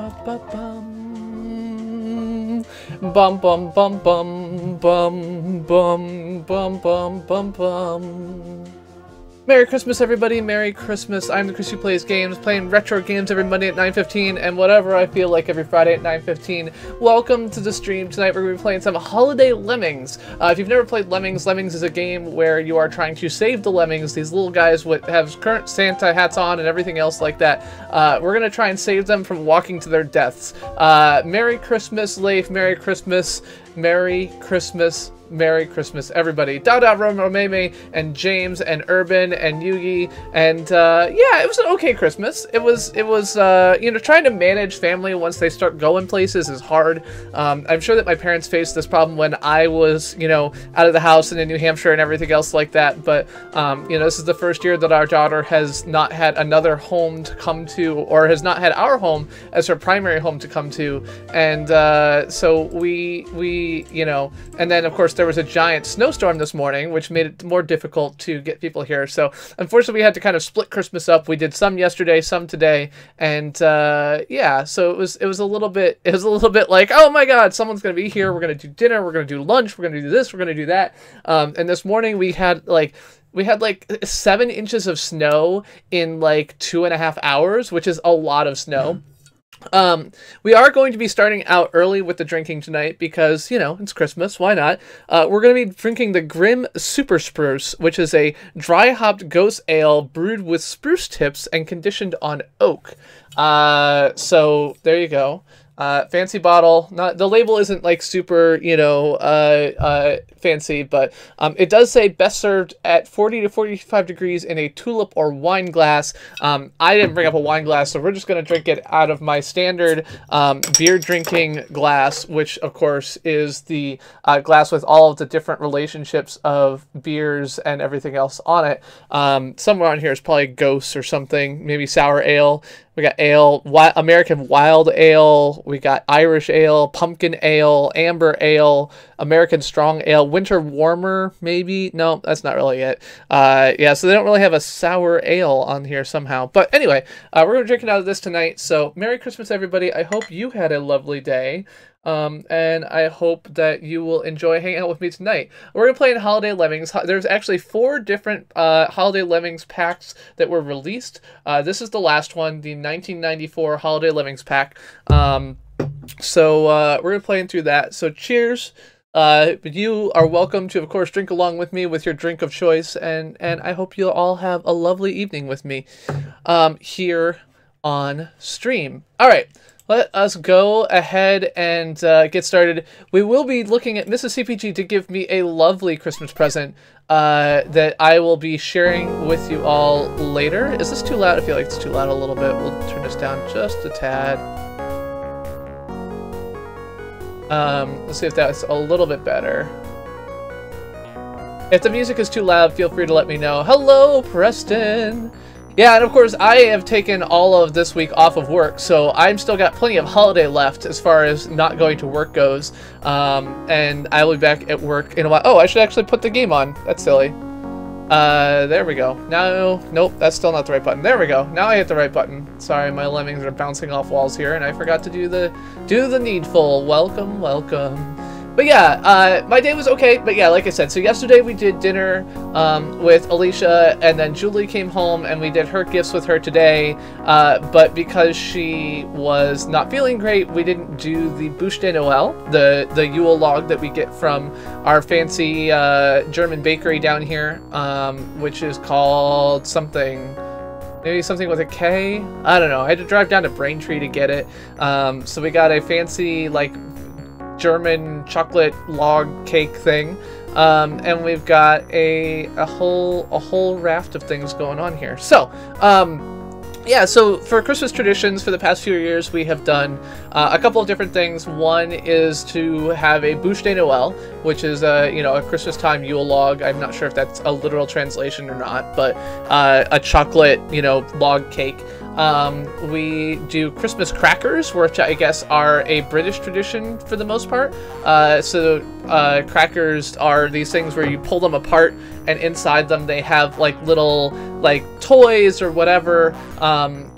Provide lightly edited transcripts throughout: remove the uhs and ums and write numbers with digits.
Bum bum bum bum bum bum bum bum bum bum. Merry Christmas, everybody! Merry Christmas! I'm the Chris who plays games, playing retro games every Monday at 9:15, and whatever I feel like every Friday at 9:15. Welcome to the stream. Tonight we're going to be playing some Holiday Lemmings. If you've never played Lemmings, Lemmings is a game where you are trying to save the Lemmings, these little guys with have current Santa hats on and everything else like that. We're going to try and save them from walking to their deaths. Merry Christmas, Leif. Merry Christmas. Merry Christmas. Merry Christmas, everybody. Dada, Romeme, and James, and Urban, and Yugi, and yeah, it was an okay Christmas. It was you know, trying to manage family once they start going places is hard. I'm sure that my parents faced this problem when I was, you know, out of the house and in New Hampshire and everything else like that, but, you know, this is the first year that our daughter has not had another home to come to, or has not had our home as her primary home to come to, and so we, you know, and then of course there was a giant snowstorm this morning, which made it more difficult to get people here. So unfortunately, we had to kind of split Christmas up. We did some yesterday, some today, and yeah. So it was a little bit like, oh my God, someone's gonna be here. We're gonna do dinner. We're gonna do lunch. We're gonna do this. We're gonna do that. And this morning we had like 7 inches of snow in like 2.5 hours, which is a lot of snow. We are going to be starting out early with the drinking tonight because, you know, it's Christmas, why not? We're going to be drinking the Grim Super Spruce, which is a dry-hopped ghost ale brewed with spruce tips and conditioned on oak. So there you go. Fancy bottle. Not the label isn't like super, you know, fancy, but it does say best served at 40 to 45 degrees in a tulip or wine glass. I didn't bring up a wine glass, so we're just going to drink it out of my standard beer drinking glass, which of course is the glass with all of the different relationships of beers and everything else on it. Somewhere on here is probably Ghost or something, maybe sour ale. We got ale, American Wild Ale, we got Irish Ale, Pumpkin Ale, Amber Ale, American Strong Ale, Winter Warmer, maybe? No, that's not really it. Yeah, so they don't really have a sour ale on here somehow. But anyway, we're going to be drinking out of this tonight. So Merry Christmas, everybody. I hope you had a lovely day. And I hope that you will enjoy hanging out with me tonight. We're going to play in Holiday Lemmings. There's actually 4 different Holiday Lemmings packs that were released. This is the last one, the 1994 Holiday Lemmings pack. So we're going to play through that. So cheers. You are welcome to, of course, drink along with me with your drink of choice. And I hope you'll all have a lovely evening with me here on stream. All right. Let us go ahead and get started. We will be looking at Mrs. CPG to give me a lovely Christmas present that I will be sharing with you all later. Is this too loud? I feel like it's too loud a little bit. We'll turn this down just a tad. Let's see if that's a little bit better. If the music is too loud, feel free to let me know. Hello, Preston! Yeah, and of course, I have taken all of this week off of work, so I'm still got plenty of holiday left as far as not going to work goes. And I will be back at work in a while. Oh, I should actually put the game on. That's silly. There we go. Now, nope, that's still not the right button. There we go. Now I hit the right button. Sorry, my lemmings are bouncing off walls here, and I forgot to do the needful. Welcome, welcome. But yeah, my day was okay, but yeah, like I said, so yesterday we did dinner with Alicia, and then Julie came home, and we did her gifts with her today, but because she was not feeling great, we didn't do the Bûche de Noël, the Yule log that we get from our fancy German bakery down here, which is called something... Maybe something with a K? I don't know. I had to drive down to Braintree to get it. So we got a fancy, like, German chocolate log cake thing, and we've got a whole raft of things going on here. So yeah, so for Christmas traditions for the past few years, we have done a couple of different things. One is to have a Bûche de Noël, which is you know, a Christmas time Yule log. I'm not sure if that's a literal translation or not, but a chocolate, you know, log cake. We do Christmas crackers, which I guess are a British tradition for the most part. Crackers are these things where you pull them apart, and inside them they have like little like toys or whatever.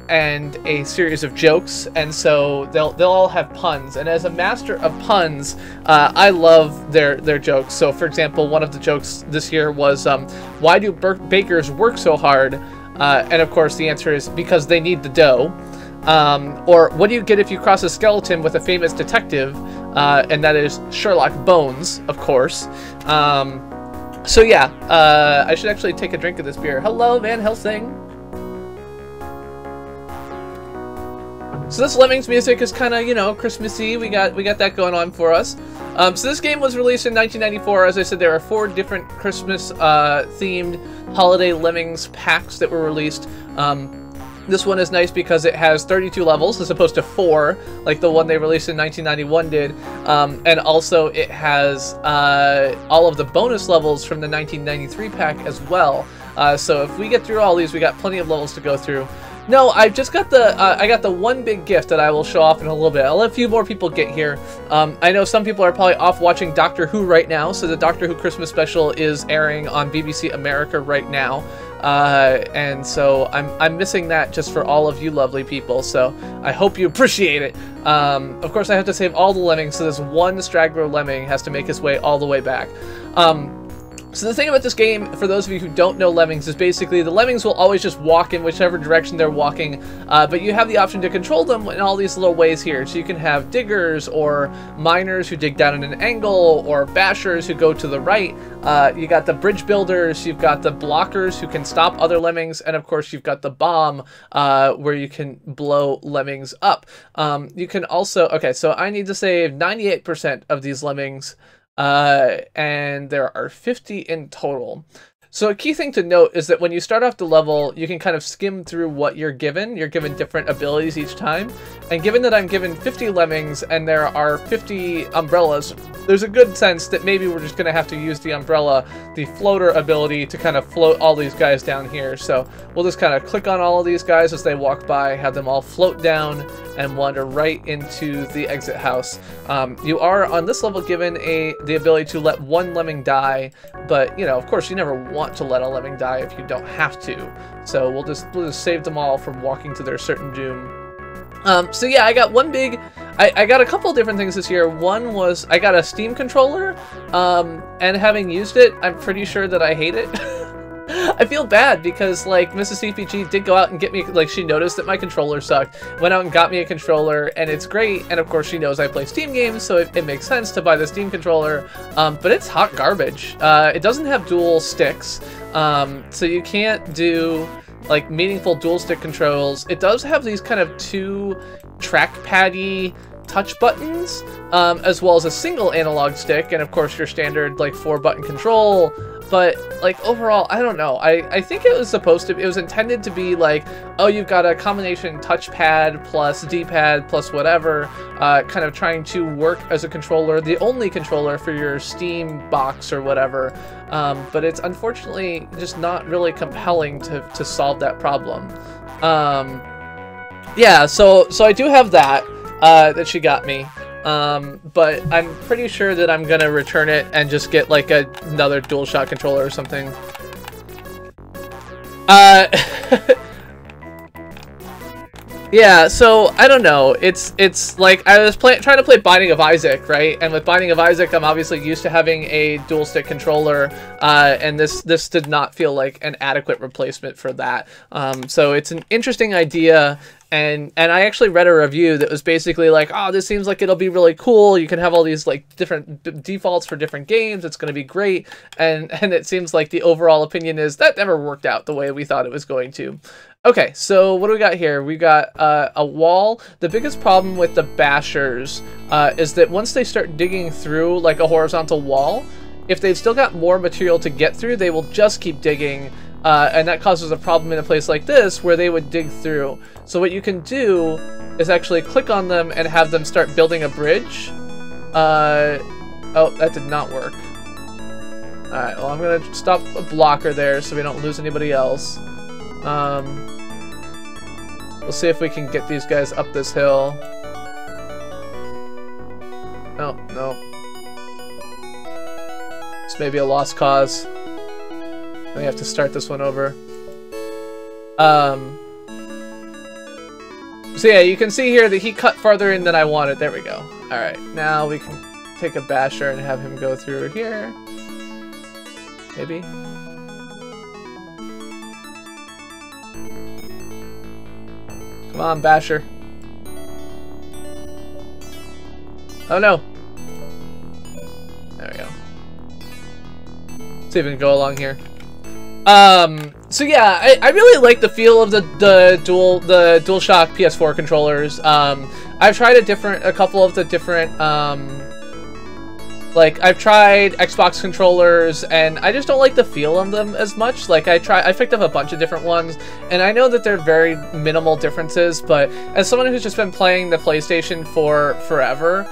and a series of jokes, and so they'll all have puns. And as a master of puns, I love their jokes. So, for example, one of the jokes this year was, "Why do bakers work so hard?" And of course, the answer is because they need the dough. Or what do you get if you cross a skeleton with a famous detective? And that is Sherlock Bones, of course. So yeah, I should actually take a drink of this beer. Hello, Van Helsing. So this Lemmings music is kind of, you know, Christmassy. We got that going on for us. So this game was released in 1994. As I said, there are 4 different Christmas themed holiday Lemmings packs that were released. This one is nice because it has 32 levels as opposed to 4, like the one they released in 1991 did. And also it has all of the bonus levels from the 1993 pack as well. So if we get through all these, we got plenty of levels to go through. No, I've just got the, I got the one big gift that I will show off in a little bit. I'll let a few more people get here. I know some people are probably off watching Doctor Who right now, so the Doctor Who Christmas special is airing on BBC America right now. And so I'm missing that just for all of you lovely people, so I hope you appreciate it. Of course, I have to save all the lemmings, so this one straggler lemming has to make his way all the way back. So the thing about this game, for those of you who don't know Lemmings, is basically the Lemmings will always just walk in whichever direction they're walking, but you have the option to control them in all these little ways here. So you can have diggers or miners who dig down at an angle, or bashers who go to the right. You got the bridge builders, you've got the blockers who can stop other Lemmings, and of course you've got the bomb where you can blow Lemmings up. You can also, okay, so I need to save 98% of these Lemmings. And there are 50 in total. So a key thing to note is that when you start off the level, you can kind of skim through what you're given. You're given different abilities each time. And given that I'm given 50 lemmings and there are 50 umbrellas, there's a good sense that maybe we're just going to have to use the umbrella, the floater ability, to kind of float all these guys down here. So we'll just kind of click on all of these guys as they walk by, have them all float down, and wander right into the exit house. You are on this level given the ability to let one lemming die, but you know, of course, you never want to let a lemming die if you don't have to. So we'll just save them all from walking to their certain doom. So yeah, I got one big. I got a couple different things this year. One was I got a Steam controller, and having used it, I'm pretty sure that I hate it. I feel bad because, like, Mrs. CPG did go out and get me, like, she noticed that my controller sucked, went out and got me a controller, and it's great, and of course she knows I play Steam games, so it makes sense to buy the Steam controller, but it's hot garbage. It doesn't have dual sticks, so you can't do, like, meaningful dual stick controls. It does have these kind of 2 trackpad-y touch buttons, as well as a single analog stick, and of course your standard, like, 4-button control. But, like, overall, I don't know. I think it was supposed to be, it was intended to be like, oh, you've got a combination touchpad plus D-pad plus whatever, kind of trying to work as a controller, the only controller for your Steam box or whatever. But it's unfortunately just not really compelling to solve that problem. Yeah, so I do have that, that she got me. But I'm pretty sure that I'm gonna return it and just get like another DualShock controller or something. Yeah, so I don't know. It's like I was trying to play Binding of Isaac, right? And with Binding of Isaac, I'm obviously used to having a dual stick controller, and this did not feel like an adequate replacement for that. So it's an interesting idea. And I actually read a review that was basically like, oh, this seems like it'll be really cool. You can have all these like different defaults for different games. It's going to be great. And it seems like the overall opinion is that never worked out the way we thought it was going to. Okay, so what do we got here? We got a wall. The biggest problem with the bashers is that once they start digging through like a horizontal wall, if they've still got more material to get through, they will just keep digging. And that causes a problem in a place like this where they would dig through. So what you can do is actually click on them and have them start building a bridge. Oh, that did not work. Alright, well I'm going to stop a blocker there so we don't lose anybody else. We'll see if we can get these guys up this hill. Oh, no. It's maybe a lost cause. We have to start this one over. So yeah, you can see here that he cut farther in than I wanted. There we go. Alright, now we can take a basher and have him go through here. Maybe. Come on, basher. Oh no. There we go. See if we can go along here. So yeah, I really like the feel of the DualShock PS4 controllers. I've tried a couple of the different, like I've tried Xbox controllers, and I just don't like the feel of them as much. Like I picked up a bunch of different ones, and I know that they're very minimal differences, but as someone who's just been playing the PlayStation for forever,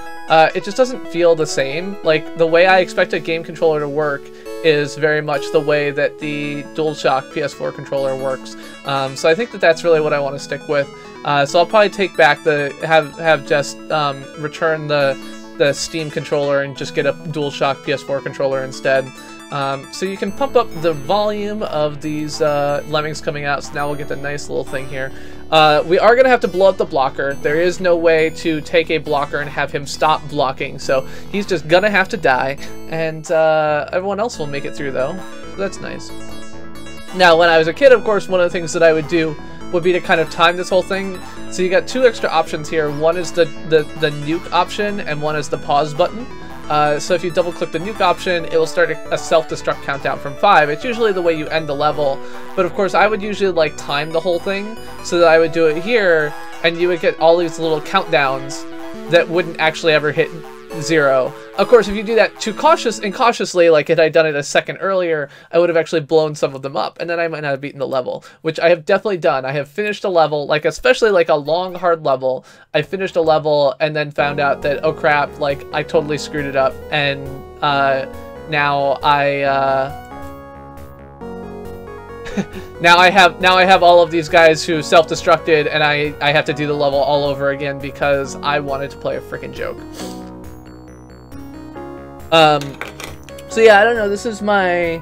it just doesn't feel the same. Like the way I expect a game controller to work is very much the way that the DualShock PS4 controller works. So I think that that's really what I want to stick with. So I'll probably take back have just return the Steam controller and just get a DualShock PS4 controller instead. So you can pump up the volume of these Lemmings coming out. So now we'll get the nice little thing here. We are going to have to blow up the blocker. There is no way to take a blocker and have him stop blocking, so he's just going to have to die, and everyone else will make it through, though, so that's nice. Now, when I was a kid, of course, one of the things that I would do would be to kind of time this whole thing. So you got two extra options here. One is the nuke option, and one is the pause button. So if you double click the nuke option, it will start a self-destruct countdown from 5. It's usually the way you end the level, but of course I would usually like time the whole thing so that I would do it here, and you would get all these little countdowns that wouldn't actually ever hit 0. Of course, if you do that too cautiously, like had I done it a second earlier, I would have actually blown some of them up, and then I might not have beaten the level, which I have definitely done. I have finished a level, like especially like a long, hard level. I finished a level and then found out that, oh crap, like I totally screwed it up, and now I have all of these guys who self-destructed, and I have to do the level all over again because I wanted to play a freaking joke. So yeah, I don't know, this is my...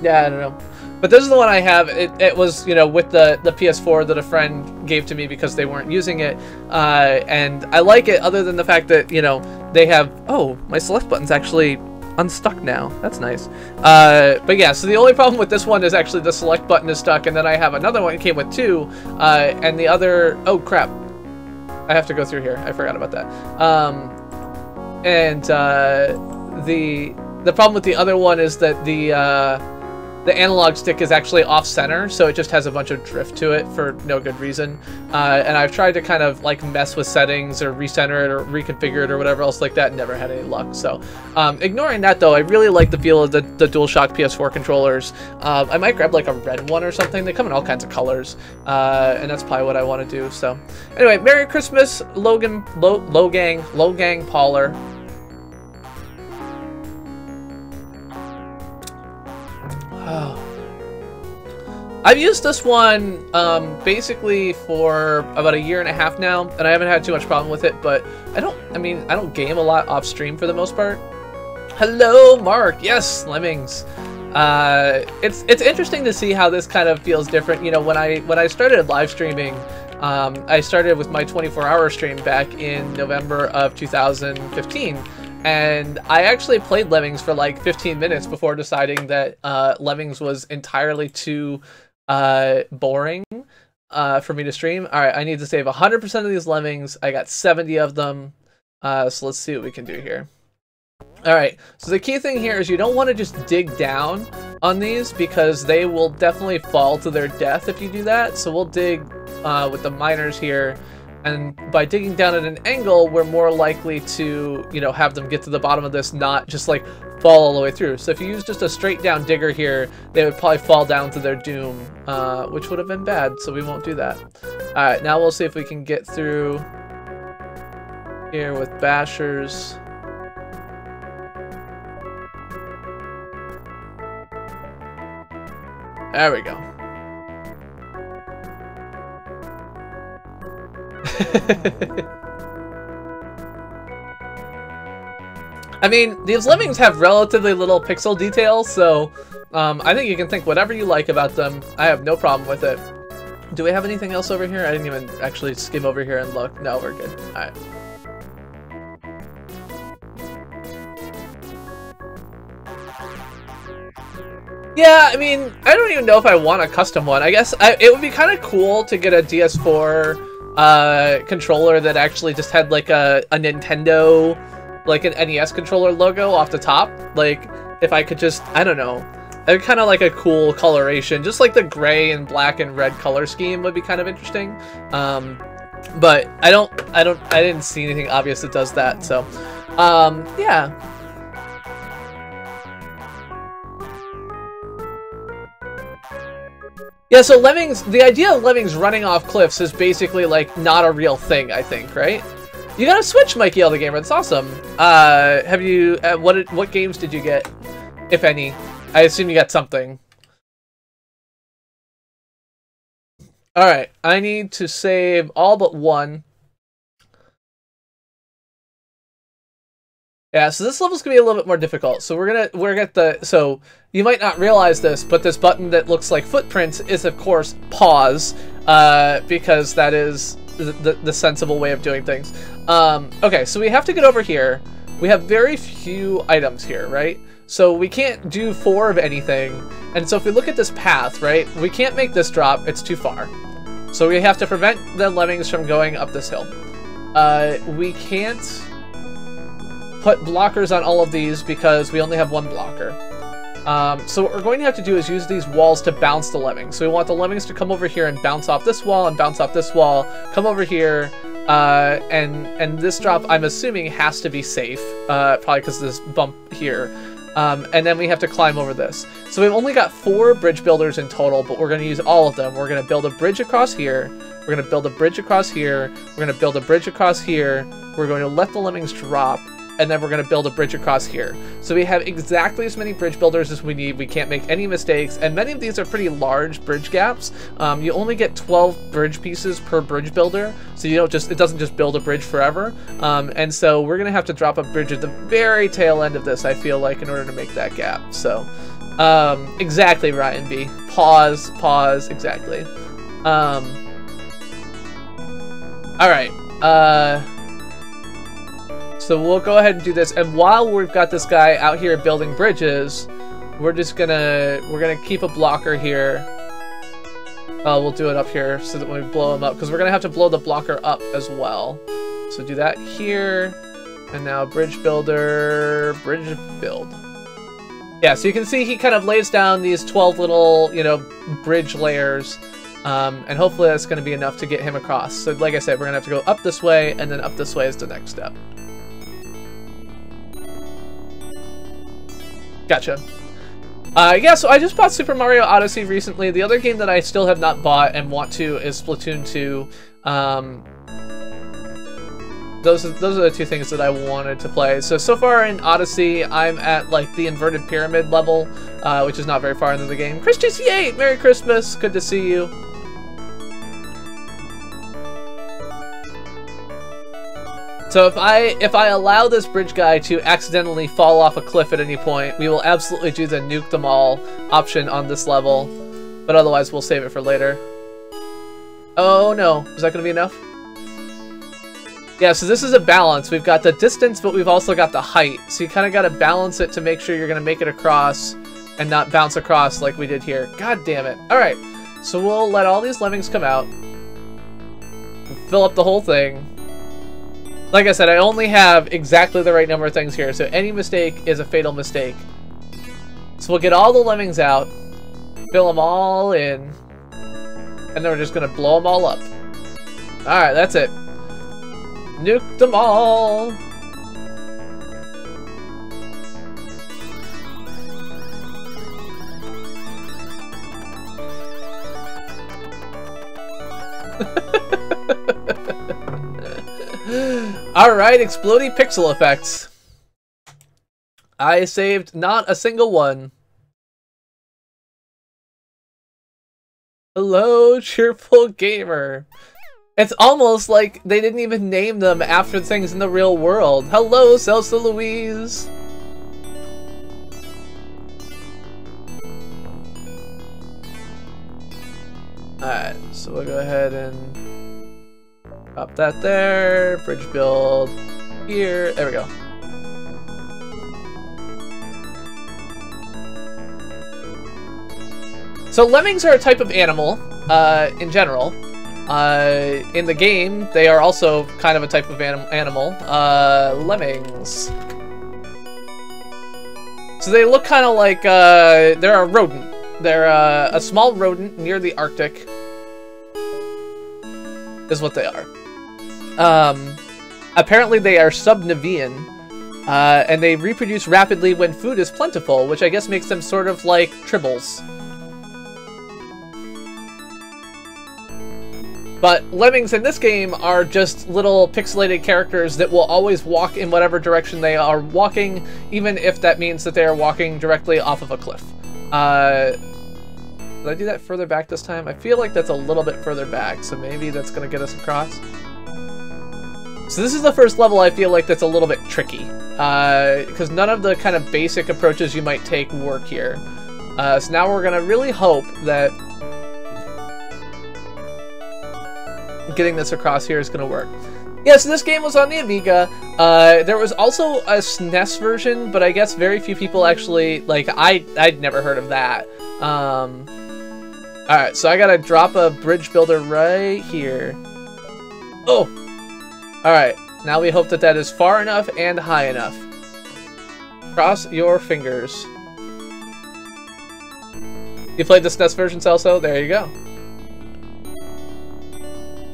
Yeah, I don't know. But this is the one I have. It was, you know, with the PS4 that a friend gave to me because they weren't using it. And I like it other than the fact that, you know, they have... Oh, my select button's actually unstuck now. That's nice. But yeah, so the only problem with this one is actually the select button is stuck, and then I have another one that came with 2, and the other... Oh, crap. I have to go through here. I forgot about that. The problem with the other one is that the analog stick is actually off-center, so it just has a bunch of drift to it for no good reason. And I've tried to kind of like mess with settings or recenter it or reconfigure it or whatever else like that, and never had any luck. So ignoring that though, I really like the feel of the DualShock PS4 controllers. I might grab like a red one or something. They come in all kinds of colors, and that's probably what I want to do. So anyway, Merry Christmas, Logang Pauler. I've used this one basically for about 1.5 years now, and I haven't had too much problem with it, but I don't game a lot off stream for the most part. Hello, Mark. Yes, Lemmings. It's interesting to see how this kind of feels different. You know, when I started live streaming, I started with my 24-hour stream back in November of 2015. And I actually played Lemmings for like 15 minutes before deciding that Lemmings was entirely too boring for me to stream. Alright, I need to save 100% of these Lemmings. I got 70 of them. So let's see what we can do here. Alright, so the key thing here is you don't want to just dig down on these because they will definitely fall to their death if you do that. So we'll dig with the miners here. And by digging down at an angle, we're more likely to, you know, have them get to the bottom of this, not just like fall all the way through. So if you use just a straight down digger here, they would probably fall down to their doom, which would have been bad, so we won't do that. Alright, now we'll see if we can get through here with bashers. There we go. I mean, these Lemmings have relatively little pixel detail, so I think you can think whatever you like about them. I have no problem with it. Do we have anything else over here? I didn't even actually skim over here and look. No, we're good. Alright. Yeah, I mean, I don't even know if I want a custom one. I guess it would be kind of cool to get a DS4 controller that actually just had like a Nintendo, like an NES controller logo off the top. Like, if I could just, I don't know. Kind of like a cool coloration, just like the gray and black and red color scheme would be kind of interesting. But I didn't see anything obvious that does that. So, yeah. Yeah, so Lemmings, the idea of Lemmings running off cliffs is basically like not a real thing, I think, right? You got a Switch, Mikey L the Gamer. That's awesome. Have you? What games did you get, if any? I assume you got something. All right, I need to save all but one. Yeah, so this level's gonna be a little bit more difficult. So we're gonna so you might not realize this, but this button that looks like footprints is of course pause, because that is the sensible way of doing things. Okay, so we have to get over here. We have very few items here, right? So we can't do 4 of anything. And so if we look at this path, right, we can't make this drop, it's too far. So we have to prevent the lemmings from going up this hill. We can't put blockers on all of these because we only have 1 blocker. So what we're going to have to do is use these walls to bounce the lemmings. So we want the lemmings to come over here and bounce off this wall and bounce off this wall, come over here, and this drop, I'm assuming, has to be safe, probably because of this bump here. And then we have to climb over this. So we've only got 4 bridge builders in total, but we're going to use all of them. We're going to build a bridge across here. We're going to build a bridge across here. We're going to build a bridge across here. We're going to let the lemmings drop. And then we're going to build a bridge across here. So we have exactly as many bridge builders as we need. We can't make any mistakes. And many of these are pretty large bridge gaps. You only get 12 bridge pieces per bridge builder. So you don't just, it doesn't just build a bridge forever. And so we're going to have to drop a bridge at the very tail end of this, I feel like, in order to make that gap. So, exactly, Ryan B. Pause, exactly. All right. So we'll go ahead and do this, and while we've got this guy out here building bridges, we're gonna keep a blocker here. We'll do it up here so that when we blow him up, because we're gonna have to blow the blocker up as well. So do that here, and now bridge builder, bridge build. Yeah, so you can see he kind of lays down these 12 little, you know, bridge layers, and hopefully that's gonna be enough to get him across. So like I said, we're gonna have to go up this way, and then up this way is the next step. Gotcha. Yeah, so I just bought Super Mario Odyssey recently. The other game that I still have not bought and want to is Splatoon 2. Those are the 2 things that I wanted to play. So far in Odyssey, I'm at like the inverted pyramid level, which is not very far into the game. Chris GC8, Merry Christmas, good to see you. So if I allow this bridge guy to accidentally fall off a cliff at any point, we will absolutely do the nuke them all option on this level. But otherwise, we'll save it for later. Oh no, is that going to be enough? Yeah, so this is a balance. We've got the distance, but we've also got the height. So you kind of got to balance it to make sure you're going to make it across and not bounce across like we did here. God damn it. All right, so we'll let all these lemmings come out. Fill up the whole thing. Like I said, I only have exactly the right number of things here, so any mistake is a fatal mistake. So we'll get all the lemmings out, fill them all in, and then we're just going to blow them all up. Alright, that's it. Nuke them all! Alright, exploding pixel effects. I saved not a single one. Hello, cheerful gamer. It's almost like they didn't even name them after things in the real world. Hello, Celsa Louise. Alright, so we'll go ahead and drop that there. Bridge build here. There we go. So lemmings are a type of animal, in general. In the game, they are also kind of a type of animal. Lemmings. So they look kind of like, they're a rodent. They're a small rodent near the Arctic, is what they are. Apparently they are subnivean, and they reproduce rapidly when food is plentiful, which I guess makes them sort of like tribbles. But lemmings in this game are just little pixelated characters that will always walk in whatever direction they are walking, even if that means that they are walking directly off of a cliff. Did I do that further back this time? I feel like that's a little bit further back, so maybe that's going to get us across. So this is the first level I feel like that's a little bit tricky, because none of the kind of basic approaches you might take work here. So now we're going to really hope that getting this across here is going to work. Yeah, so this game was on the Amiga. There was also a SNES version, but I guess very few people actually, like, I'd never heard of that. Alright, so I gotta drop a bridge builder right here. Oh! Alright, now we hope that that is far enough and high enough. Cross your fingers. You played the SNES version, Celso? There you go.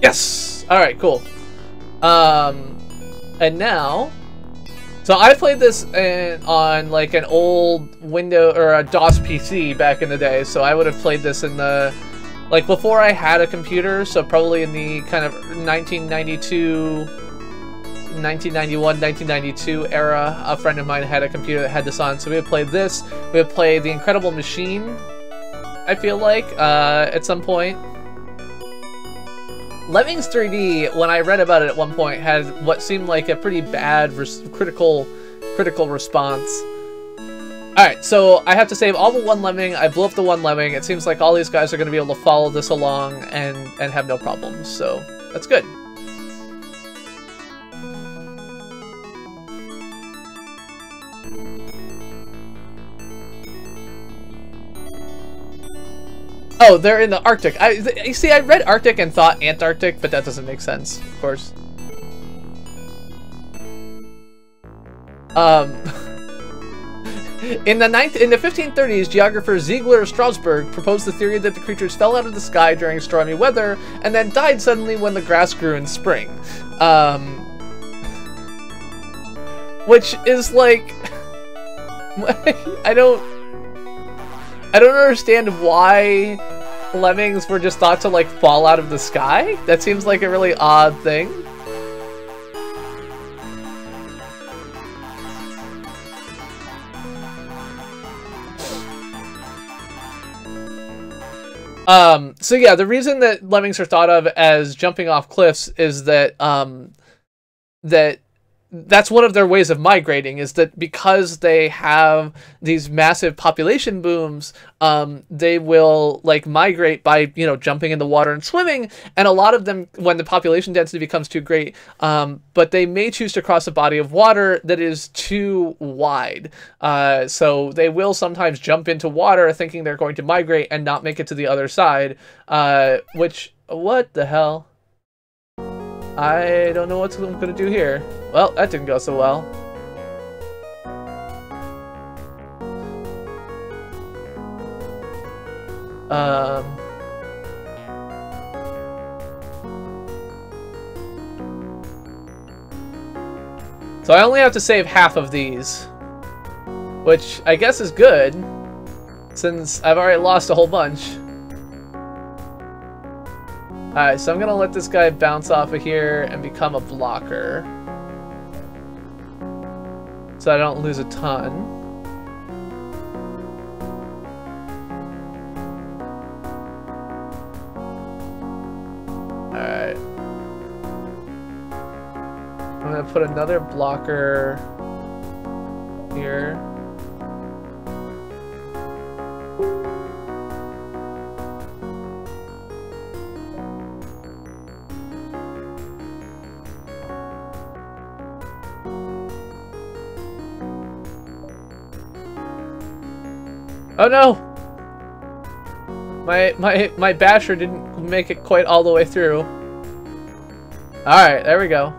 Yes! Alright, cool. And now... So I played this on like an old Windows or a DOS PC back in the day, so I would have played this in the... like before I had a computer, so probably in the kind of 1991, 1992 era. A friend of mine had a computer that had this on, so we would play this. We would play The Incredible Machine, I feel like, at some point. Lemmings 3D, when I read about it at one point, had what seemed like a pretty bad critical response. Alright, so I have to save all but one lemming. I blew up the one lemming. It seems like all these guys are going to be able to follow this along and have no problems, so that's good. Oh, they're in the Arctic. You see, I read Arctic and thought Antarctic, but that doesn't make sense, of course. In the 1530s, geographer Ziegler Strasbourg proposed the theory that the creatures fell out of the sky during stormy weather and then died suddenly when the grass grew in spring. Which is like... I don't understand why lemmings were just thought to, like, fall out of the sky. That seems like a really odd thing. So yeah, the reason that lemmings are thought of as jumping off cliffs is that, that's one of their ways of migrating, is that because they have these massive population booms, they will like migrate by, you know, jumping in the water and swimming, and a lot of them, when the population density becomes too great, but they may choose to cross a body of water that is too wide. So they will sometimes jump into water thinking they're going to migrate and not make it to the other side, which, what the hell? I don't know what I'm going to do here. Well, that didn't go so well. So I only have to save half of these, which I guess is good, since I've already lost a whole bunch. Alright, so I'm gonna let this guy bounce off of here and become a blocker, so I don't lose a ton. Alright. I'm gonna put another blocker here. Oh no! My basher didn't make it quite all the way through. Alright, there we go.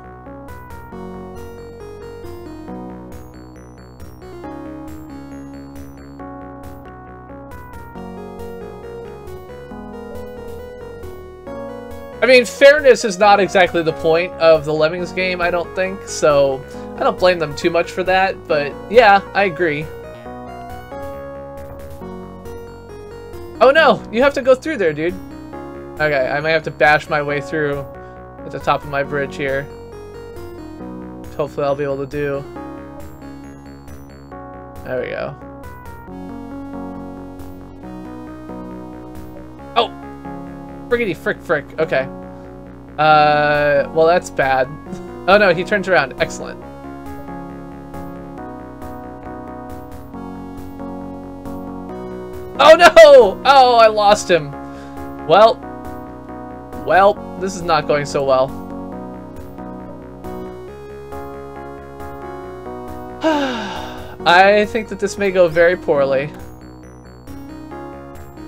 I mean, fairness is not exactly the point of the Lemmings game, I don't think, so I don't blame them too much for that, but yeah, I agree. Oh no, you have to go through there, dude. Okay, I might have to bash my way through at the top of my bridge here. Hopefully I'll be able to do. There we go. Oh! Friggity frick. Okay. Well that's bad. Oh no, he turns around. Excellent. Oh no! Oh, I lost him. Well, this is not going so well. I think that this may go very poorly.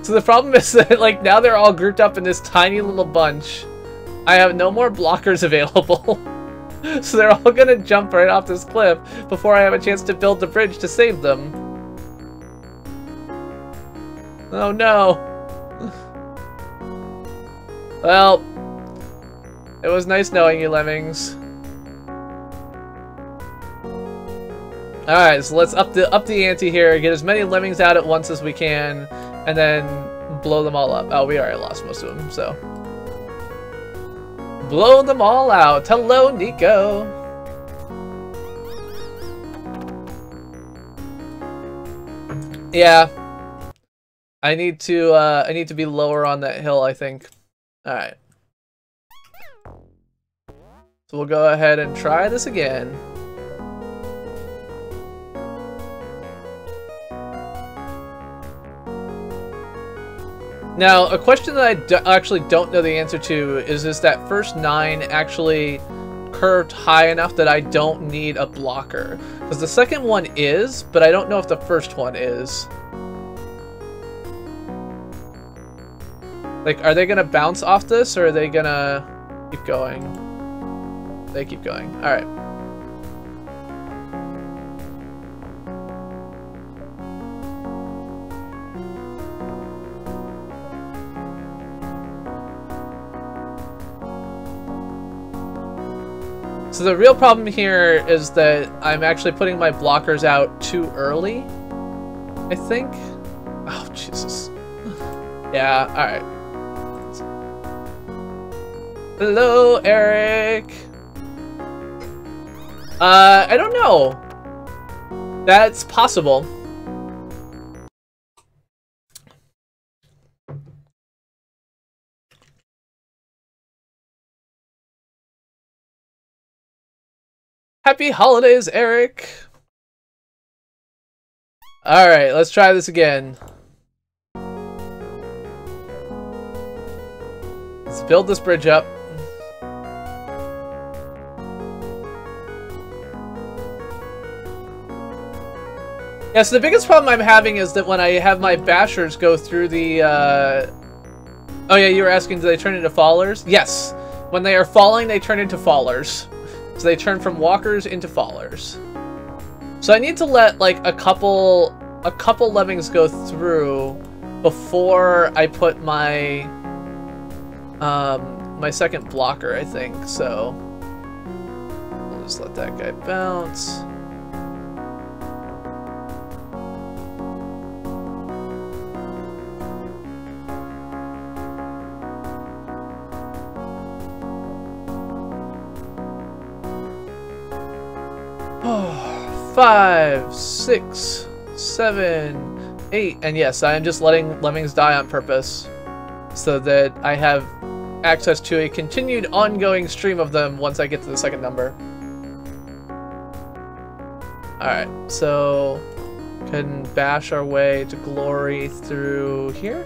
So the problem is that, like, now they're all grouped up in this tiny little bunch. I have no more blockers available. So they're all gonna jump right off this cliff before I have a chance to build the bridge to save them. Oh no. Well, it was nice knowing you, Lemmings. Alright, so let's up the ante here, get as many Lemmings out at once as we can, and then blow them all up. Oh, we already lost most of them, so. Blow them all out. Hello, Nico. Yeah. I need to be lower on that hill, I think. Alright. So we'll go ahead and try this again. Now, a question that I actually don't know the answer to is that first 9 actually curved high enough that I don't need a blocker? Because the second one is, but I don't know if the first one is. Like, are they gonna bounce off this, or are they gonna keep going? They keep going. Alright. So the real problem here is that I'm actually putting my blockers out too early, I think. Oh, Jesus. Yeah, alright. Hello, Eric. I don't know. That's possible. Happy holidays, Eric. Alright, let's try this again. Let's build this bridge up. Yeah, so the biggest problem I'm having is that when I have my bashers go through the, Oh yeah, you were asking, do they turn into fallers? Yes. When they are falling, they turn into fallers. So they turn from walkers into fallers. So I need to let, like, a couple Lemmings go through before I put my, my second blocker, I think, so. We'll just let that guy bounce. Oh, 5, 6, 7, 8, and yes, I am just letting Lemmings die on purpose so that I have access to a continued ongoing stream of them once I get to the second number. Alright, so can bash our way to glory through here.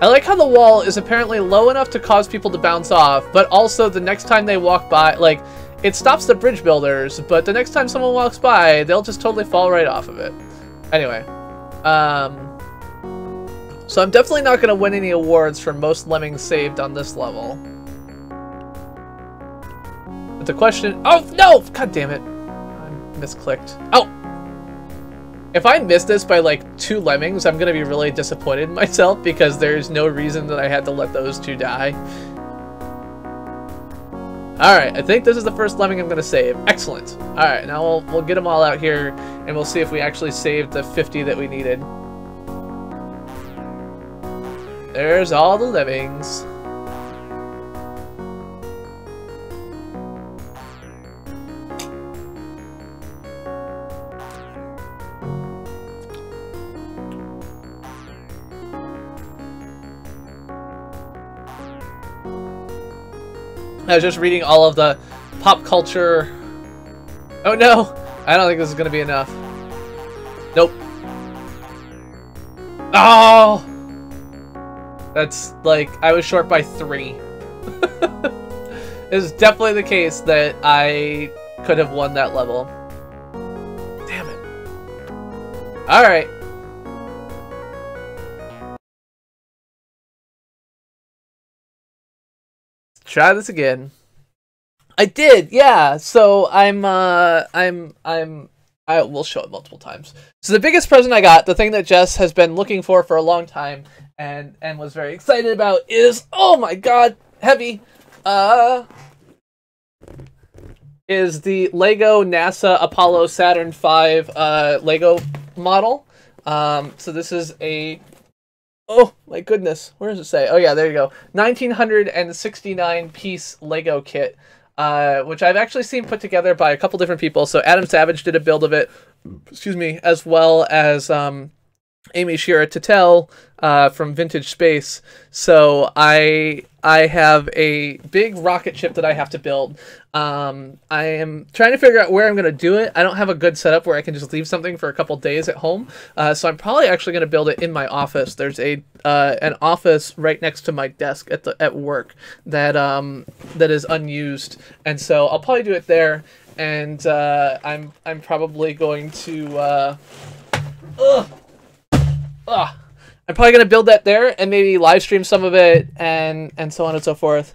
I like how the wall is apparently low enough to cause people to bounce off, but also the next time they walk by, like, it stops the bridge builders, but the next time someone walks by, they'll just totally fall right off of it. Anyway, so I'm definitely not going to win any awards for most lemmings saved on this level. But the question... Oh, no! God damn it. I misclicked. Oh! If I miss this by, like, 2 lemmings, I'm going to be really disappointed in myself because there's no reason that I had to let those 2 die. Alright, I think this is the first lemming I'm going to save. Excellent. Alright, now we'll get them all out here, and we'll see if we actually saved the 50 that we needed. There's all the lemmings. I was just reading all of the pop culture. Oh no! I don't think this is gonna be enough. Nope. Oh! That's like, I was short by 3. It's definitely the case that I could have won that level. Damn it. Alright. Try this again. I did, yeah. So I will show it multiple times. So the biggest present I got, the thing that Jess has been looking for a long time and was very excited about is, oh my god, heavy. Is the Lego NASA Apollo Saturn V Lego model. So this is a... Oh my goodness, where does it say? Oh yeah, there you go. 1969 piece Lego kit, which I've actually seen put together by a couple different people. So Adam Savage did a build of it, excuse me, as well as Amy Shira Tatel from Vintage Space. So I have a big rocket ship that I have to build. I am trying to figure out where I'm going to do it. I don't have a good setup where I can just leave something for a couple days at home. So I'm probably actually going to build it in my office. There's an office right next to my desk at work that that is unused, and so I'll probably do it there. And I'm probably going to I'm probably going to build that there and maybe live stream some of it and so on and so forth.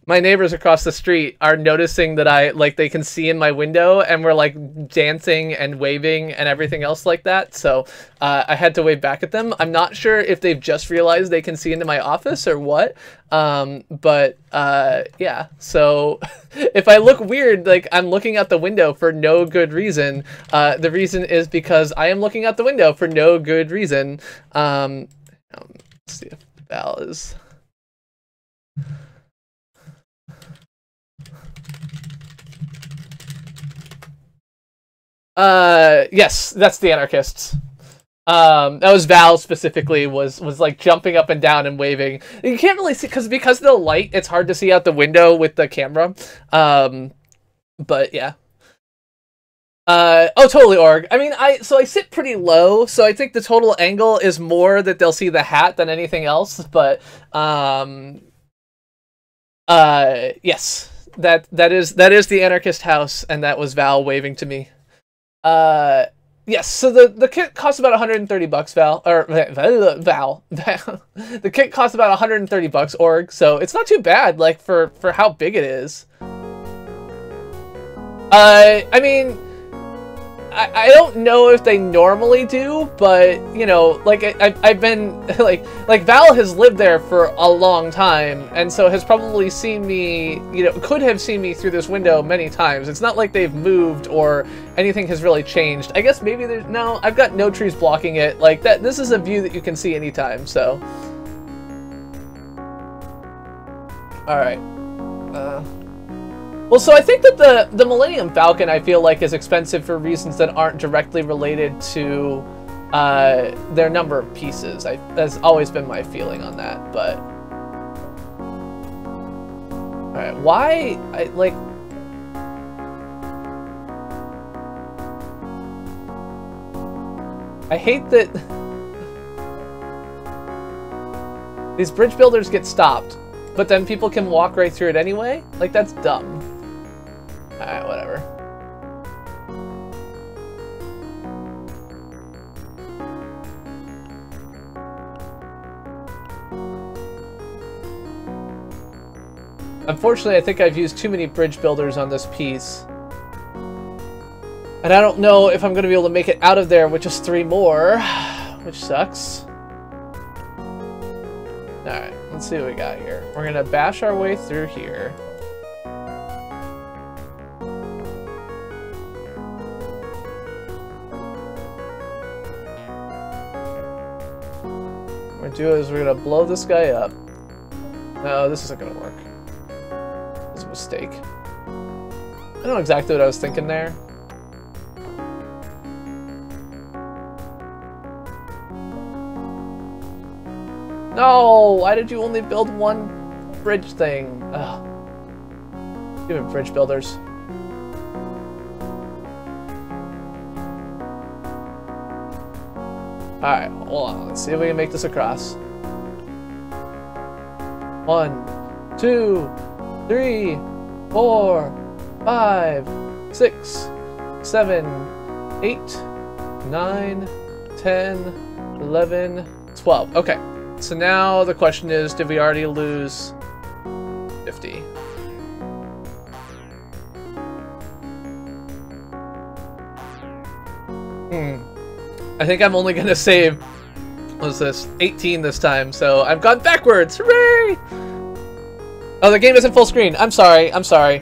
My neighbors across the street are noticing that they can see in my window, and we're like dancing and waving and everything else like that. So I had to wave back at them. I'm not sure if they've just realized they can see into my office or what. But yeah, so if I look weird, like I'm looking out the window for no good reason, the reason is because I am looking out the window for no good reason. Let's see if Val is... yes, that's the anarchists. That was Val specifically, was like jumping up and down and waving. You can't really see because of the light, it's hard to see out the window with the camera. But yeah. Oh, totally, Org. I mean, I sit pretty low, so I think the total angle is more that they'll see the hat than anything else. But yes, that is the anarchist house, and that was Val waving to me. Yes, so the kit costs about $130, Val, or Val. The kit costs about $130, Org, so it's not too bad, like, for how big it is. I mean, I don't know if they normally do, but, you know, like, I've been, like, Val has lived there for a long time, and so has probably seen me, you know, could have seen me through this window many times. It's not like they've moved or anything has really changed. I guess maybe there's, no, I've got no trees blocking it. Like, this is a view that you can see anytime, so. Alright. Well, so I think that the Millennium Falcon, I feel like, is expensive for reasons that aren't directly related to their number of pieces. That's always been my feeling on that, but... Alright, why... I hate that these bridge builders get stopped, but then people can walk right through it anyway? Like, that's dumb. Alright, whatever. Unfortunately, I think I've used too many bridge builders on this piece. And I don't know if I'm going to be able to make it out of there with just 3 more, which sucks. Alright, let's see what we got here. We're going to bash our way through here. What we're going to do is we're going to blow this guy up. No, this isn't going to work. It's a mistake. I don't know exactly what I was thinking there. No! Why did you only build one bridge thing? Ugh. Stupid bridge builders. Alright, hold on. Let's see if we can make this across. 1, 2, 3, 4, 5, 6, 7, 8, 9, 10, 11, 12. Okay. So now the question is, did we already lose 50? I think I'm only gonna save, what was this, 18 this time, so I've gone backwards! Hooray! Oh, the game isn't full screen. I'm sorry, I'm sorry.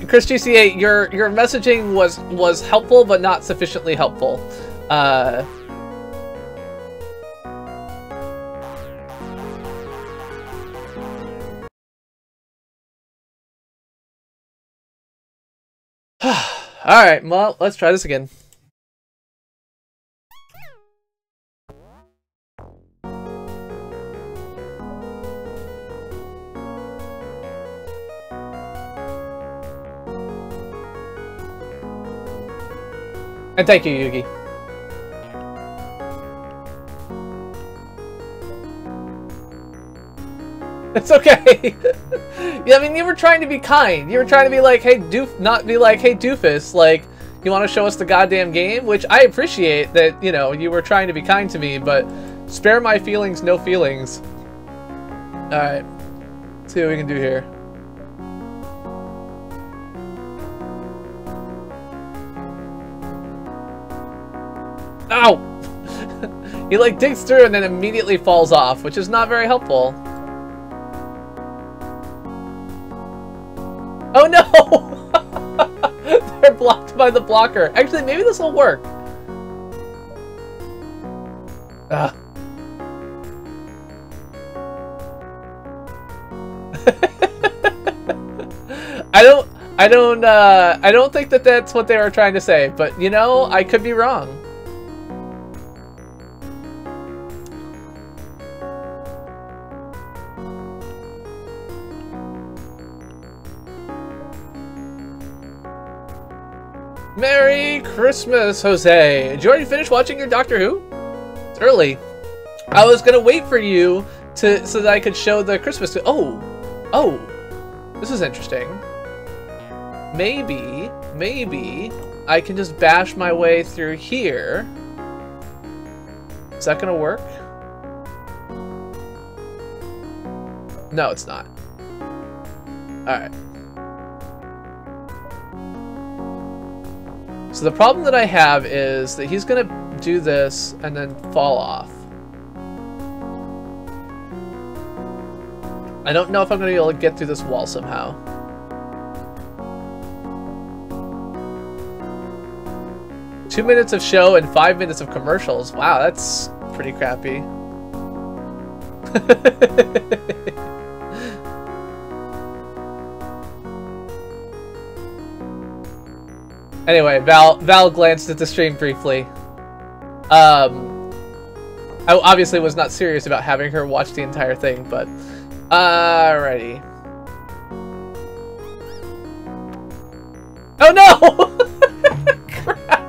Chris GCA, your messaging was helpful, but not sufficiently helpful. Alright, well, let's try this again. And thank you, Yugi. It's okay. Yeah, I mean, you were trying to be kind. You were trying to be like, hey, not be like, hey, doofus, like, you want to show us the goddamn game? Which I appreciate that, you know, you were trying to be kind to me, but spare my feelings, no feelings. Alright. Let's see what we can do here. Ow! He, like, digs through and then immediately falls off, which is not very helpful. Oh no! They're blocked by the blocker. Actually, maybe this will work. Ugh. I don't think that that's what they were trying to say, but you know, I could be wrong. Merry Christmas, Jose! Did you already finish watching your Doctor Who? It's early. I was gonna wait for you so that I could show the Christmas. Oh, this is interesting. Maybe I can just bash my way through here. Is that gonna work? No, it's not. All right. So the problem that I have is that he's gonna do this and then fall off. I don't know if I'm gonna be able to get through this wall somehow. Two minutes of show and 5 minutes of commercials. Wow, that's pretty crappy. Anyway, Val glanced at the stream briefly. I obviously was not serious about having her watch the entire thing, but alrighty. Oh no! Crap!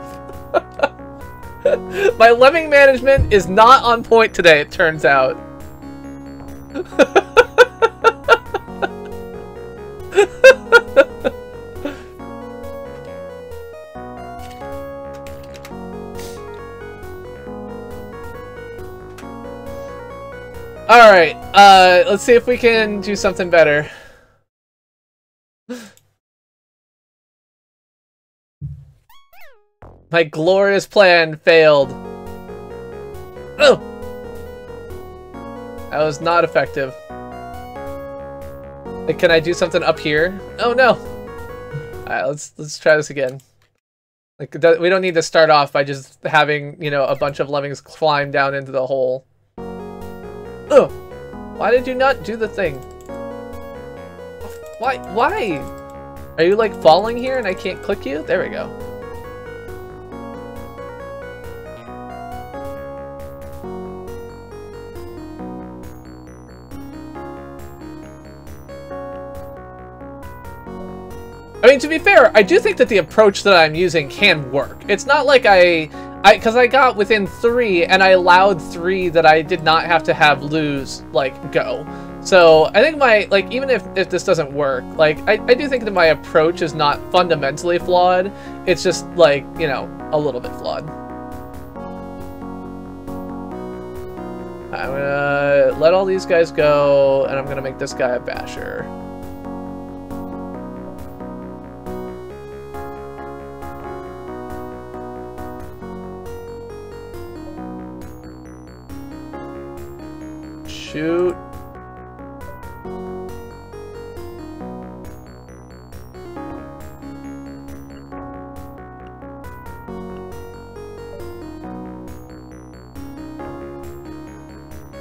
My lemming management is not on point today, it turns out. Alright, let's see if we can do something better. My glorious plan failed. Oh! That was not effective. Like, can I do something up here? Oh no! Alright, let's try this again. Like, we don't need to start off by just having, you know, a bunch of lemmings climb down into the hole. Oh! Why did you not do the thing? Why? Why? Are you like falling here and I can't click you? There we go. I mean, to be fair, I do think that the approach that I'm using can work. It's not like because I got within 3 and I allowed 3 that I did not have to have lose, like, go. So I think like, even if this doesn't work, like, I do think that my approach is not fundamentally flawed. It's just, like, you know, a little bit flawed. I'm gonna let all these guys go, and I'm gonna make this guy a basher. Shoot.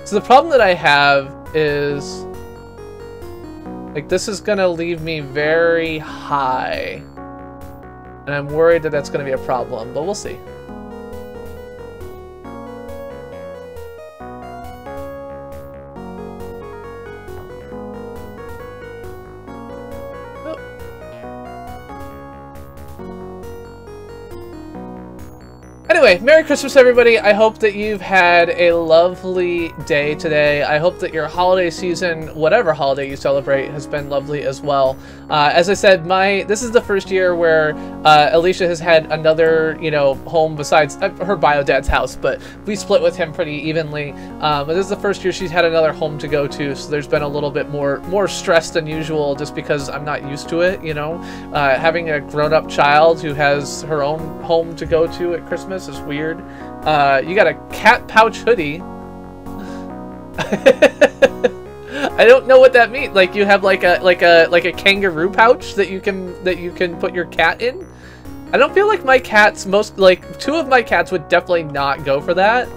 So the problem that I have is, like, this is gonna leave me very high, and I'm worried that that's gonna be a problem, but we'll see. Anyway, Merry Christmas, everybody. I hope that you've had a lovely day today. I hope that your holiday season, whatever holiday you celebrate, has been lovely as well. As I said, this is the first year where Alicia has had another, you know, home besides her bio dad's house, but we split with him pretty evenly. But this is the first year she's had another home to go to, so there's been a little bit more stress than usual, just because I'm not used to it, you know. Having a grown-up child who has her own home to go to at Christmas is weird. You got a cat pouch hoodie. I don't know what that means. Like, you have like a kangaroo pouch that you can put your cat in. I don't feel like my cats, 2 of my cats would definitely not go for that.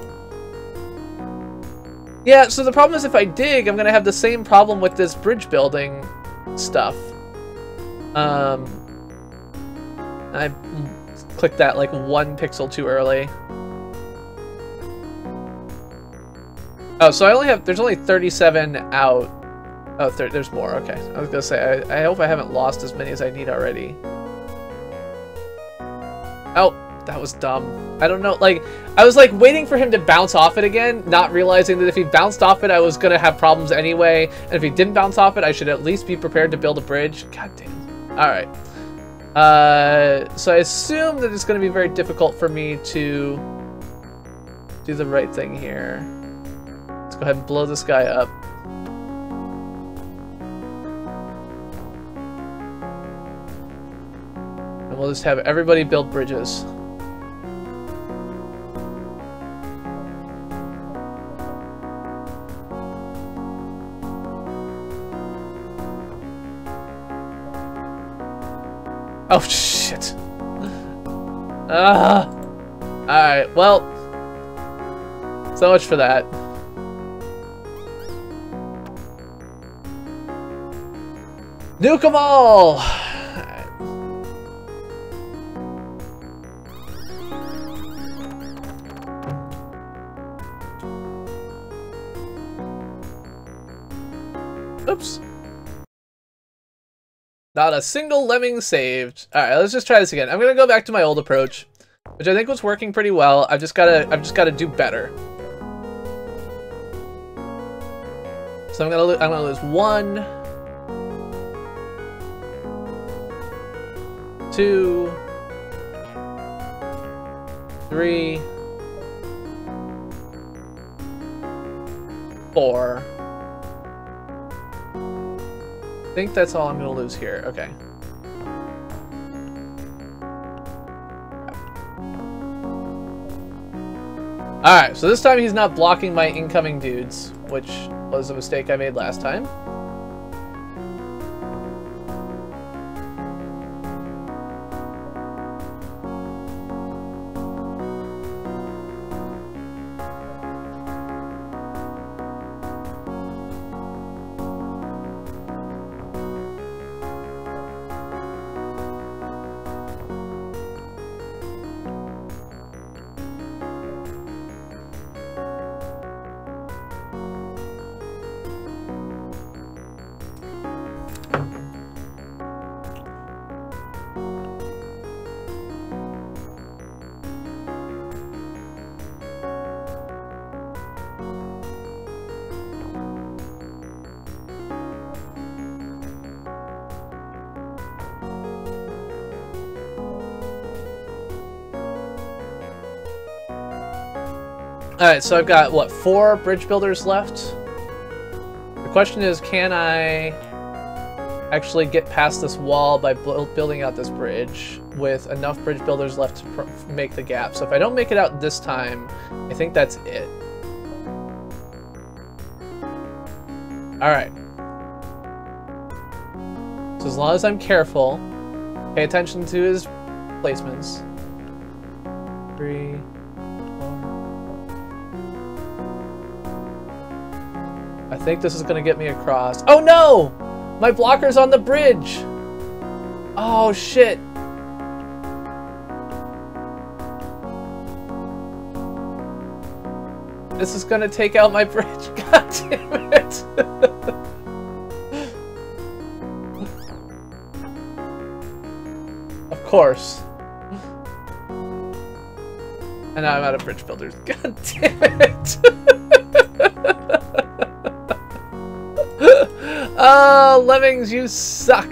Yeah, so the problem is if I dig, I'm gonna have the same problem with this bridge building stuff. I clicked that like 1 pixel too early. Oh, so there's only 37 out. Oh, there's more, okay. I was gonna say, I hope I haven't lost as many as I need already. Oh, that was dumb. I don't know, like, I was like waiting for him to bounce off it again, not realizing that if he bounced off it, I was gonna have problems anyway. And if he didn't bounce off it, I should at least be prepared to build a bridge. God damn. Alright. So I assume that it's going to be very difficult for me to do the right thing here. Let's go ahead and blow this guy up. And we'll just have everybody build bridges. Oh, shit. Alright, well. So much for that. Nuke them all! Alright. Oops. Not a single lemming saved. Alright, let's just try this again. I'm gonna go back to my old approach. which I think was working pretty well. I've just gotta do better. So I'm gonna lose 1, 2, 3, 4. I think that's all I'm gonna lose here. Okay. Alright, so this time he's not blocking my incoming dudes, which was a mistake I made last time. Alright, so I've got, what, 4 bridge builders left? The question is, can I actually get past this wall by building out this bridge with enough bridge builders left to make the gap? So if I don't make it out this time, I think that's it. Alright. So as long as I'm careful, pay attention to his placements. 3... I think this is going to get me across. Oh no! My blocker's on the bridge! Oh shit! This is going to take out my bridge. God damn it! Of course. And now I'm out of bridge builders. God damn it! Oh, Lemmings, you suck.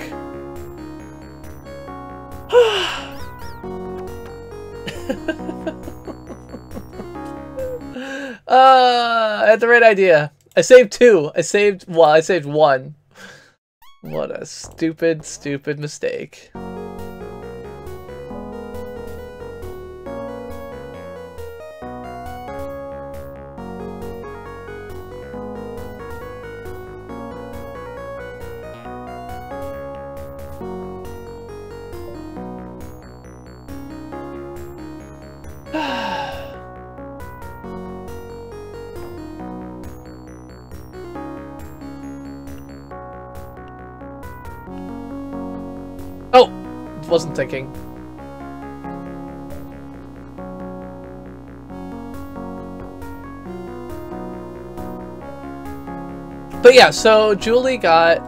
I had the right idea. I saved 2. I saved 1. What a stupid, stupid mistake. Oh! Wasn't thinking. But yeah, so Julie got,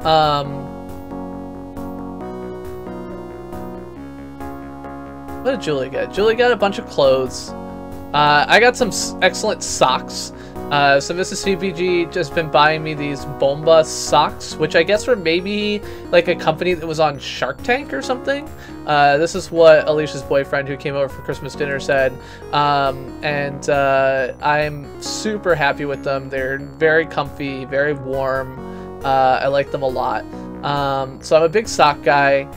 what did Julie get? Julie got a bunch of clothes. I got some excellent socks. So Mrs. CBG just been buying me these Bomba socks, which I guess were maybe like a company that was on Shark Tank or something. This is what Alicia's boyfriend who came over for Christmas dinner said. And I'm super happy with them. They're very comfy, very warm. I like them a lot. So I'm a big sock guy.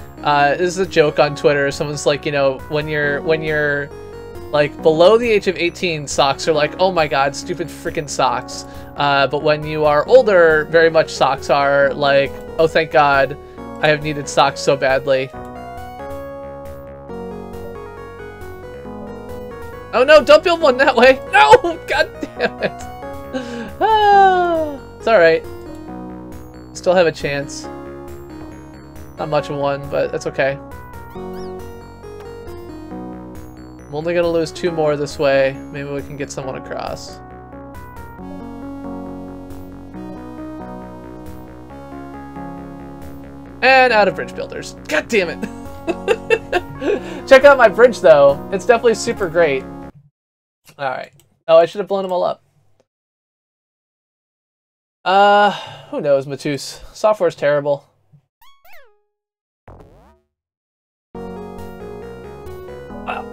This is a joke on Twitter. Someone's like, you know, when you're like below the age of 18, socks are like, oh my god, stupid freaking socks. But when you are older, very much socks are like, oh thank god, I have needed socks so badly. Oh no, don't build one that way! No! God damn it! Ah, it's alright. Still have a chance. Not much of one, but that's okay. I'm only gonna lose 2 more this way. Maybe we can get someone across. And out of bridge builders. God damn it! Check out my bridge, though. It's definitely super great. Alright. Oh, I should have blown them all up. Who knows, Matus? Software's terrible. Wow.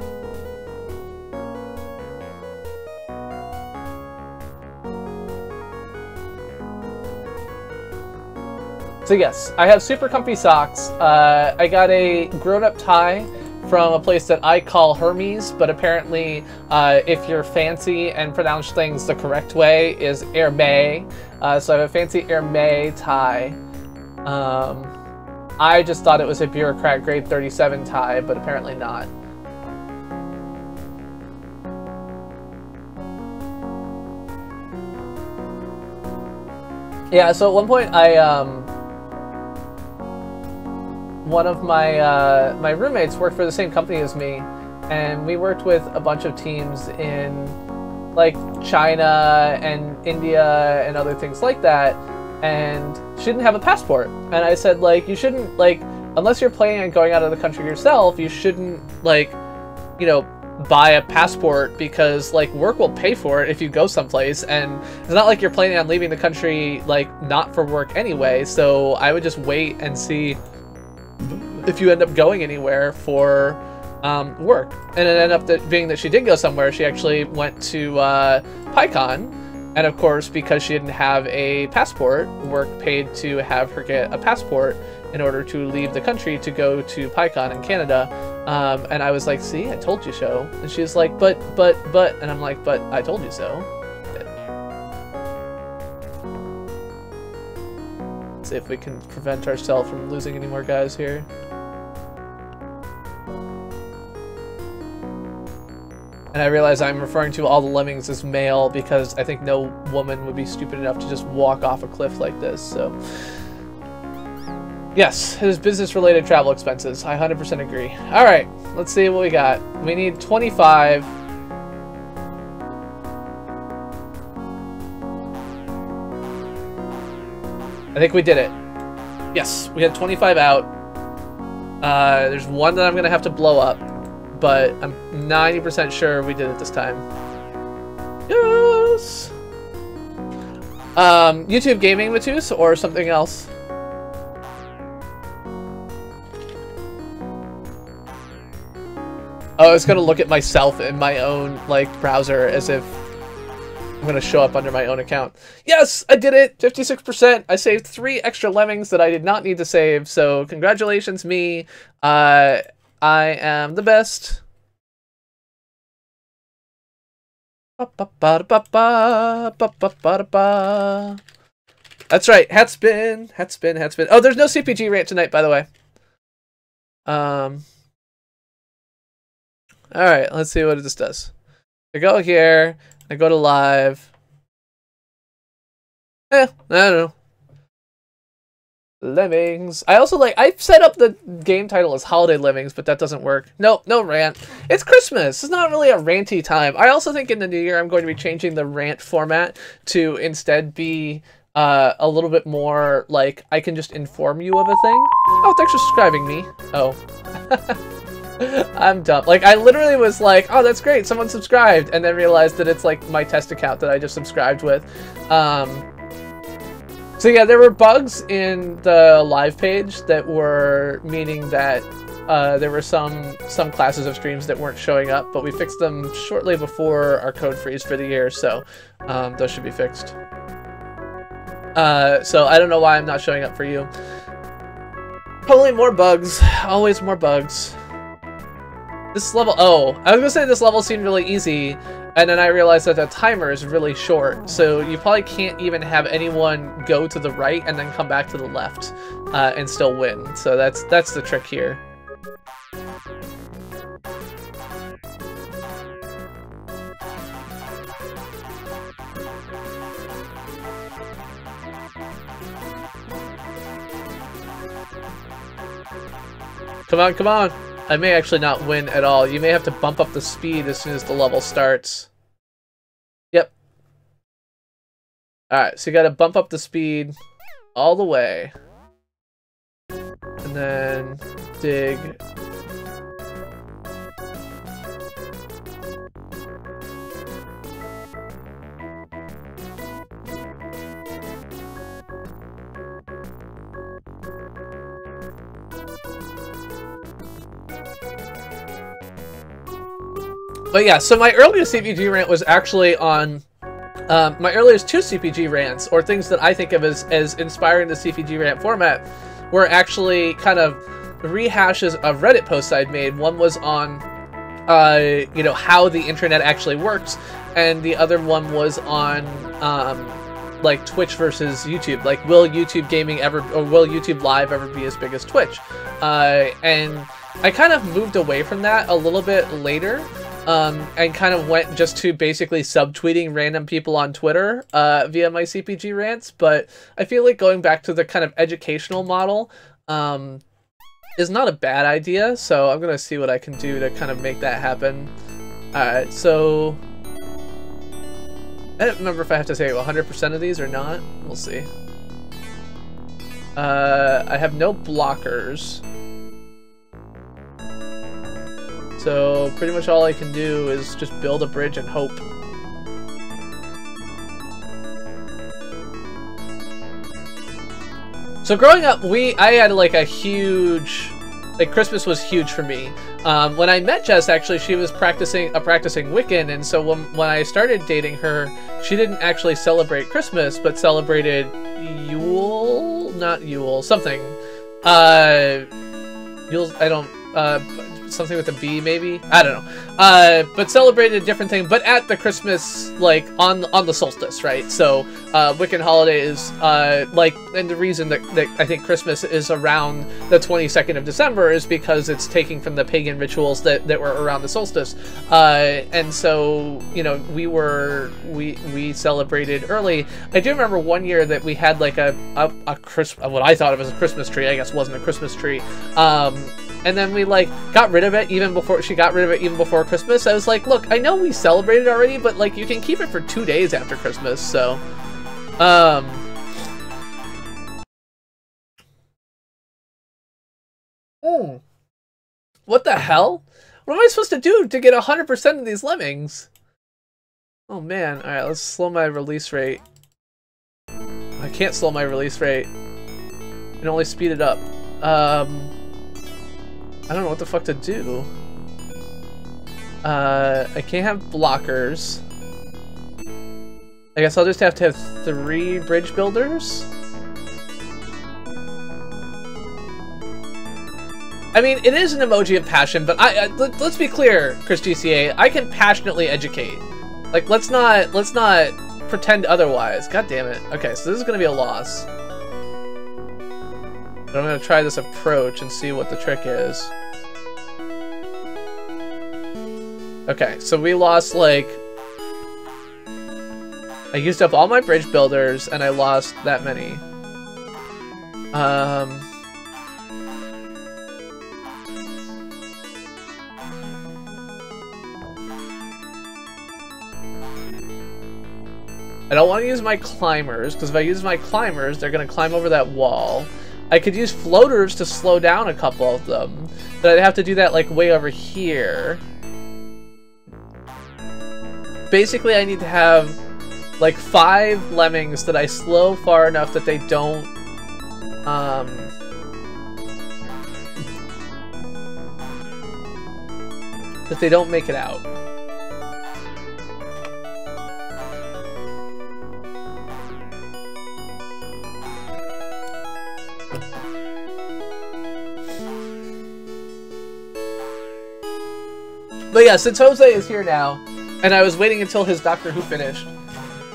So yes, I have super comfy socks. I got a grown-up tie from a place that I call Hermes, but apparently if you're fancy and pronounce things the correct way is Hermes. So I have a fancy Hermes tie. I just thought it was a bureaucrat grade 37 tie, but apparently not. Yeah, so at one point one of my roommates worked for the same company as me, and we worked with a bunch of teams in like China and India and other things like that, and she didn't have a passport. And I said, like, you shouldn't, like, unless you're planning on going out of the country yourself, you shouldn't, like, you know, buy a passport, because like work will pay for it if you go someplace, and it's not like you're planning on leaving the country like not for work anyway. So I would just wait and see if you end up going anywhere for work. And it ended up being that she did go somewhere. She actually went to PyCon, and of course, because she didn't have a passport, work paid to have her get a passport in order to leave the country to go to PyCon in Canada. And I was like, see, I told you so. And she's like, but, and I'm like, but I told you so. Let's see if we can prevent ourselves from losing any more guys here. And I realize I'm referring to all the lemmings as male because I think no woman would be stupid enough to just walk off a cliff like this, so. Yes, it is business-related travel expenses. I 100% agree. Alright, let's see what we got. We need 25. I think we did it. Yes, we had 25 out. There's one that I'm going to have to blow up, but I'm 90% sure we did it this time. Yes! YouTube gaming, Matus, or something else? Oh, I was gonna look at myself in my own, like, browser as if I'm gonna show up under my own account. Yes, I did it! 56%! I saved 3 extra lemmings that I did not need to save, so congratulations, me. I am the best. That's right, hat spin, hat spin, hat spin. Oh, there's no CPG rant tonight, by the way. Alright, let's see what this does. I go here, I go to live. I don't know. Lemmings. I also I've set up the game title as Holiday Lemmings, but that doesn't work. Nope, no rant. It's Christmas. It's not really a ranty time. I also think in the new year I'm going to be changing the rant format to instead be a little bit more like I can just inform you of a thing. Oh, thanks for subscribing, me. Oh. I'm dumb. Like, I literally was like, oh, that's great, someone subscribed, and then realized that it's like my test account that I just subscribed with. So yeah, there were bugs in the live page that were meaning that there were some classes of streams that weren't showing up, but we fixed them shortly before our code freeze for the year, so those should be fixed. So I don't know why I'm not showing up for you. Probably more bugs. Always more bugs. This level, oh, I was gonna say this level seemed really easy, and then I realized that the timer is really short, so you probably can't even have anyone go to the right and then come back to the left and still win. So that's the trick here. Come on, come on! I may actually not win at all. You may have to bump up the speed as soon as the level starts. Yep. Alright, so you gotta bump up the speed all the way. And then dig. But yeah, so my earliest CPG rant was actually on my earliest 2 CPG rants, or things that I think of as inspiring the CPG rant format, were actually kind of rehashes of Reddit posts I'd made. One was on, you know, how the internet actually works, and the other one was on, like, Twitch versus YouTube. Like, will YouTube gaming ever, or will YouTube Live ever be as big as Twitch? And I kind of moved away from that a little bit later, and kind of went just to basically subtweeting random people on Twitter via my CPG rants. But I feel like going back to the kind of educational model is not a bad idea, so I'm gonna see what I can do to kind of make that happen. Alright, so I don't remember if I have to say 100% of these or not. We'll see. I have no blockers, so pretty much all I can do is just build a bridge and hope. So growing up, I had like a huge, like, Christmas was huge for me. When I met Jess, actually, she was practicing Wiccan, and so when I started dating her, she didn't actually celebrate Christmas, but celebrated Yule, not Yule, something. Yule, I don't, something with a B, maybe? I don't know. But celebrated a different thing, but at the Christmas, like, on the solstice, right? So, Wiccan holiday is, like, and the reason that I think Christmas is around the 22nd of December is because it's taking from the pagan rituals that were around the solstice. And so, you know, we celebrated early. I do remember one year that we had, like, what I thought of as a Christmas tree, I guess wasn't a Christmas tree, and then we, like, got rid of it even before she got rid of it even before Christmas. I was like, look, I know we celebrated already, but, like, you can keep it for 2 days after Christmas, so. What the hell? What am I supposed to do to get 100% of these lemmings? Oh, man. Alright, let's slow my release rate. I can't slow my release rate. I can only speed it up. I don't know what the fuck to do. I can't have blockers. I guess I'll just have to have 3 bridge builders. I mean, it is an emoji of passion, but let's be clear, Chris GCA. I can passionately educate. Like, let's not pretend otherwise. God damn it. Okay, so this is gonna be a loss. But I'm gonna try this approach and see what the trick is. Okay, so we lost, like, I used up all my bridge builders and I lost that many. I don't want to use my climbers, because if I use my climbers, they're going to climb over that wall. I could use floaters to slow down a couple of them, but I'd have to do that, like, way over here. Basically, I need to have, like, 5 lemmings that I slow far enough that they don't, make it out. But yeah, since Jose is here now, and I was waiting until his Doctor Who finished,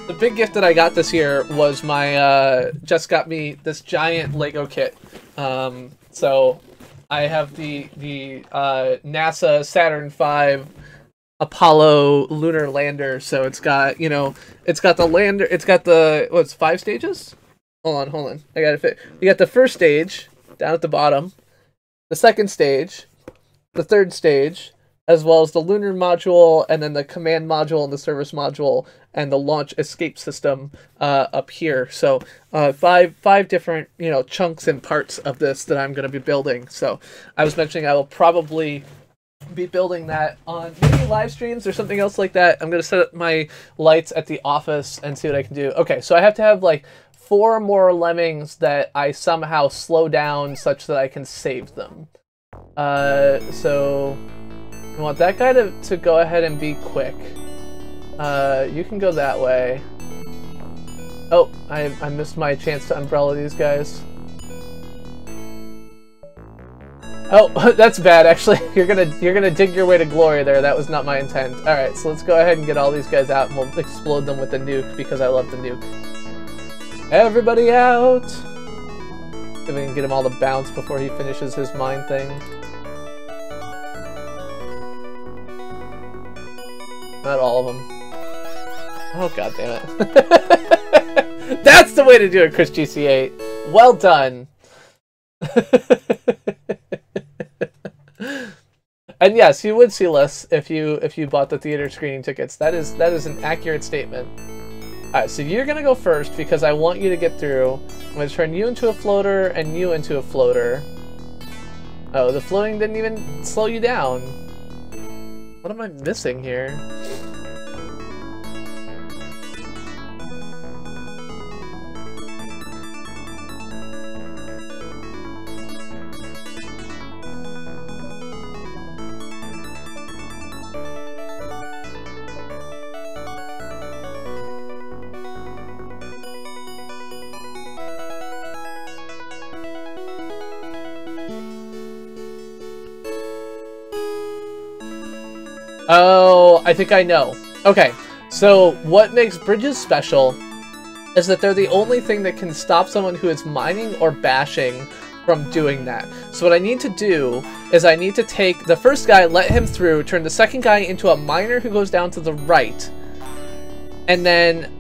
the big gift that I got this year was my, Jess got me this giant Lego kit. So I have the NASA Saturn V Apollo lunar lander. So it's got, you know, it's got the lander, it's got the, what's 5 stages? Hold on. I got it fit. You got the first stage down at the bottom, the second stage, the third stage, as well as the lunar module, and then the command module and the service module, and the launch escape system up here. So 5 different, you know, chunks and parts of this that I'm going to be building. So I was mentioning I will probably be building that on maybe live streams or something else like that. I'm going to set up my lights at the office and see what I can do. Okay, so I have to have, like, 4 more lemmings that I somehow slow down such that I can save them. So I want that guy to go ahead and be quick. You can go that way. Oh, I missed my chance to umbrella these guys. Oh, that's bad, actually. You're gonna dig your way to glory there. That was not my intent. Alright, so let's go ahead and get all these guys out, and we'll explode them with the nuke, because I love the nuke. Everybody out! See if we can get him all to bounce before he finishes his mine thing. Not all of them. Oh, god damn it. That's the way to do it, Chris GC8. Well done. And yes, you would see less if you bought the theater screening tickets. That is an accurate statement. Alright, so you're gonna go first because I want you to get through. I'm gonna turn you into a floater and you into a floater. Oh, the floating didn't even slow you down. What am I missing here? Oh, I think I know. Okay, so what makes bridges special is that they're the only thing that can stop someone who is mining or bashing from doing that. So what I need to do is I need to take the first guy, let him through, turn the second guy into a miner who goes down to the right, and then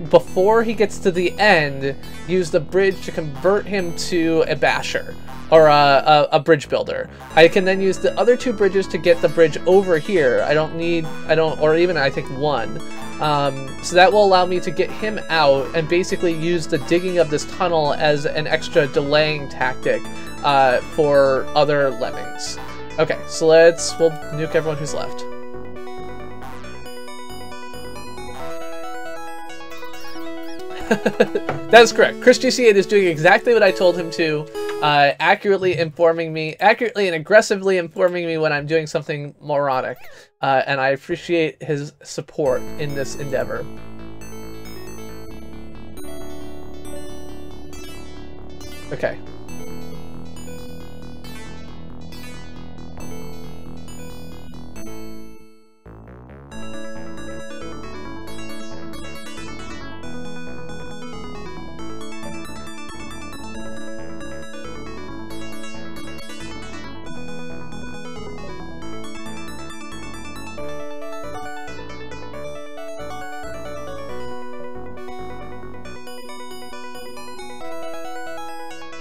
before he gets to the end, use the bridge to convert him to a basher. Or a bridge builder. I can then use the other 2 bridges to get the bridge over here. Or even I think 1. So that will allow me to get him out and basically use the digging of this tunnel as an extra delaying tactic for other lemmings. Okay, so we'll nuke everyone who's left. That is correct. Chris GC8 is doing exactly what I told him to, accurately and aggressively informing me when I'm doing something moronic, and I appreciate his support in this endeavor. Okay.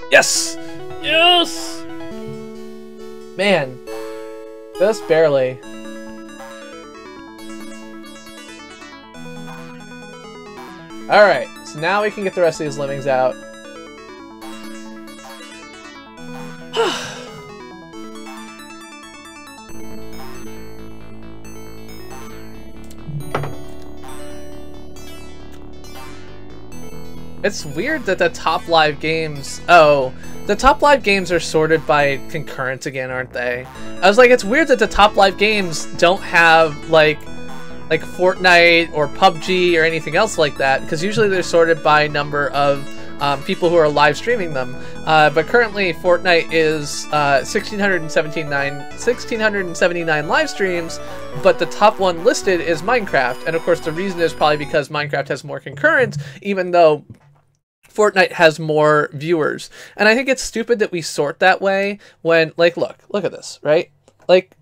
Yes! Yes! Man, just barely. Alright, so now we can get the rest of these lemmings out. It's weird that the top live games... Oh, the top live games are sorted by concurrence again, aren't they? I was like, it's weird that the top live games don't have, like Fortnite or PUBG or anything else like that, because usually they're sorted by number of people who are live streaming them. But currently, Fortnite is 1,679 live streams, but the top one listed is Minecraft. And of course, the reason is probably because Minecraft has more concurrence, even though Fortnite has more viewers. And I think it's stupid that we sort that way when, like, look at this, right? Like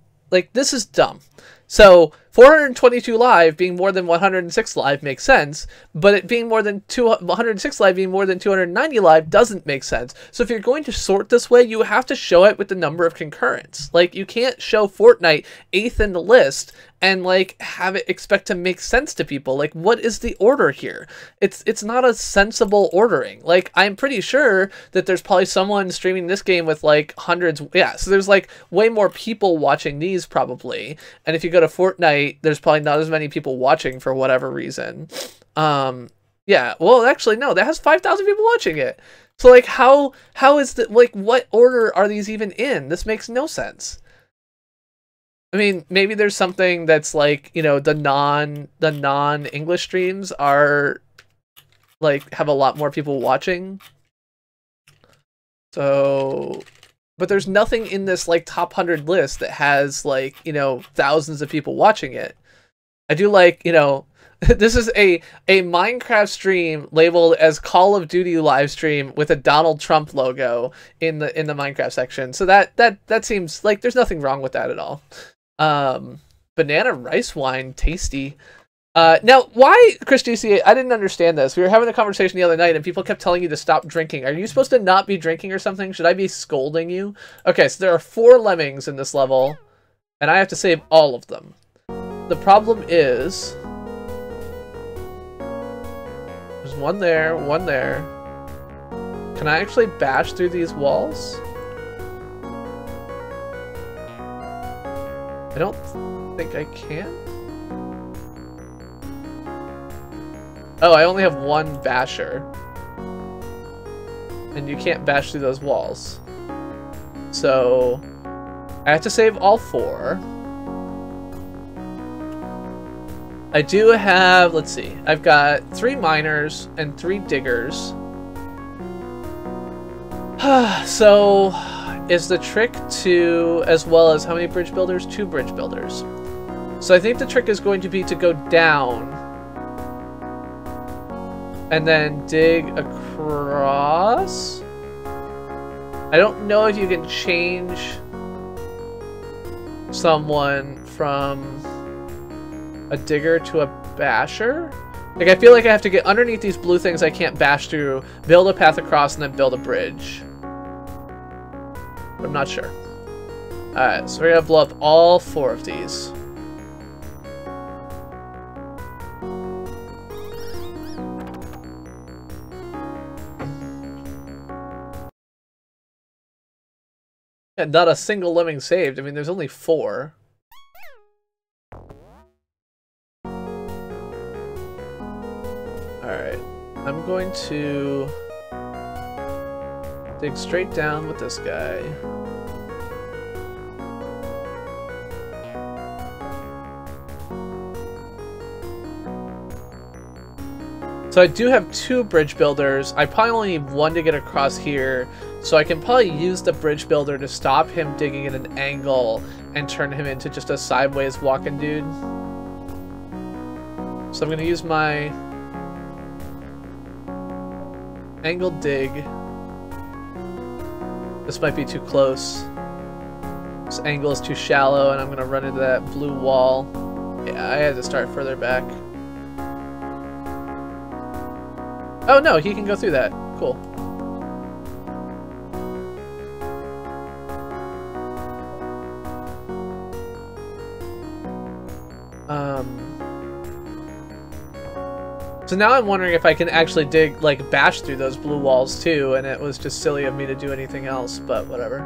this is dumb. So 422 live being more than 106 live makes sense, but it being more than 106 live being more than 290 live doesn't make sense. So if you're going to sort this way, you have to show it with the number of concurrents. Like, you can't show Fortnite 8th in the list and like have it expect to make sense to people. Like, what is the order here? It's not a sensible ordering. Like, I'm pretty sure that there's probably someone streaming this game with like hundreds. Yeah, so there's like way more people watching these probably. And if you go to Fortnite, there's probably not as many people watching for whatever reason. Yeah, well, actually, no, that has 5,000 people watching it. So, like, how is the, like, what order are these even in? This makes no sense. I mean, maybe there's something that's like, you know, the non-English streams are, like, have a lot more people watching. So, but there's nothing in this, like, top 100 list that has, like, you know, thousands of people watching it. I do like, you know, this is a Minecraft stream labeled as Call of Duty live stream with a Donald Trump logo in the Minecraft section. So that seems like there's nothing wrong with that at all. Banana rice wine, tasty. Now, why, Chris GC, I didn't understand this. We were having a conversation the other night and people kept telling you to stop drinking. Are you supposed to not be drinking or something? Should I be scolding you? Okay, so there are 4 lemmings in this level and I have to save all of them. The problem is there's one there, one there. Can I actually bash through these walls? I don't think I can. Oh, I only have 1 basher. And you can't bash through those walls. So I have to save all 4. I do have, let's see, I've got 3 miners and 3 diggers. So, is the trick to, as well as how many bridge builders? 2 bridge builders. So I think the trick is going to be to go down and then dig across. I don't know if you can change someone from a digger to a basher. Like, I feel like I have to get underneath these blue things I can't bash through, build a path across, and then build a bridge. But I'm not sure. Alright, so we're gonna blow up all 4 of these. And not a single lemming saved. I mean, there's only 4. Alright, I'm going to dig straight down with this guy. So I do have 2 bridge builders. I probably only need 1 to get across here, so I can probably use the bridge builder to stop him digging at an angle and turn him into just a sideways walking dude. So I'm going to use my angle dig. This might be too close. This angle is too shallow and I'm gonna run into that blue wall. Yeah, I had to start further back. Oh no, he can go through that. Cool. So now I'm wondering if I can actually dig, like, bash through those blue walls too, and it was just silly of me to do anything else, but whatever.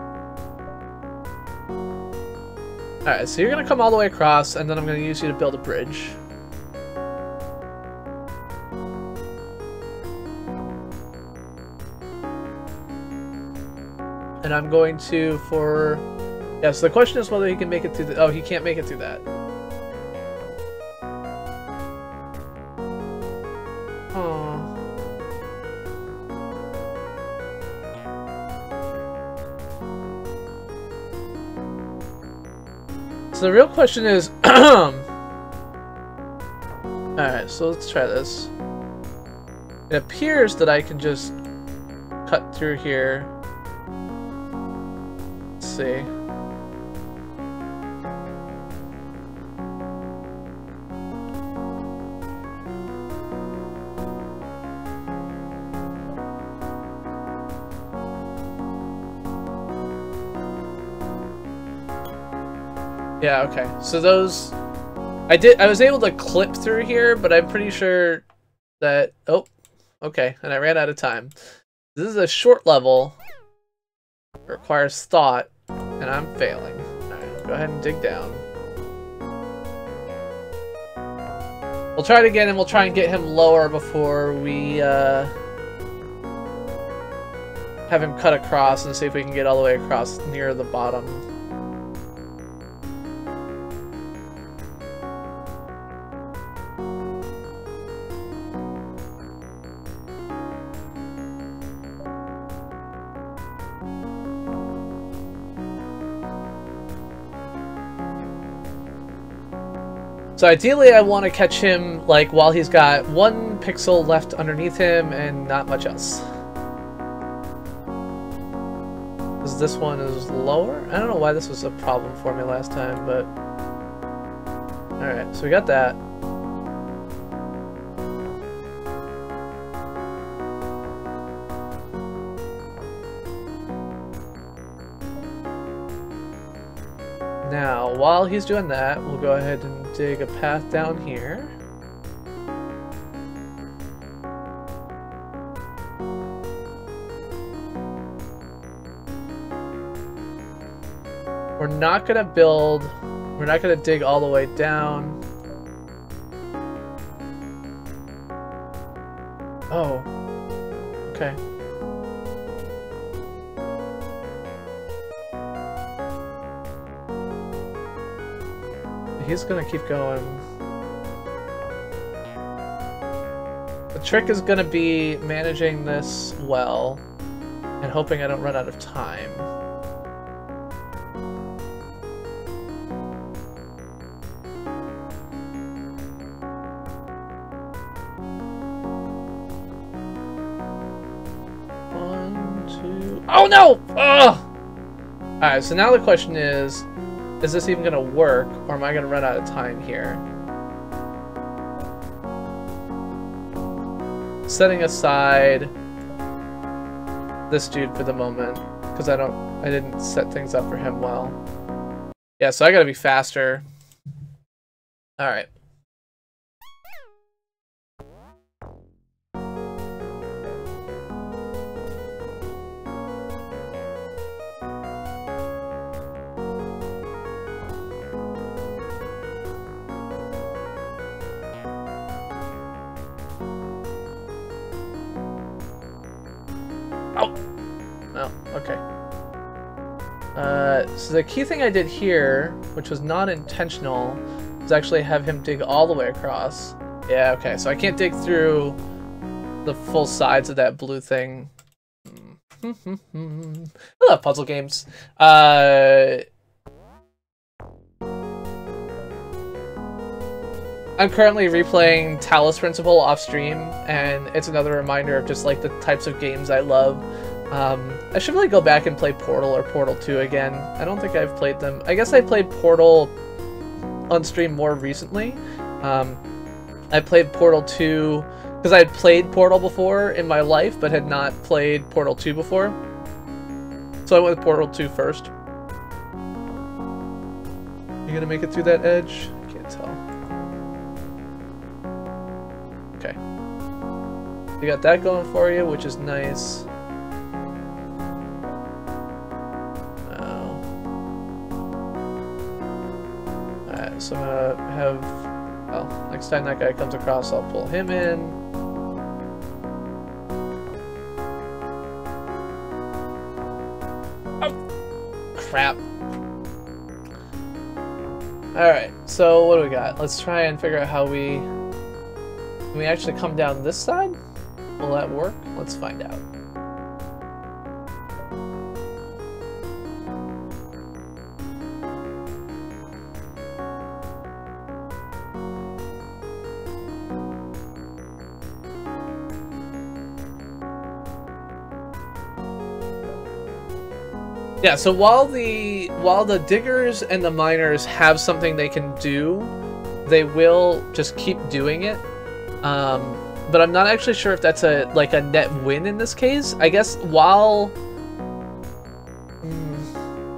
Alright, so you're gonna come all the way across, and then I'm gonna use you to build a bridge. And I'm going to, yeah, so the question is whether he can make it through the, oh, he can't make it through that. So the real question is, alright, so let's try this. It appears that I can just cut through here. Let's see. Yeah, okay. So those... I was able to clip through here, but I'm pretty sure that... Oh, okay. And I ran out of time. This is a short level. It requires thought, and I'm failing. Alright, go ahead and dig down. We'll try it again, and we'll try and get him lower before we have him cut across and see if we can get all the way across near the bottom. So ideally I want to catch him like while he's got 1 pixel left underneath him and not much else. Because this one is lower? I don't know why this was a problem for me last time, but... Alright, so we got that. Now, while he's doing that, we'll go ahead and dig a path down here. We're not gonna dig all the way down. Oh, okay. He's gonna keep going. The trick is gonna be managing this well and hoping I don't run out of time. Oh no! Ugh! Alright, so now the question is this even gonna work, or am I gonna run out of time here? Setting aside this dude for the moment, because I didn't set things up for him well. Yeah, so I gotta be faster. Alright. So the key thing I did here, which was not intentional, was actually have him dig all the way across. Yeah, okay, so I can't dig through the full sides of that blue thing. I love puzzle games. I'm currently replaying Talos Principle off stream, and it's another reminder of just like the types of games I love. I should really go back and play Portal or Portal 2 again. I don't think I've played them. I guess I played Portal on stream more recently. I played Portal 2 because I had played Portal before in my life, but had not played Portal 2 before. So I went with Portal 2 first. You gonna make it through that edge? I can't tell. Okay. You got that going for you, which is nice. So I'm gonna have, well, next time that guy comes across, I'll pull him in. Oh, crap. Alright, so what do we got? Let's try and figure out how can we actually come down this side? Will that work? Let's find out. Yeah, so while the diggers and the miners have something they can do, they will just keep doing it. But I'm not actually sure if that's a net win in this case. I guess while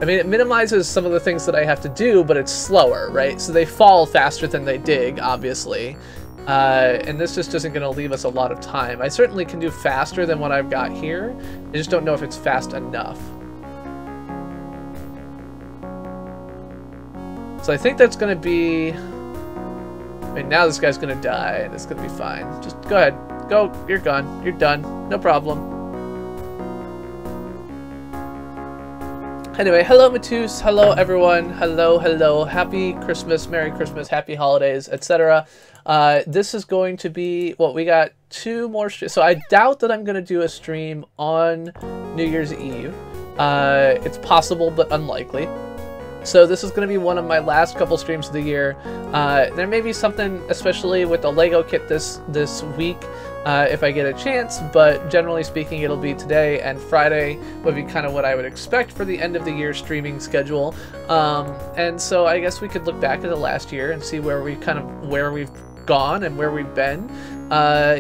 I mean, it minimizes some of the things that I have to do, but it's slower, right? So they fall faster than they dig, obviously. And this just isn't going to leave us a lot of time. I certainly can do faster than what I've got here. I just don't know if it's fast enough. So I think that's going to be I mean, now this guy's gonna die, and it's gonna be fine. Just go ahead. Go. You're gone. You're done. No problem. Anyway, hello Matus, hello everyone, hello, happy Christmas, Merry Christmas, Happy Holidays, etc. This is going to be, well, we got 2 more streams, so I doubt that I'm going to do a stream on New Year's Eve. It's possible, but unlikely. So this is going to be one of my last couple streams of the year. There may be something, especially with the Lego kit this week, if I get a chance, but generally speaking, it'll be today, and Friday would be kind of what I would expect for the end of the year streaming schedule. And so I guess we could look back at the last year and see where we've gone and where we've been.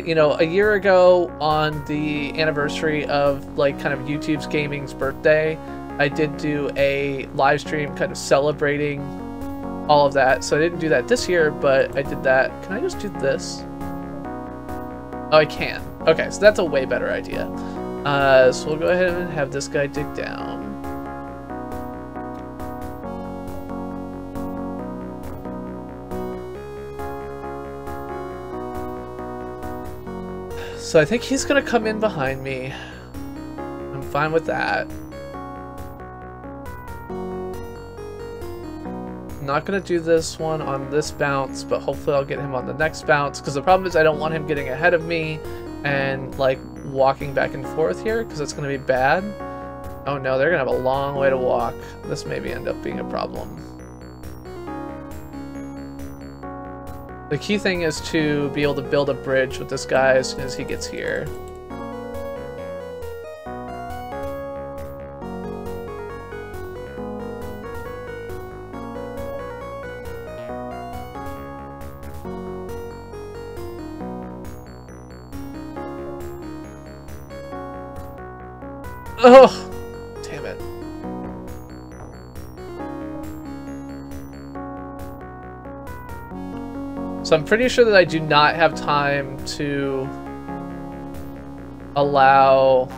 You know, a year ago on the anniversary of like kind of YouTube's gaming's birthday, I did do a live stream kind of celebrating all of that. So I didn't do that this year, but I did that. Can I just do this? Oh, I can. Okay, so that's a way better idea. So we'll go ahead and have this guy dig down. So I think he's gonna come in behind me. I'm fine with that. I'm not gonna do this one on this bounce, but hopefully I'll get him on the next bounce, because the problem is I don't want him getting ahead of me and like walking back and forth here, because it's gonna be bad. Oh no, they're gonna have a long way to walk. This maybe end up being a problem. The key thing is to be able to build a bridge with this guy as soon as he gets here. Oh, damn it. So I'm pretty sure that I do not have time to allow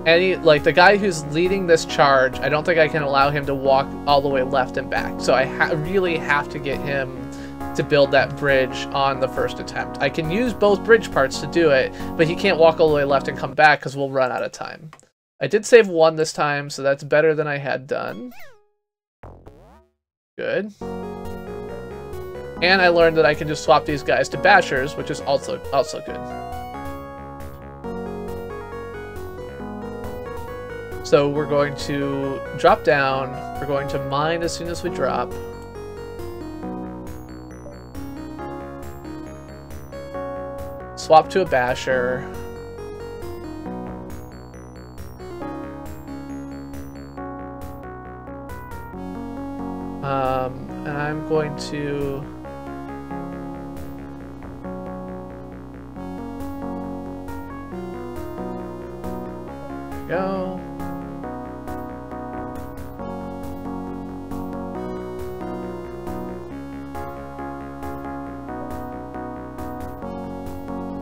any, like the guy who's leading this charge, I don't think I can allow him to walk all the way left and back. So I really have to get him to build that bridge on the first attempt. I can use both bridge parts to do it, but he can't walk all the way left and come back because we'll run out of time. I did save 1 this time, so that's better than I had done. Good. And I learned that I can just swap these guys to bashers, which is also good. So we're going to drop down. We're going to mine as soon as we drop. Swap to a basher. And I'm going to go.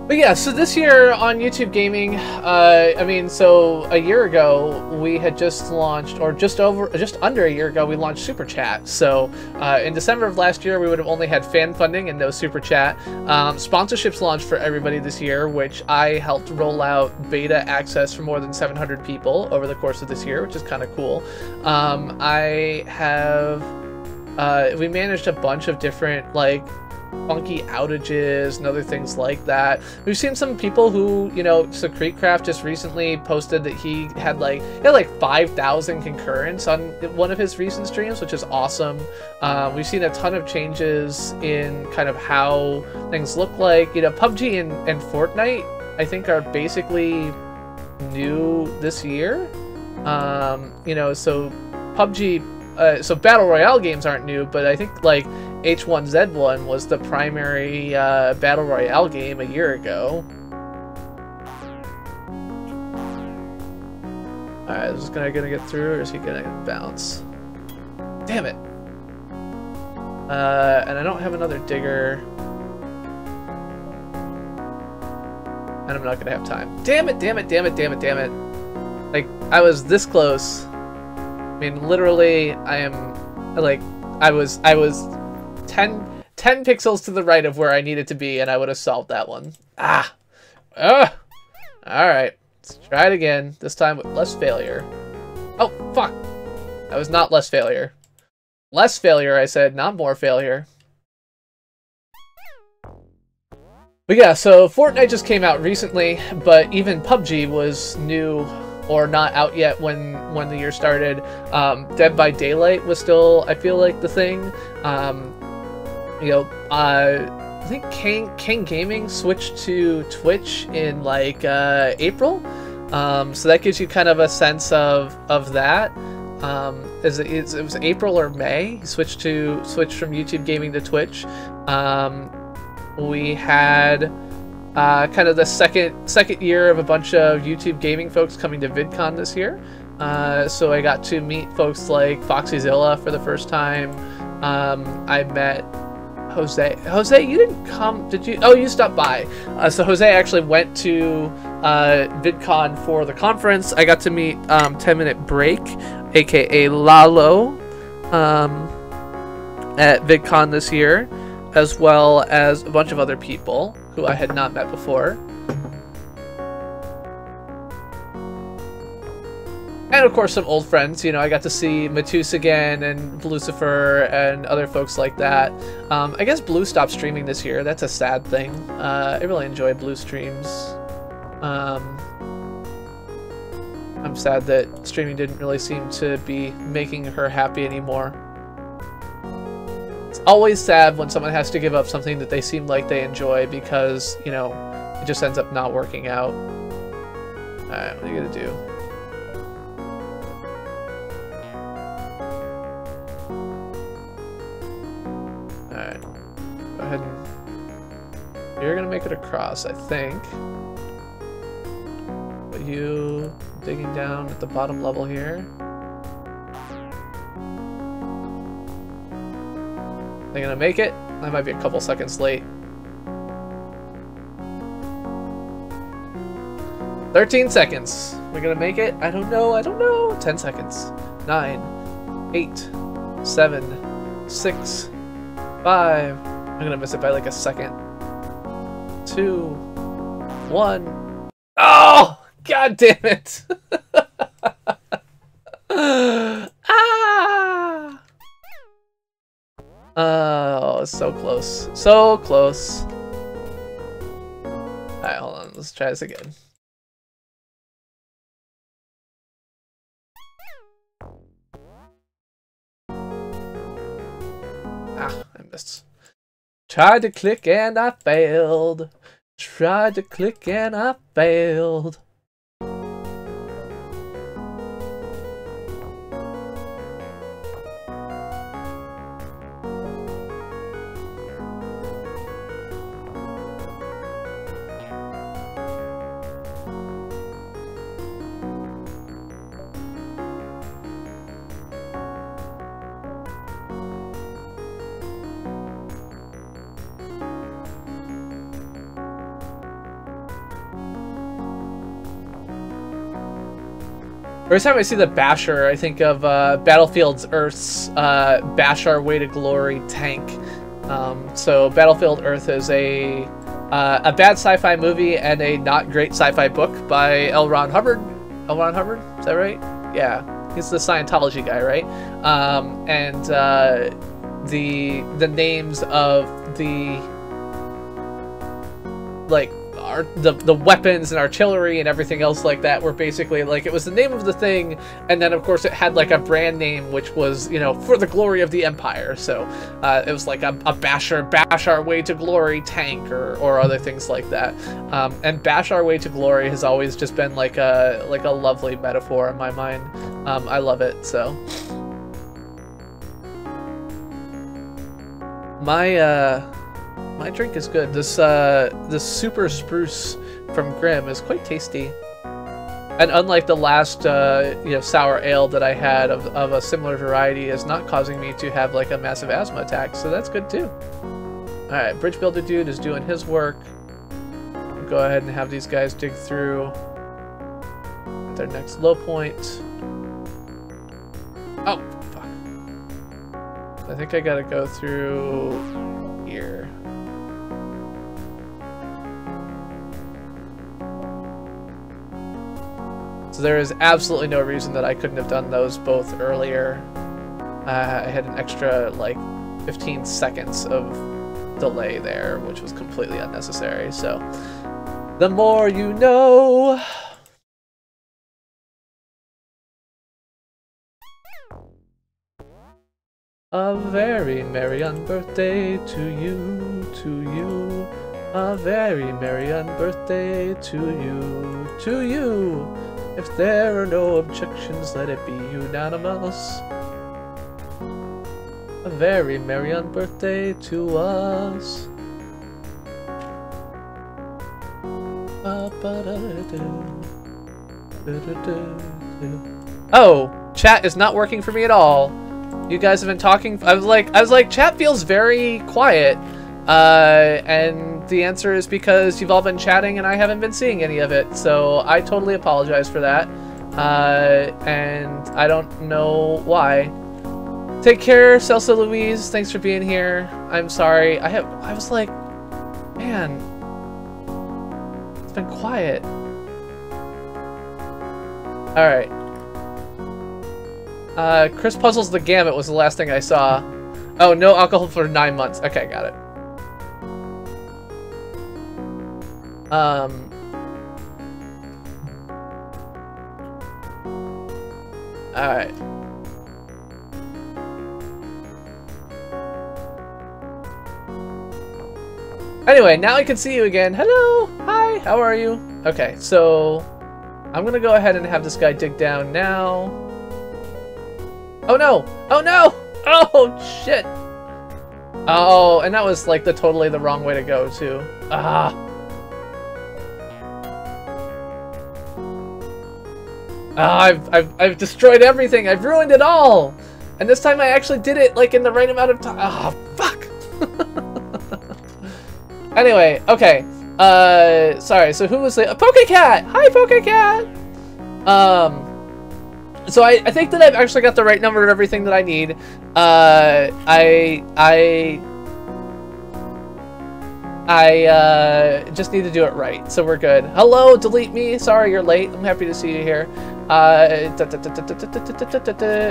But yeah, so this year on YouTube Gaming, I mean, so a year ago we had just launched, or just under a year ago, we launched Super Chat. So in December of last year, we would have only had fan funding and no Super Chat. Sponsorships launched for everybody this year, which I helped roll out beta access for more than 700 people over the course of this year, which is kind of cool. We managed a bunch of different, like, funky outages and other things like that. We've seen some people who, you know, so Creekcraft just recently posted that he had like 5,000 concurrents on one of his recent streams, which is awesome. We've seen a ton of changes in kind of how things look like. You know, PUBG and Fortnite, I think, are basically new this year. You know, so PUBG, so Battle Royale games aren't new, but I think like H1Z1 was the primary Battle Royale game a year ago. Alright, is this guy gonna get through, or is he gonna bounce? Damn it! And I don't have another digger. And I'm not gonna have time. Damn it, damn it, damn it, damn it, damn it. Like, I was this close. I mean, literally, I am, like, I was 10 pixels to the right of where I needed to be, and I would have solved that one. Ah! Ugh! Alright, let's try it again, this time with less failure. Oh, fuck! That was not less failure. Less failure, I said, not more failure. But yeah, so Fortnite just came out recently, but even PUBG was new or not out yet when the year started. Dead by Daylight was still, I feel like, the thing. You know, I think King Gaming switched to Twitch in like April, so that gives you kind of a sense of that. It was April or May. He switched from YouTube Gaming to Twitch. We had kind of the second year of a bunch of YouTube gaming folks coming to VidCon this year. So I got to meet folks like FoxyZilla for the first time. I met Jose. Jose, you didn't come, did you? Oh, you stopped by. So Jose actually went to VidCon for the conference. I got to meet 10 Minute Break, aka Lalo, at VidCon this year, as well as a bunch of other people who I had not met before. And of course some old friends, you know, I got to see Matus again and Lucifer and other folks like that. I guess Blue stopped streaming this year, that's a sad thing. I really enjoy Blue streams. I'm sad that streaming didn't really seem to be making her happy anymore. Always sad when someone has to give up something that they seem like they enjoy because, you know, it just ends up not working out. Alright, what are you gonna do? Alright. Go ahead and... You're gonna make it across, I think. But you digging down at the bottom level here. They gonna make it? I might be a couple seconds late. 13 seconds. We're gonna make it? I don't know. 10 seconds. 9, 8, 7, 6, 5. I'm gonna miss it by like a second. 2, 1. Oh! God damn it! Ah! Oh, so close. So close. Alright, hold on. Let's try this again. Ah, I missed. Tried to click and I failed. Tried to click and I failed. Every time I see the Basher, I think of Battlefield Earth's Bash Our Way to Glory tank. So Battlefield Earth is a bad sci-fi movie and a not great sci-fi book by L. Ron Hubbard. L. Ron Hubbard? Is that right? Yeah. He's the Scientology guy, right? And the names of the, like, the weapons and artillery and everything else like that were basically like, it was the name of the thing, and then of course it had like a brand name which was, you know, for the glory of the Empire. So it was like a Bash Our Way to Glory tank or other things like that. And Bash Our Way to Glory has always just been like a lovely metaphor in my mind. I love it. So my drink is good. This Super Spruce from Grimm is quite tasty, and unlike the last you know, sour ale that I had of a similar variety, is not causing me to have like a massive asthma attack. So that's good too. All right, Bridge Builder dude is doing his work. I'll go ahead and have these guys dig through their next low point. Oh, fuck. I think I gotta go through here. So there is absolutely no reason that I couldn't have done those both earlier. I had an extra, like, 15 seconds of delay there, which was completely unnecessary, so... The more you know! A very merry unbirthday to you, to you. A very merry unbirthday to you, to you. If there are no objections, let it be unanimous. A very merry unbirthday to us. Oh, chat is not working for me at all. You guys have been talking. I was like, chat feels very quiet, and the answer is because you've all been chatting and I haven't been seeing any of it. So I totally apologize for that, and I don't know why. Take care, Celsa Louise. Thanks for being here. I'm sorry. I was like, man, it's been quiet. All right. Chris Puzzles the Gamut was the last thing I saw. Oh, no alcohol for 9 months. Okay, got it. Alright. Anyway, now I can see you again. Hello! Hi! How are you? Okay, so... I'm gonna go ahead and have this guy dig down now. Oh no! Oh no! Oh shit! Oh, and that was like totally the wrong way to go too. Ah! I've destroyed everything. I've ruined it all. And this time I actually did it like in the right amount of time. Ah, fuck! Anyway, okay. Sorry. So who was the Pokecat? Hi, Pokecat. So I think that I've actually got the right number of everything that I need. I just need to do it right, so we're good. Hello, delete me. Sorry you're late. I'm happy to see you here.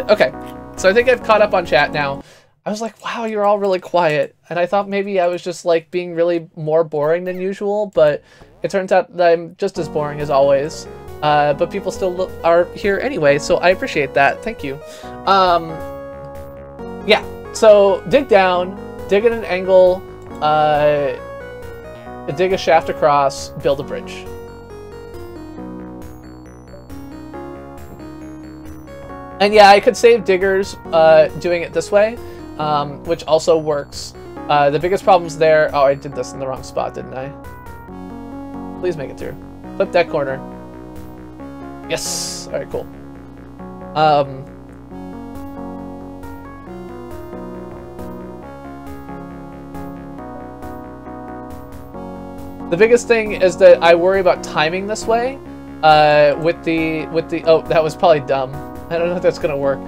Okay, so I think I've caught up on chat now. I was like, wow, you're all really quiet. And I thought maybe I was just like being really more boring than usual, but it turns out that I'm just as boring as always. But people still are here anyway, so I appreciate that. Thank you. Yeah, so dig down, dig at an angle, dig a shaft across, build a bridge. And yeah, I could save diggers doing it this way, which also works. The biggest problems there... Oh, I did this in the wrong spot, didn't I? Please make it through. Flip that corner. Yes! Alright, cool. The biggest thing is that I worry about timing this way. With the oh, that was probably dumb. I don't know if that's gonna work.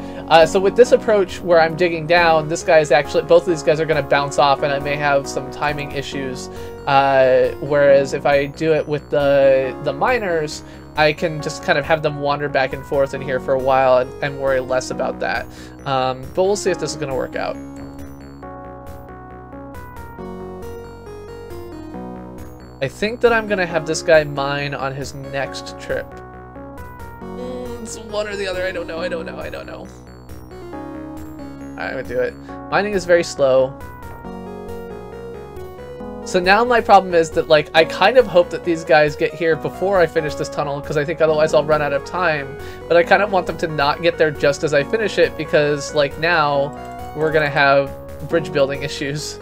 So with this approach where I'm digging down, this guy is actually, both of these guys are gonna bounce off and I may have some timing issues. Whereas if I do it with the miners, I can just kind of have them wander back and forth in here for a while and worry less about that. But we'll see if this is gonna work out. I think that I'm gonna have this guy mine on his next trip. It's one or the other. I don't know. Alright, I'm gonna do it. Mining is very slow. So now my problem is that, like, I kind of hope that these guys get here before I finish this tunnel, because I think otherwise I'll run out of time. But I kind of want them to not get there just as I finish it, because, like, now we're gonna have bridge building issues.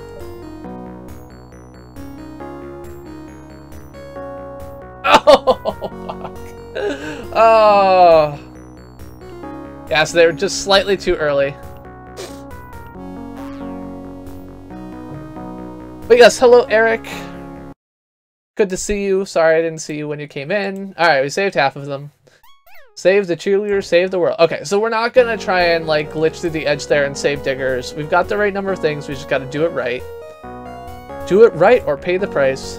Oh, fuck. Oh. Yeah, so they were just slightly too early. But yes, hello, Eric. Good to see you. Sorry I didn't see you when you came in. Alright, we saved half of them. Save the cheerleader, save the world. Okay, so we're not gonna try and like glitch through the edge there and save diggers. We've got the right number of things, we just gotta do it right. Do it right or pay the price.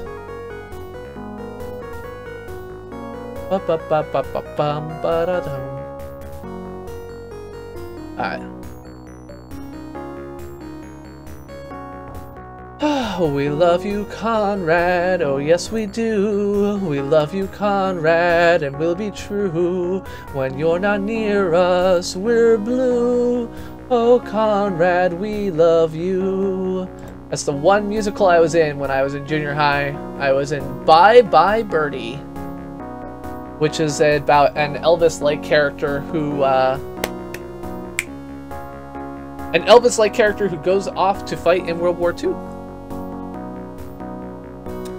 Alright. We love you, Conrad. Oh, yes, we do. We love you, Conrad, and we'll be true. When you're not near us, we're blue. Oh, Conrad, we love you. That's the one musical I was in when I was in junior high. I was in Bye Bye Birdie, which is about an Elvis-like character who, goes off to fight in World War II.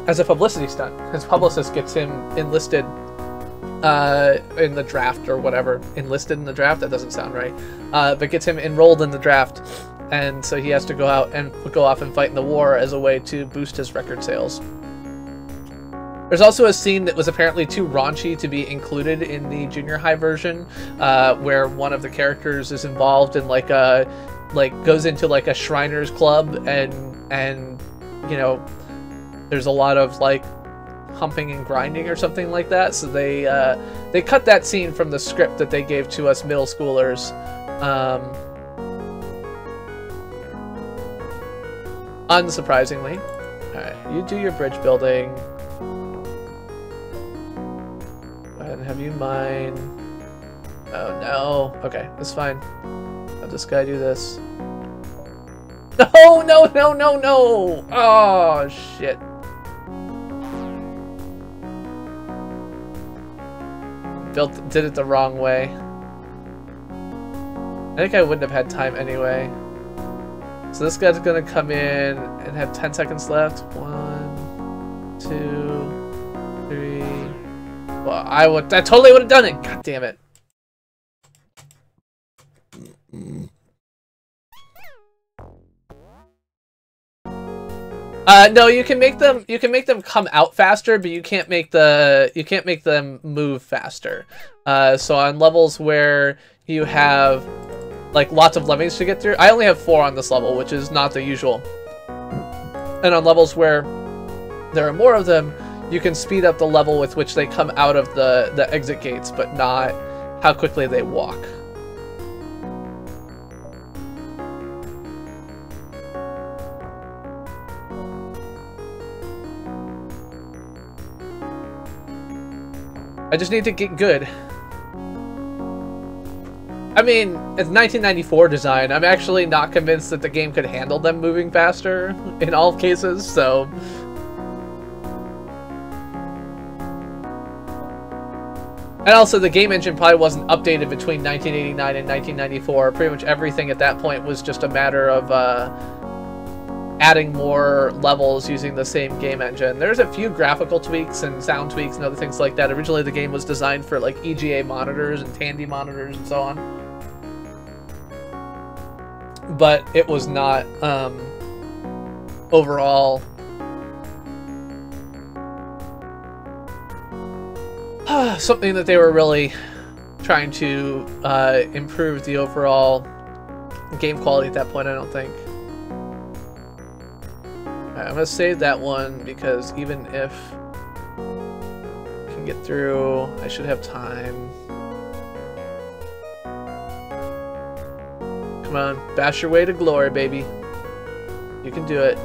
As a publicity stunt. His publicist gets him enlisted in the draft or whatever. Enlisted in the draft? That doesn't sound right. But gets him enrolled in the draft. And so he has to go out and go off and fight in the war as a way to boost his record sales. There's also a scene that was apparently too raunchy to be included in the junior high version, where one of the characters is involved in like a, goes into like a Shriners Club and you know, there's a lot of like humping and grinding or something like that. So they cut that scene from the script that they gave to us middle schoolers. Unsurprisingly. Alright, you do your bridge building. Go ahead and have you mine. Oh no. Okay, that's fine. Have this guy do this. No, no, no, no, no! Oh, shit. Did it the wrong way. I think I wouldn't have had time anyway. So this guy's gonna come in and have 10 seconds left. 1, 2, 3. Well, I totally would have done it. God damn it. No, you can make them come out faster, but you can't make them move faster. So on levels where you have like lots of lemmings to get through, I only have 4 on this level, which is not the usual. And on levels where there are more of them, you can speed up the level with which they come out of the exit gates, but not how quickly they walk. I just need to get good. I mean, it's 1994 design. I'm actually not convinced that the game could handle them moving faster in all cases, so... And also, the game engine probably wasn't updated between 1989 and 1994. Pretty much everything at that point was just a matter of adding more levels using the same game engine. There's a few graphical tweaks and sound tweaks and other things like that. Originally, the game was designed for like EGA monitors and Tandy monitors and so on. But it was not overall something that they were really trying to improve the overall game quality at that point, I don't think. Alright, I'm going to save that one because even if I can get through, I should have time. Come on, bash your way to glory, baby. You can do it.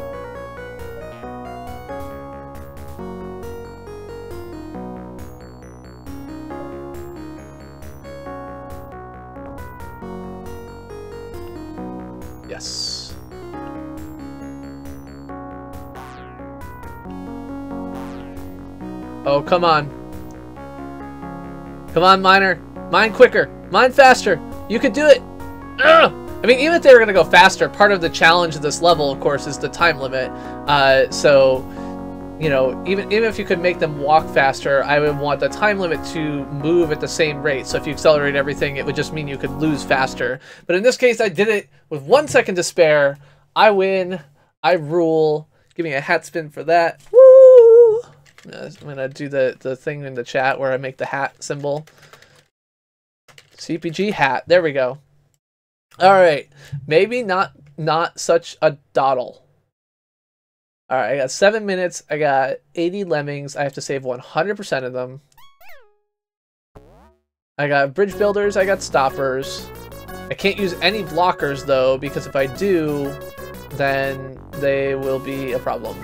Yes. Oh, come on. Come on, miner. Mine quicker. Mine faster. You can do it. Ugh! I mean, even if they were going to go faster, part of the challenge of this level, of course, is the time limit. So, you know, even if you could make them walk faster, I would want the time limit to move at the same rate. So if you accelerate everything, it would just mean you could lose faster. But in this case, I did it with 1 second to spare. I win. I rule. Give me a hat spin for that. Woo! I'm going to do the thing in the chat where I make the hat symbol. CPG hat. There we go. All right. Maybe not such a doddle. All right. I got 7 minutes. I got 80 lemmings. I have to save 100% of them. I got bridge builders. I got stoppers. I can't use any blockers though, because if I do, then they will be a problem.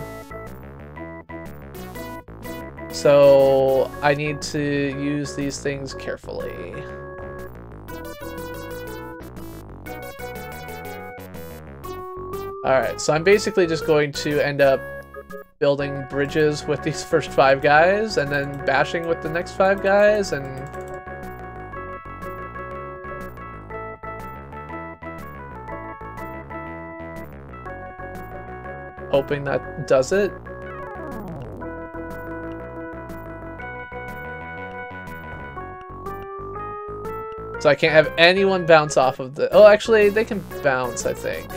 So I need to use these things carefully. Alright, so I'm basically just going to end up building bridges with these first 5 guys, and then bashing with the next 5 guys, and... hoping that does it. So I can't have anyone bounce off of the... oh, actually, they can bounce, I think.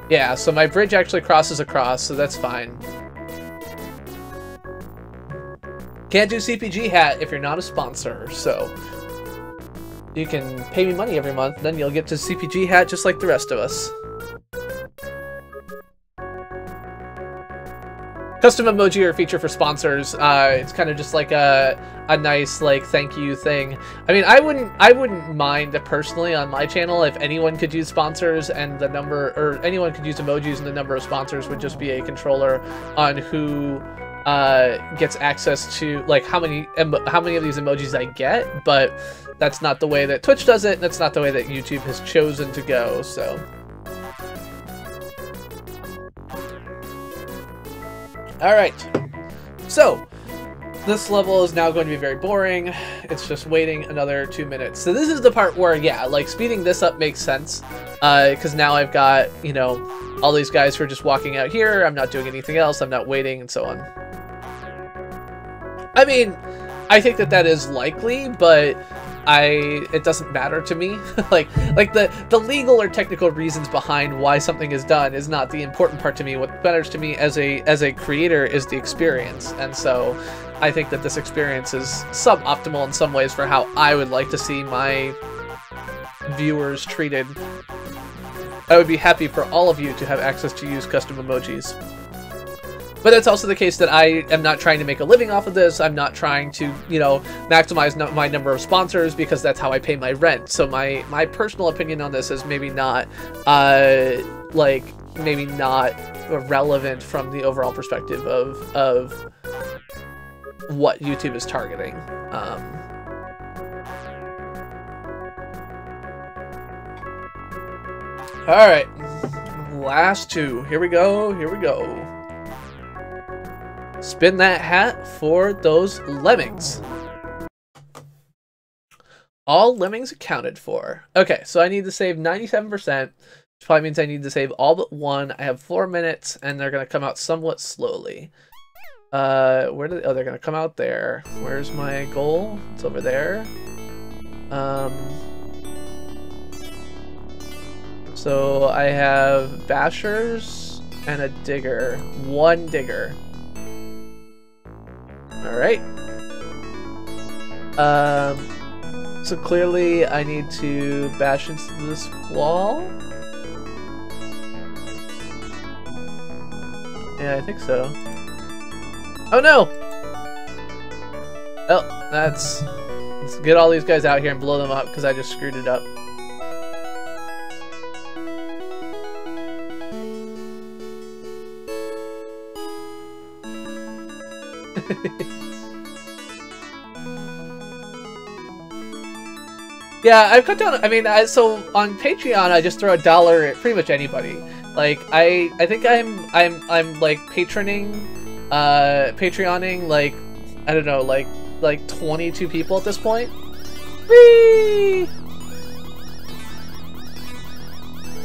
Yeah, so my bridge actually crosses across, so that's fine. Can't do CPG hat if you're not a sponsor, so... you can pay me money every month, then you'll get to CPG hat just like the rest of us. Custom emoji are a feature for sponsors. It's kind of just like a nice like thank you thing. I mean, I wouldn't mind personally on my channel if anyone could use sponsors and the number, or anyone could use emojis and the number of sponsors would just be a controller on who gets access to like how many of these emojis I get. But that's not the way that Twitch does it, and that's not the way that YouTube has chosen to go. So. Alright, so this level is now going to be very boring. It's just waiting another 2 minutes. So this is the part where, yeah, like speeding this up makes sense. Because now I've got, you know, all these guys who are just walking out here. I'm not doing anything else. I'm not waiting and so on. I mean, I think that that is likely, but it doesn't matter to me. like the legal or technical reasons behind why something is done is not the important part to me. What matters to me as a creator is the experience. And so I think that this experience is suboptimal in some ways for how I would like to see my viewers treated. I would be happy for all of you to have access to use custom emojis. But it's also the case that I am not trying to make a living off of this. I'm not trying to, you know, maximize my number of sponsors because that's how I pay my rent. So my personal opinion on this is maybe not, maybe not relevant from the overall perspective of what YouTube is targeting. All right, last 2. Here we go. Here we go. Spin that hat for those lemmings. All lemmings accounted for. Okay, so I need to save 97%, which probably means I need to save all but 1. I have 4 minutes, and they're going to come out somewhat slowly. Where do they... oh, they're going to come out there. Where's my goal? It's over there. So I have bashers and a digger. 1 digger. Alright. So clearly I need to bash into this wall. Yeah, I think so. Oh no! Oh, let's get all these guys out here and blow them up because I just screwed it up. Yeah, I've cut down. I mean, so on Patreon, I just throw $1 at pretty much anybody. Like, I think I'm like patreoning, like, I don't know, like 22 people at this point. Whee!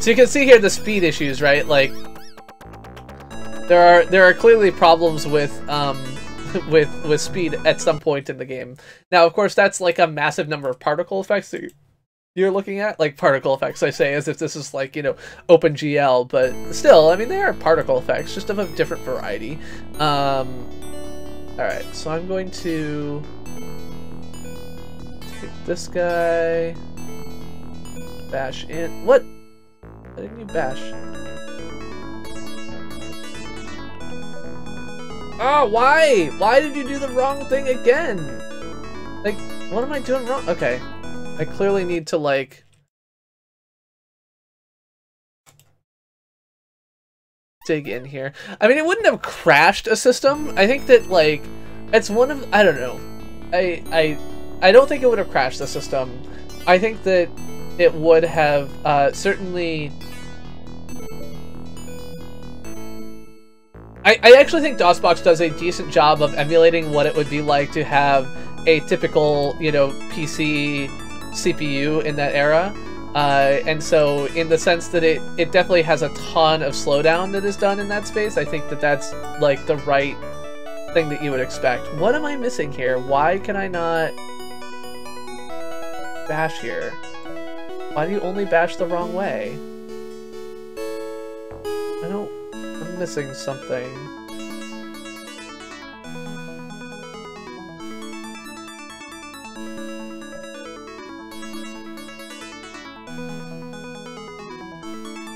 So you can see here the speed issues, right? Like, there are clearly problems with with speed at some point in the game. Now, of course, that's like a massive number of particle effects that you're looking at. Like, particle effects, I say, as if this is like, you know, OpenGL, but still, I mean, they are particle effects, just of a different variety. Alright, so I'm going to take this guy, bash in. What? Why didn't you bash? Oh, why? Why did you do the wrong thing again? Like, what am I doing wrong? Okay. I clearly need to, like... dig in here. I mean, it wouldn't have crashed a system. I think that, like, it's one of... I don't know. I don't think it would have crashed the system. I think that it would have, certainly... I actually think DOSBox does a decent job of emulating what it would be like to have a typical, you know, PC CPU in that era. And so, in the sense that it definitely has a ton of slowdown that is done in that space, I think that that's, like, the right thing that you would expect. What am I missing here? Why can I not bash here? Why do you only bash the wrong way? I'm missing something.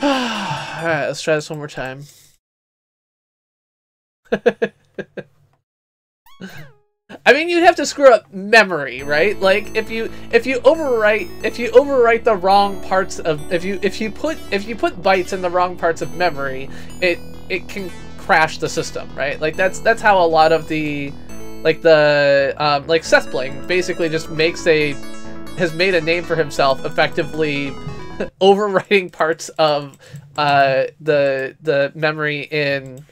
Alright, let's try this one more time. I mean, you'd have to screw up memory, right? Like, if you overwrite the wrong parts of if you put bytes in the wrong parts of memory, it can crash the system, right? Like that's how a lot of the like Sethbling basically just has made a name for himself effectively overwriting parts of the memory in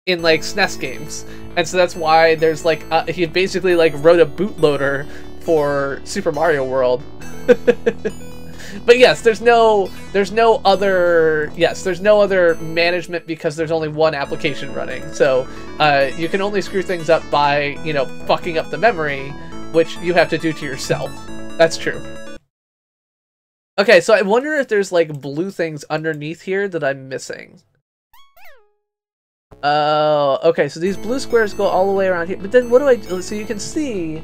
like SNES games, and so that's why there's like he basically like wrote a bootloader for Super Mario World. But yes, there's no other management because there's only one application running. So you can only screw things up by, you know, fucking up the memory, which you have to do to yourself. That's true. Okay, so I wonder if there's like blue things underneath here that I'm missing. Oh, okay, so these blue squares go all the way around here, but then what do I do? So you can see,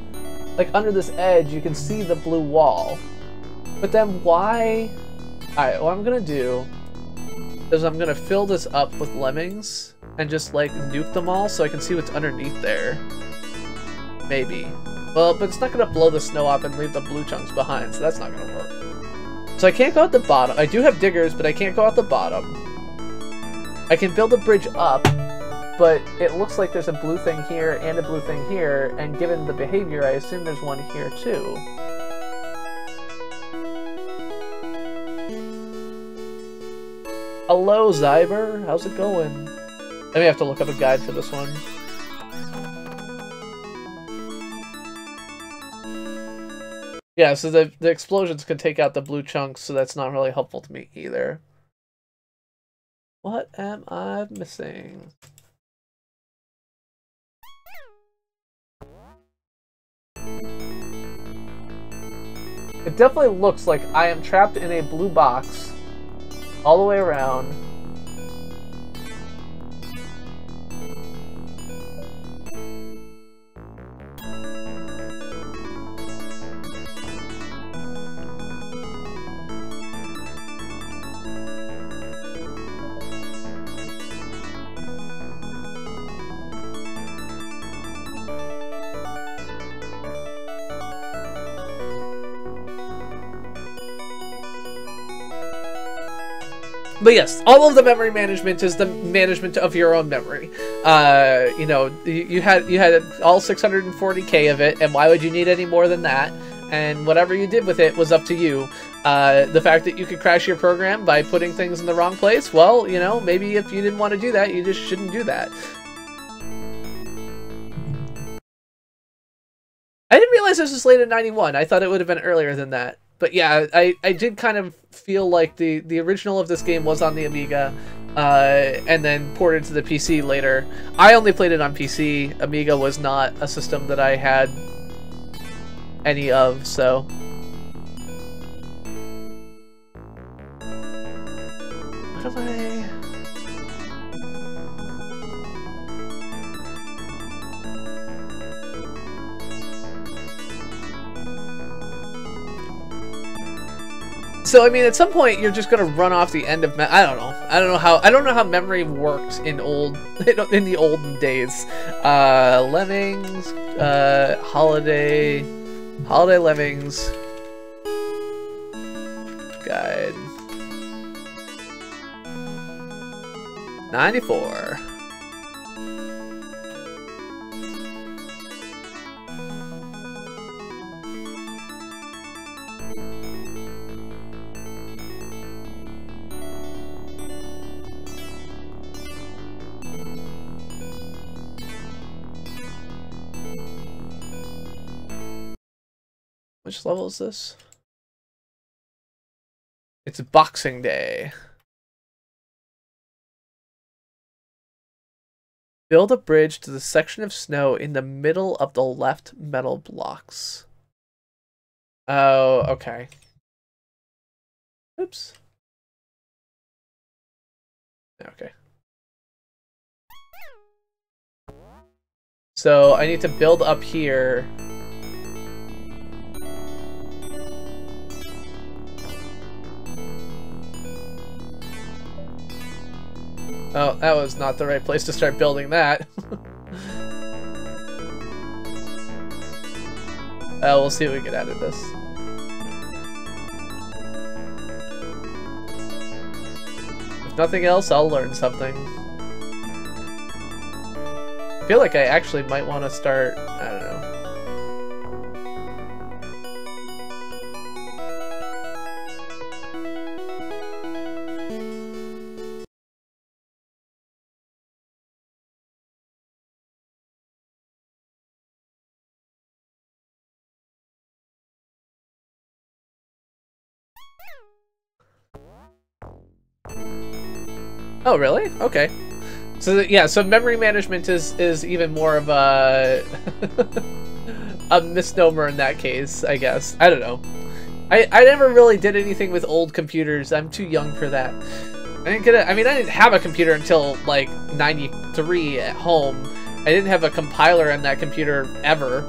like under this edge, you can see the blue wall. But then why? Alright, what I'm gonna do is I'm gonna fill this up with lemmings and just like nuke them all so I can see what's underneath there. Maybe. Well, but it's not gonna blow the snow up and leave the blue chunks behind, so that's not gonna work. So I can't go at the bottom. I do have diggers, but I can't go at the bottom. I can build a bridge up, but it looks like there's a blue thing here and a blue thing here, and given the behavior, I assume there's one here too. Hello, Zyber. How's it going? I may have to look up a guide for this one. Yeah, so the explosions can take out the blue chunks, so that's not really helpful to me either. What am I missing? It definitely looks like I am trapped in a blue box all the way around. But yes, all of the memory management is the management of your own memory. You know, you had all 640K of it, and why would you need any more than that? And whatever you did with it was up to you. The fact that you could crash your program by putting things in the wrong place, well, you know, maybe if you didn't want to do that, you just shouldn't do that. I didn't realize this was late in 91. I thought it would have been earlier than that. But yeah, I did kind of feel like the original of this game was on the Amiga, and then ported to the PC later. I only played it on PC. Amiga was not a system that I had any of, so... What am I... So I mean, at some point, you're just gonna run off the end of. I don't know. I don't know how memory worked in the olden days. Lemmings, holiday Lemmings guide 94. Which level is this? It's Boxing Day. Build a bridge to the section of snow in the middle of the left metal blocks. Oh, okay. Oops. Okay. So I need to build up here. Oh, that was not the right place to start building that. We'll see what we get out of this. If nothing else, I'll learn something. I feel like I actually might want to start, I don't know. Oh, really? Okay. So yeah, so memory management is even more of a a misnomer in that case, I guess. I don't know. I never really did anything with old computers. I'm too young for that. I didn't have a computer until like 93 at home. I didn't have a compiler on that computer ever.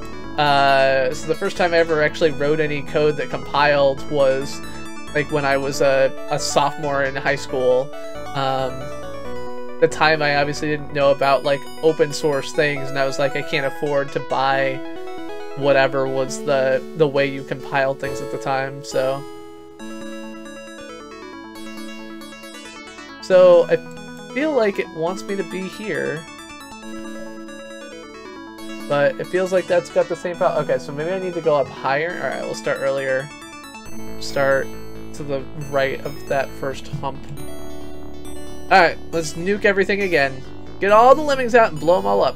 So the first time I ever actually wrote any code that compiled was like when I was a sophomore in high school. The time I obviously didn't know about like open source things, and I was like, I can't afford to buy whatever was the way you compile things at the time. So I feel like it wants me to be here, but it feels like that's got the same power. Okay, so maybe I need to go up higher. All right, we'll start earlier. Start to the right of that first hump. Alright, let's nuke everything again. Get all the lemmings out and blow them all up.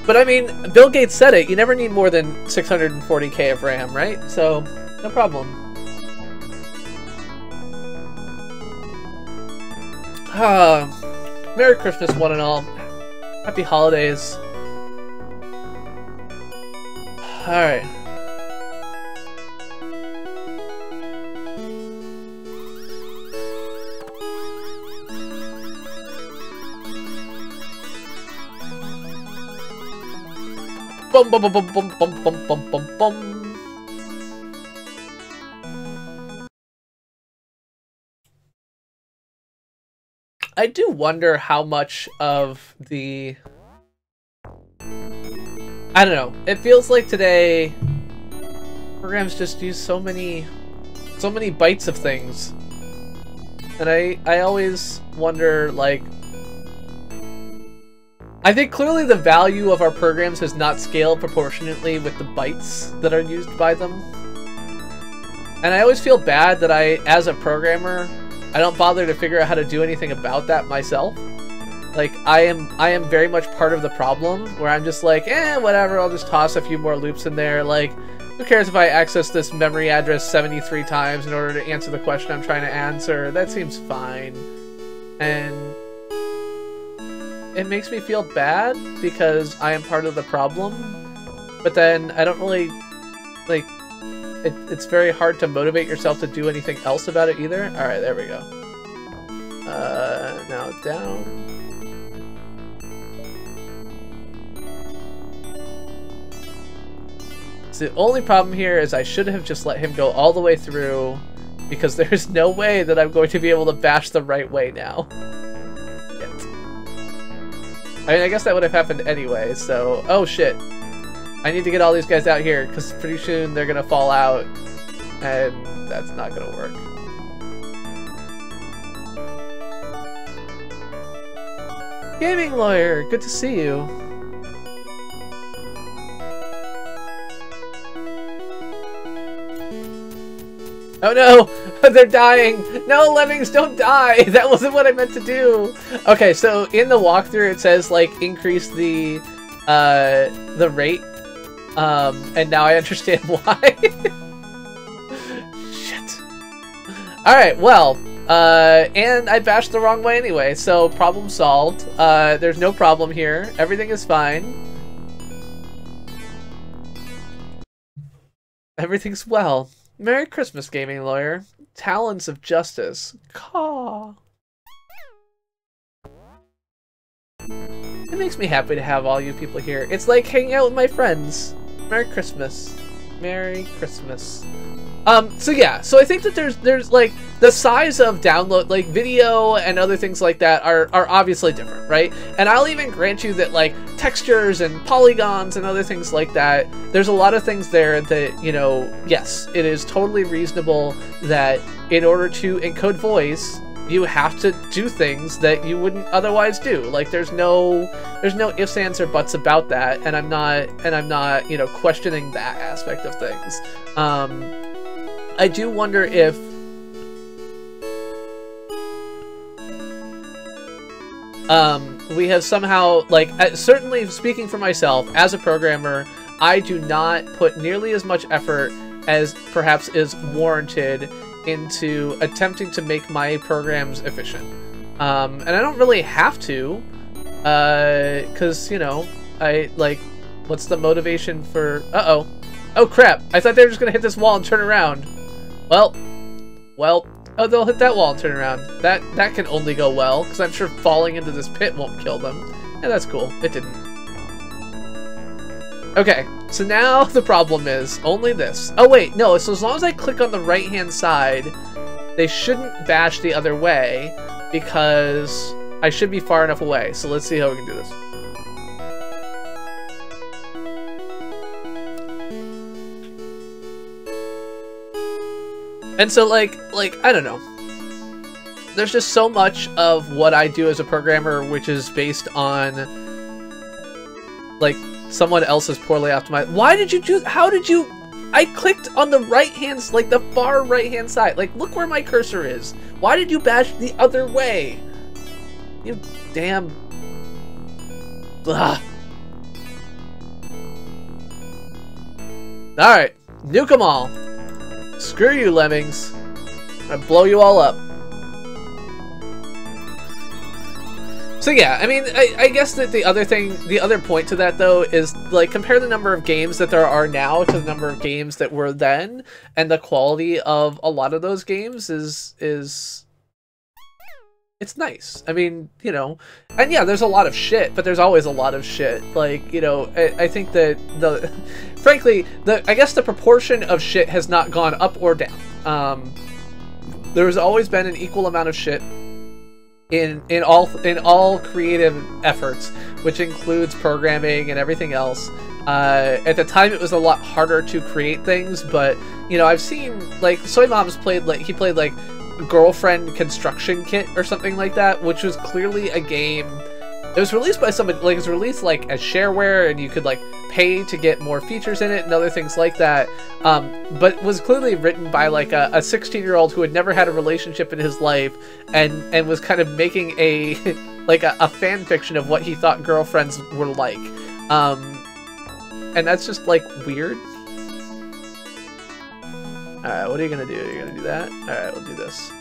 But I mean, Bill Gates said it, you never need more than 640k of RAM, right? So, no problem. Merry Christmas, one and all. Happy holidays. Alright. Bum bum bum bum bum bum bum bum bum bum. I do wonder how much of the... I don't know. It feels like today programs just use so many bytes of things. And I always wonder, like, I think clearly the value of our programs has not scaled proportionately with the bytes that are used by them. And I always feel bad that as a programmer, I don't bother to figure out how to do anything about that myself. Like, I am very much part of the problem, where I'm just like, whatever, I'll just toss a few more loops in there. Like, who cares if I access this memory address 73 times in order to answer the question I'm trying to answer? That seems fine. And it makes me feel bad because I am part of the problem, but then I don't really, like, it's very hard to motivate yourself to do anything else about it either. Alright, there we go. Now down. The only problem here is I should have just let him go all the way through, because there's no way that I'm going to be able to bash the right way now. Shit. I mean, I guess that would have happened anyway, so... Oh, shit. I need to get all these guys out here, because pretty soon they're gonna fall out, and that's not gonna work. Gaming Lawyer, good to see you. Oh no! They're dying! No, Lemmings, don't die! That wasn't what I meant to do! Okay, so in the walkthrough it says, like, increase the rate. And now I understand why. Shit. Alright, well, and I bashed the wrong way anyway, so problem solved. There's no problem here. Everything is fine. Everything's well. Merry Christmas, Gaming Lawyer. Talons of Justice. Caw. It makes me happy to have all you people here. It's like hanging out with my friends. Merry Christmas. Merry Christmas. So yeah, so I think that there's like the size of download, like video and other things like that are obviously different, right? And I'll even grant you that like textures and polygons and other things like that, there's a lot of things there that, you know, yes, it is totally reasonable that in order to encode voice, you have to do things that you wouldn't otherwise do. Like there's no ifs, ands, or buts about that, and I'm not, you know, questioning that aspect of things. I do wonder if we have somehow, like, certainly speaking for myself as a programmer, I do not put nearly as much effort as perhaps is warranted into attempting to make my programs efficient. And I don't really have to, because, you know, I, like, what's the motivation for... Uh-oh. Oh, crap. I thought they were just gonna hit this wall and turn around. Well, oh, they'll hit that wall and turn around. That can only go well, because I'm sure falling into this pit won't kill them. Yeah, that's cool. It didn't. Okay, so now the problem is only this. Oh, wait, no, so as long as I click on the right-hand side, they shouldn't bash the other way, because I should be far enough away. So let's see how we can do this. And so, like, I don't know. There's just so much of what I do as a programmer which is based on, like, someone else's poorly optimized... Why did you choose... How did you... I clicked on the right-hand... Like, the far right-hand side. Like, look where my cursor is. Why did you bash the other way? You damn... Ugh. Alright. Nuke them all. Screw you, Lemmings. I'm gonna blow you all up. So yeah, I mean, I guess that the other point to that though is, like, compare the number of games that there are now to the number of games that were then, and the quality of a lot of those games is it's nice. I mean, you know, and yeah, there's a lot of shit, but there's always a lot of shit. Like, you know, I think that frankly, I guess the proportion of shit has not gone up or down. There's always been an equal amount of shit in all creative efforts, which includes programming and everything else. At the time, it was a lot harder to create things, but, you know, I've seen, like, Soy Mom's played, like, he played, like, Girlfriend Construction Kit or something like that, which was clearly a game. It was released by somebody, like, it was released, like, as shareware, and you could, like, pay to get more features in it and other things like that, but was clearly written by, like, a 16-year-old who had never had a relationship in his life, and was kind of making a, like, a fan fiction of what he thought girlfriends were like. And that's just, like, weird. Alright, what are you gonna do? You're gonna do that? Alright, we'll do this.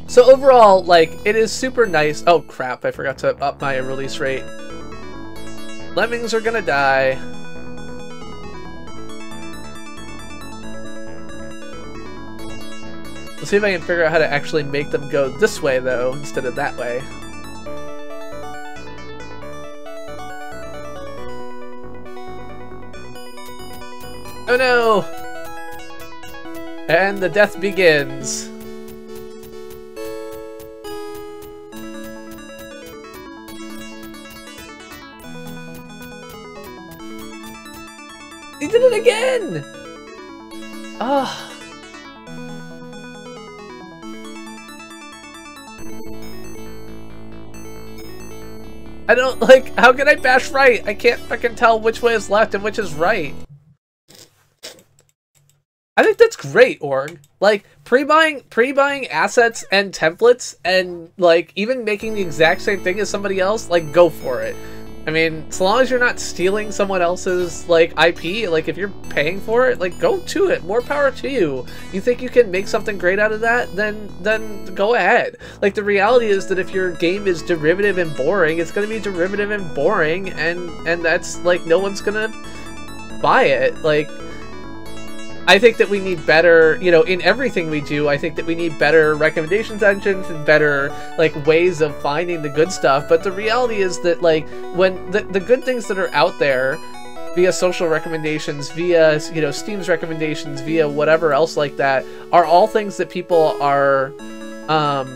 So overall, like, it is super nice. Oh crap, I forgot to up my release rate. Lemmings are gonna die. Let's see if I can figure out how to actually make them go this way, though, instead of that way. Oh no! And the death begins. He did it again! Ah. I don't, like, how can I bash right? I can't fucking tell which way is left and which is right. I think that's great, Org. Like, pre-buying assets and templates and, like, even making the exact same thing as somebody else, like, go for it. I mean, so long as you're not stealing someone else's, like, IP, like, if you're paying for it, like, go to it. More power to you. You think you can make something great out of that? Then go ahead. Like, the reality is that if your game is derivative and boring, it's going to be derivative and boring, and that's, like, no one's going to buy it. Like, I think that we need better, you know, in everything we do, I think that we need better recommendations engines and better, like, ways of finding the good stuff. But the reality is that, like, when the good things that are out there via social recommendations, via, you know, Steam's recommendations, via whatever else like that, are all things that people are, oh,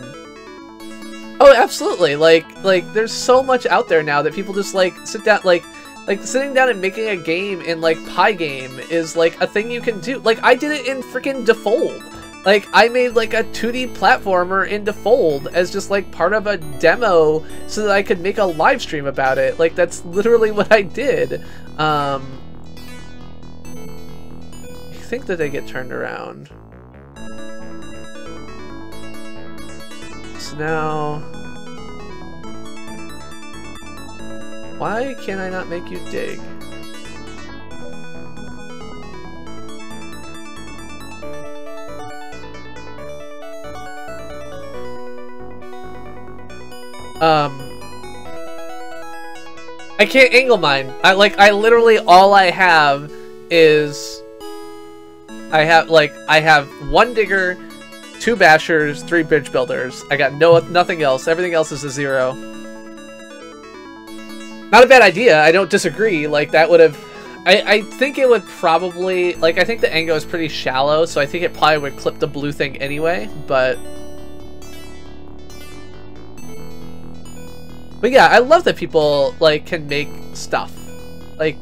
absolutely. Like, there's so much out there now that people just, like, sit down, like, sitting down and making a game in, like, Pygame is, like, a thing you can do. Like, I did it in freaking Defold. Like, I made, like, a 2D platformer in Defold as just, like, part of a demo so that I could make a live stream about it. Like, that's literally what I did. I think that they get turned around. So now... why can I not make you dig? I can't angle mine. I literally all I have is I have 1 digger, 2 bashers, 3 bridge builders. I got nothing else. Everything else is a 0. Not a bad idea, I don't disagree, like, that would have... I think it would probably... like, I think the angle is pretty shallow, so I think it probably would clip the blue thing anyway, but... but yeah, I love that people, like, can make stuff. Like...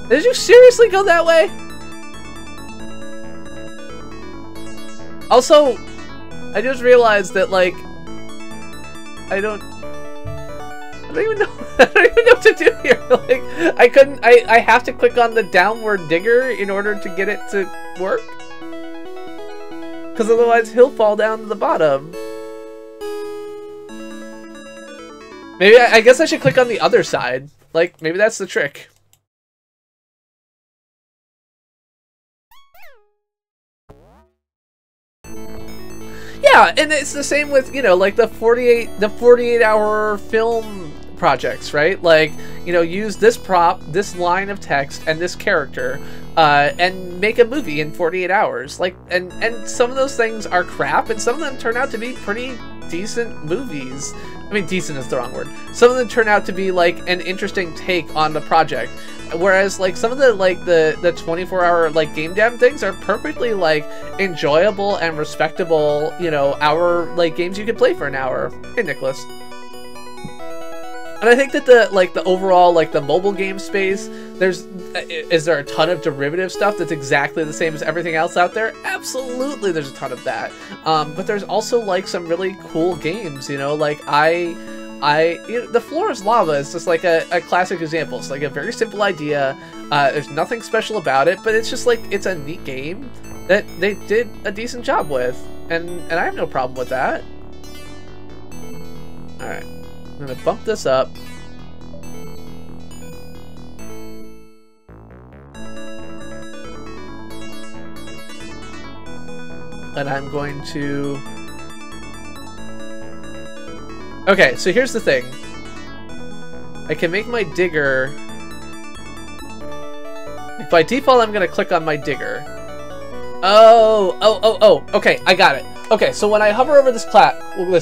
did you seriously go that way? Also... I just realized that, like, I don't even know what to do here. Like, I have to click on the downward digger in order to get it to work. Because otherwise he'll fall down to the bottom. Maybe, I guess I should click on the other side. Like, maybe that's the trick. Yeah, and it's the same with, you know, like the 48-hour film projects, right? Like, you know, use this prop, this line of text, and this character, and make a movie in 48 hours. Like, and some of those things are crap, and some of them turn out to be pretty decent movies. I mean, decent is the wrong word. Some of them turn out to be, like, an interesting take on the project. Whereas, like, some of the, like, the 24-hour, like, game jam things are perfectly, like, enjoyable and respectable, you know, hour, like, games you could play for an hour. Hey, Nicholas. And I think that the overall, like, the mobile game space, is there a ton of derivative stuff that's exactly the same as everything else out there? Absolutely, there's a ton of that. But there's also, like, some really cool games, you know, like, you know, The Floor is Lava is just like a classic example. It's like a very simple idea. There's nothing special about it, but it's just like, it's a neat game that they did a decent job with. And I have no problem with that. Alright. I'm gonna bump this up. And I'm going to... okay, so here's the thing. I can make my digger... I by default, I'm gonna click on my digger. Oh, okay, I got it. Okay, so when I hover over this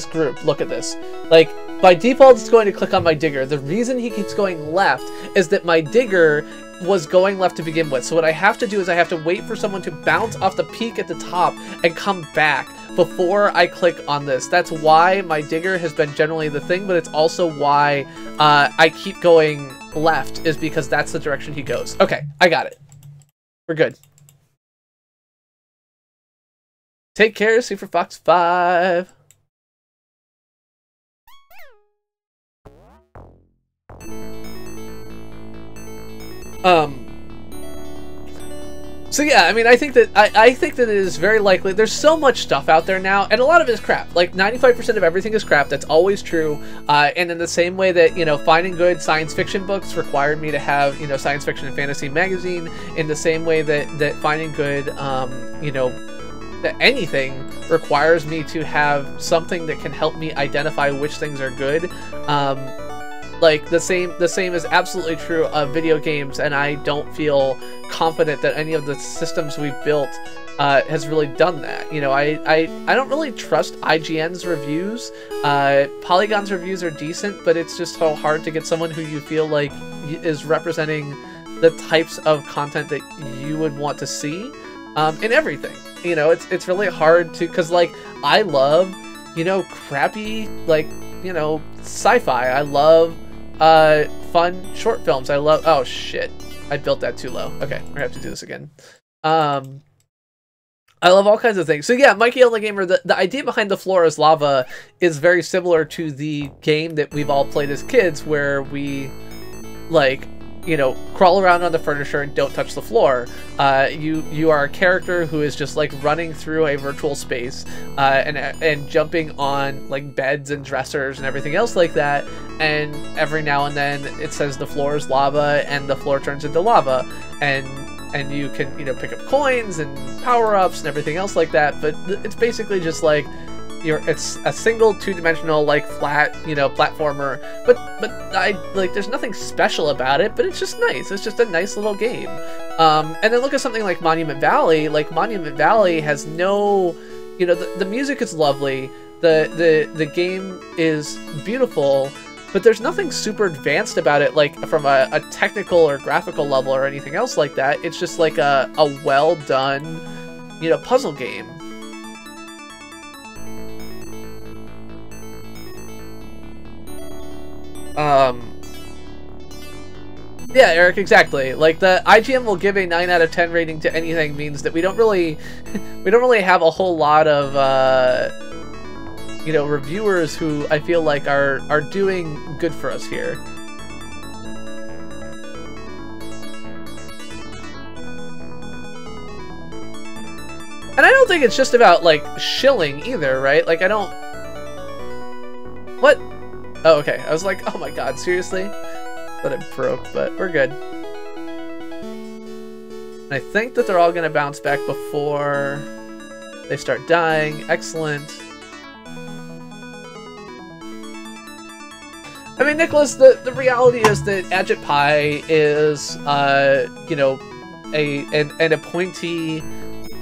group, look at this. Like, by default, it's going to click on my digger. The reason he keeps going left is that my digger was going left to begin with. So what I have to do is I have to wait for someone to bounce off the peak at the top and come back before I click on this. That's why my digger has been generally the thing, but it's also why I keep going left, is because that's the direction he goes. Okay, I got it. We're good. Take care, Super Fox 5. So yeah, I mean, I think that it is very likely. There's so much stuff out there now, and a lot of it is crap. Like 95% of everything is crap. That's always true. And in the same way that, you know, finding good science fiction books required me to have, you know, Science Fiction and Fantasy magazine. In the same way that finding good, you know, that anything requires me to have something that can help me identify which things are good. Like the same is absolutely true of video games, and I don't feel confident that any of the systems we've built has really done that. You know, I don't really trust IGN's reviews. Polygon's reviews are decent, but it's just so hard to get someone who you feel like is representing the types of content that you would want to see in everything. You know, it's really hard to, because like I love, you know, crappy, like, you know, sci-fi. I love fun short films. I love, oh shit, I built that too low. Okay, we're gonna have to do this again. I love all kinds of things. So yeah, Mikey Only Gamer, the idea behind The Floor is Lava is very similar to the game that we've all played as kids, where we, like, you know, crawl around on the furniture and don't touch the floor. You are a character who is just like running through a virtual space and jumping on like beds and dressers and everything else like that. And every now and then it says the floor is lava, and the floor turns into lava, and you can, you know, pick up coins and power-ups and everything else like that. But it's basically just like, it's a single two-dimensional, like, flat, you know, platformer, but I, like, there's nothing special about it, but it's just nice. It's just a nice little game. And then look at something like Monument Valley. Like, Monument Valley has no, you know, the music is lovely, the game is beautiful, but there's nothing super advanced about it, like, from a technical or graphical level or anything else like that. It's just like a well-done, you know, puzzle game. Yeah, Eric, exactly. Like, the IGN will give a 9 out of 10 rating to anything means that we don't really have a whole lot of, you know, reviewers who I feel like are doing good for us here. And I don't think it's just about, like, shilling either, right? Like, I don't... What? Oh, okay. I was like, oh my god, seriously? Thought it broke, but we're good. And I think that they're all gonna bounce back before they start dying. Excellent. I mean, Nicholas, the reality is that Ajit Pai is, you know, an appointee,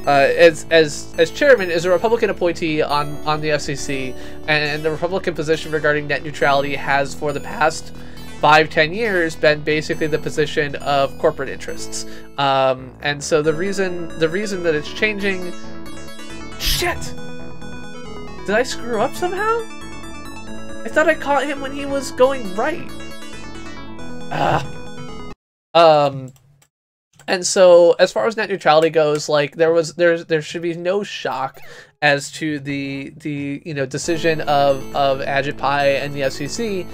as chairman, is a Republican appointee on the FCC, and the Republican position regarding net neutrality has, for the past 5-10 years, been basically the position of corporate interests. And so the reason that it's changing... Shit! Did I screw up somehow? I thought I caught him when he was going right. And so, as far as net neutrality goes, like, there should be no shock as to the you know, decision of Ajit Pai and the FCC.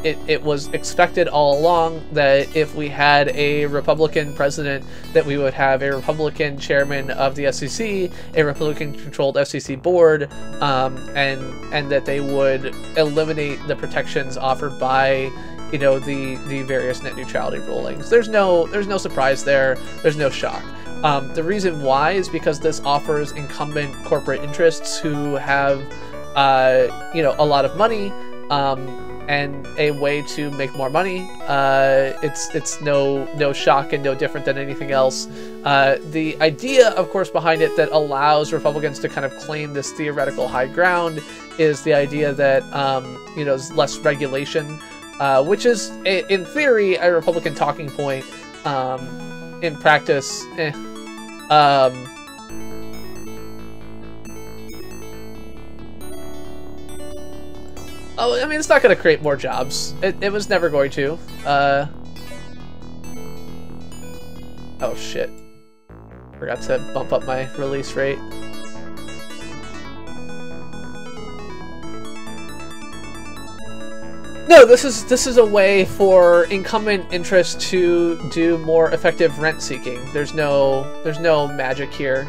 It was expected all along that if we had a Republican president, that we would have a Republican chairman of the FCC, a Republican-controlled FCC board, and that they would eliminate the protections offered by, you know, the various net neutrality rulings. There's no surprise there. There's no shock. The reason why is because this offers incumbent corporate interests who have, you know, a lot of money, and a way to make more money. It's no shock and no different than anything else. The idea, of course, behind it that allows Republicans to kind of claim this theoretical high ground is the idea that you know, there's less regulation, which is in theory a Republican talking point. In practice, Oh, I mean, it's not going to create more jobs. It was never going to. Oh, shit. Forgot to bump up my release rate. No, this is a way for incumbent interests to do more effective rent seeking. There's no magic here.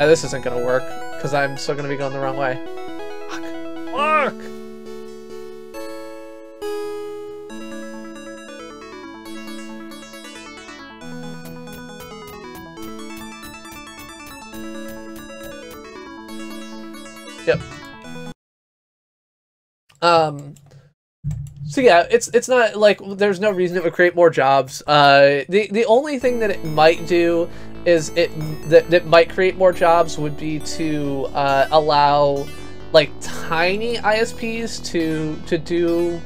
This isn't gonna work, because I'm still gonna be going the wrong way. Fuck! Yep. So yeah, it's not like there's no reason it would create more jobs. The only thing that it might do is that might create more jobs would be to allow like tiny ISPs to do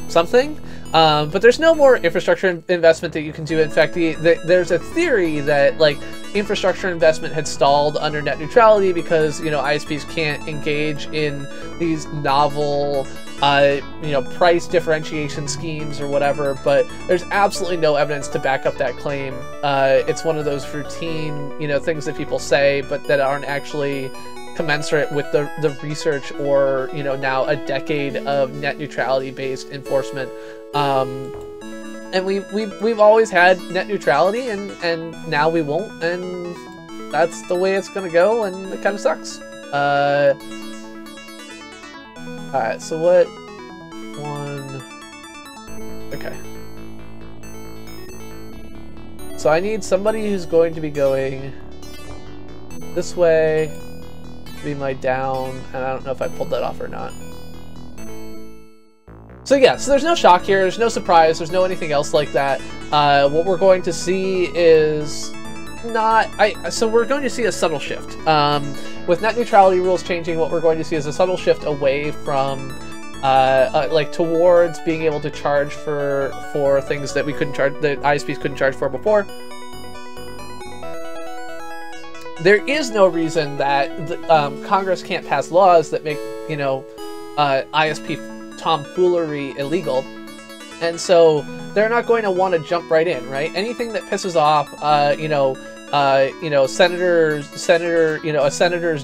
something. But there's no more infrastructure investment that you can do. In fact, there's a theory that like infrastructure investment had stalled under net neutrality because, you know, ISPs can't engage in these novel you know, price differentiation schemes or whatever, but there's absolutely no evidence to back up that claim. It's one of those routine, you know, things that people say, but that aren't actually commensurate with the research or, you know, now a decade of net neutrality based enforcement. And we've always had net neutrality, and now we won't, and that's the way it's gonna go, and it kind of sucks. Alright, so what? Okay. So I need somebody who's going to be going this way to be my down, and I don't know if I pulled that off or not. So yeah, so there's no shock here, there's no surprise, there's no anything else like that. What we're going to see is so we're going to see a subtle shift. With net neutrality rules changing, what we're going to see is a subtle shift away from like towards being able to charge for things that we couldn't charge, that ISPs couldn't charge for before. There is no reason that Congress can't pass laws that make, you know, ISP tomfoolery illegal, and so they're not going to want to jump right in, right? Anything that pisses off, you know, a senator's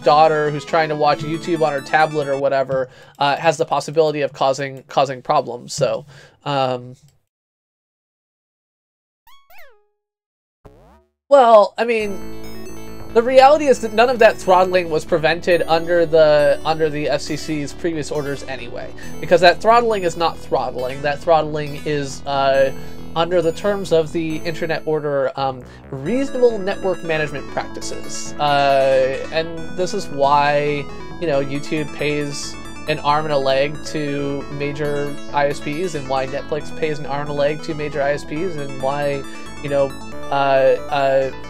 daughter who's trying to watch YouTube on her tablet or whatever, has the possibility of causing problems. So, well, I mean, the reality is that none of that throttling was prevented under the FCC's previous orders anyway, because that throttling is not throttling. That throttling is under the terms of the Internet Order, reasonable network management practices, and this is why, you know, YouTube pays an arm and a leg to major ISPs, and why Netflix pays an arm and a leg to major ISPs, and why, you know,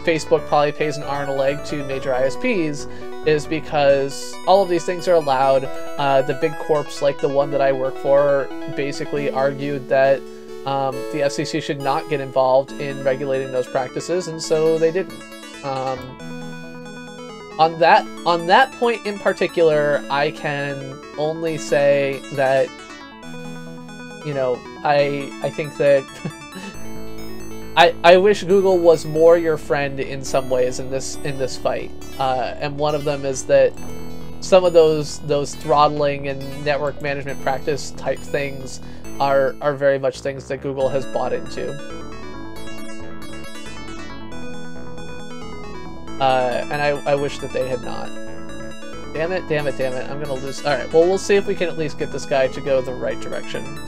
Facebook probably pays an arm and a leg to major ISPs, is because all of these things are allowed. The big corps, like the one that I work for, basically argued that the FCC should not get involved in regulating those practices, and so they didn't. On that point in particular, I can only say that, you know, I think that I wish Google was more your friend in some ways in this fight, and one of them is that some of those throttling and network management practice type things are very much things that Google has bought into, and I wish that they had not. Damn it! I'm gonna lose. All right, well, we'll see if we can at least get this guy to go the right direction.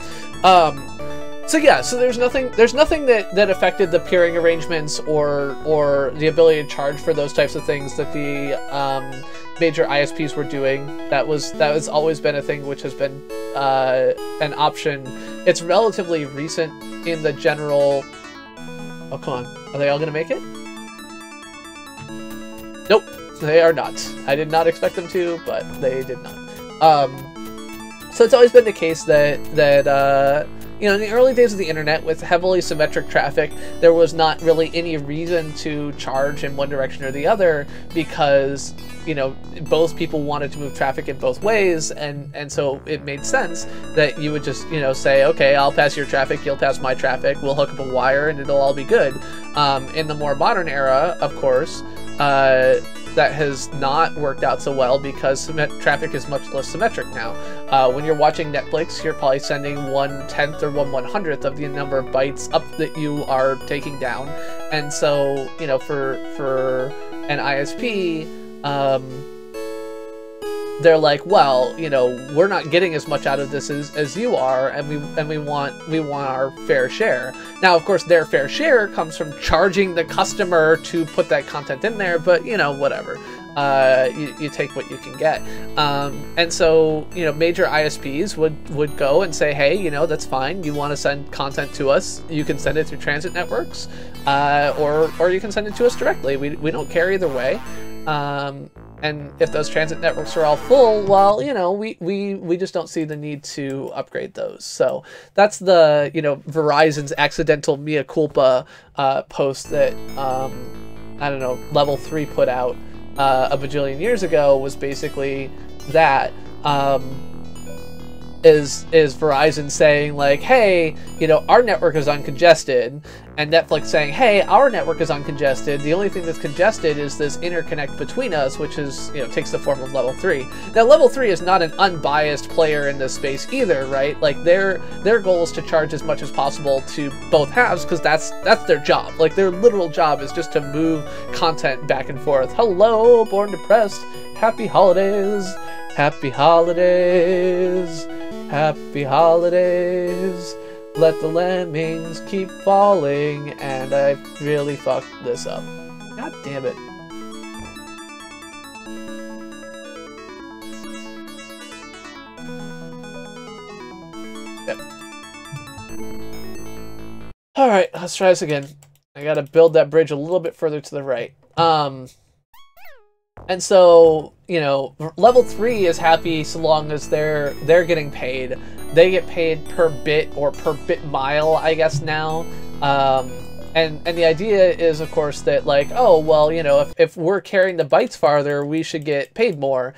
So yeah, so there's nothing that affected the peering arrangements or the ability to charge for those types of things that major ISPs were doing. That has always been a thing which has been an option. It's relatively recent in the general... Oh, come on. Are they all going to make it? Nope, they are not. I did not expect them to, but they did not. So it's always been the case that you know, in the early days of the internet, with heavily symmetric traffic, there was not really any reason to charge in one direction or the other, because, you know, both people wanted to move traffic in both ways, and so it made sense that you would just, you know, say, okay, I'll pass your traffic, you'll pass my traffic, we'll hook up a wire, and it'll all be good. In the more modern era, of course, that has not worked out so well, because traffic is much less symmetric now. When you're watching Netflix, you're probably sending 1/10 or 1/100th of the number of bytes up that you are taking down, and so, you know, for an ISP, they're like, well, you know, we're not getting as much out of this as you are, and we want our fair share. Now, of course, their fair share comes from charging the customer to put that content in there, but, you know, whatever. You take what you can get. And so, you know, major ISPs would go and say, hey, you know, that's fine. You want to send content to us, you can send it through transit networks, or you can send it to us directly. We don't care either way. And if those transit networks are all full, well, you know, we just don't see the need to upgrade those. So that's the, you know, Verizon's accidental mea culpa post that, I don't know, Level 3 put out a bajillion years ago, was basically that. Is Verizon saying, like, hey, you know, our network is uncongested, and Netflix saying, hey, our network is uncongested. The only thing that's congested is this interconnect between us, which is, you know, takes the form of Level 3. Now, Level 3 is not an unbiased player in this space either, right? Like, their goal is to charge as much as possible to both halves, because that's their job. Like, their literal job is just to move content back and forth. Hello, Born Depressed. Happy holidays. Happy holidays. Happy holidays, let the lemmings keep falling, and I really fucked this up. God damn it. Yep. Alright, let's try this again. I gotta build that bridge a little bit further to the right. And so, you know, Level 3 is happy so long as they're getting paid. They get paid per bit or per bit mile, I guess, now. And the idea is, of course, that, like, oh, well, you know, if we're carrying the bytes farther, we should get paid more,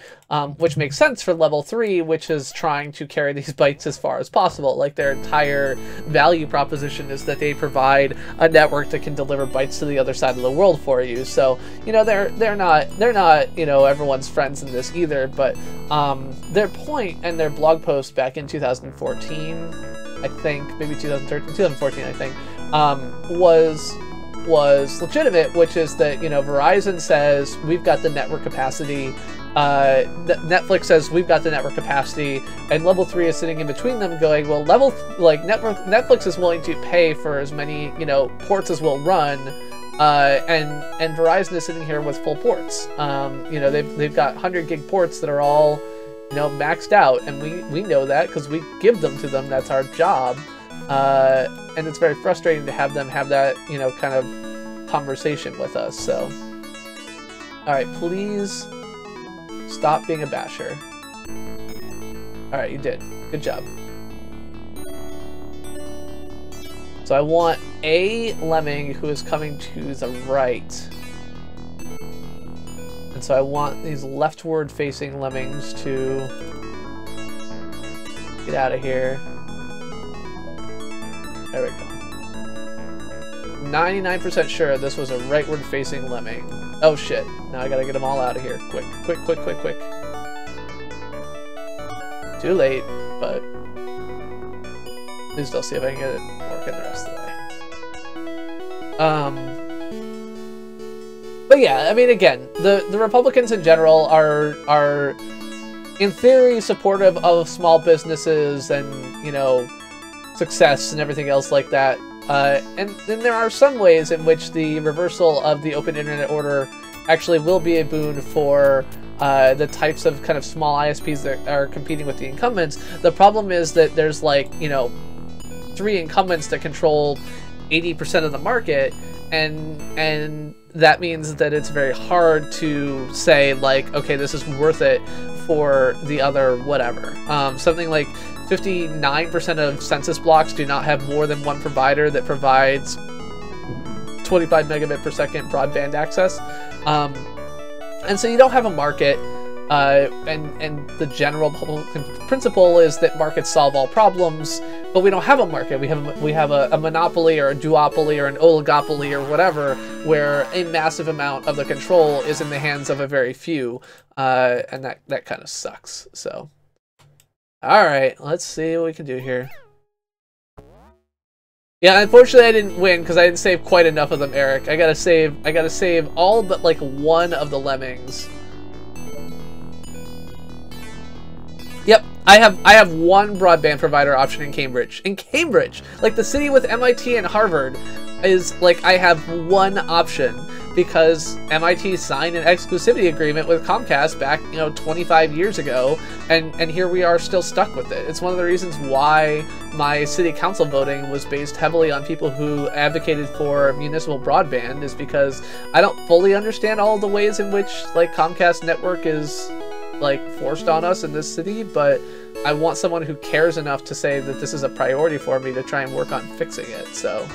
which makes sense for Level 3, which is trying to carry these bytes as far as possible. Like, their entire value proposition is that they provide a network that can deliver bytes to the other side of the world for you. So, you know, they're not, you know, everyone's friends in this either, but their point and their blog post back in 2014, I think, maybe 2014, I think, was legitimate, which is that, you know, Verizon says we've got the network capacity, Netflix says we've got the network capacity, and Level 3 is sitting in between them going, well, Netflix is willing to pay for as many, you know, ports as we'll run, and Verizon is sitting here with full ports. You know, they've got 100 gig ports that are all, you know, maxed out, and we know that because we give them to them. That's our job. And it's very frustrating to have them have that, you know, kind of conversation with us. So, alright, please stop being a basher. Alright, you did. Good job. So I want a lemming who is coming to the right. And so I want these leftward facing lemmings to get out of here. There we go. 99% sure this was a rightward facing lemming. Oh shit. Now I gotta get them all out of here. Quick, quick, quick, quick, quick. Too late, but please still see if I can get it working the rest of the way. But yeah, I mean, again, the Republicans in general are in theory supportive of small businesses and, you know, success and everything else like that. And then there are some ways in which the reversal of the open internet order actually will be a boon for the types of kind of small ISPs that are competing with the incumbents. The problem is that there's like, you know, 3 incumbents that control 80% of the market, and that means that it's very hard to say like, okay, this is worth it for the other whatever. Something like 59% of census blocks do not have more than one provider that provides 25 megabit per second broadband access. And so you don't have a market, and the general public principle is that markets solve all problems, but we don't have a market. We have a monopoly or a duopoly or an oligopoly or whatever, where a massive amount of the control is in the hands of a very few, and that kind of sucks. So, all right, let's see what we can do here. Yeah, unfortunately I didn't win because I didn't save quite enough of them, Eric. I gotta save all but like one of the Lemmings. Yep, I have one broadband provider option in Cambridge. In Cambridge! Like the city with MIT and Harvard is like, I have one option because MIT signed an exclusivity agreement with Comcast back, you know, 25 years ago, and here we are still stuck with it. It's one of the reasons why my city council voting was based heavily on people who advocated for municipal broadband, is because I don't fully understand all of the ways in which like Comcast network is like forced on us in this city, but I want someone who cares enough to say that this is a priority for me to try and work on fixing it, so.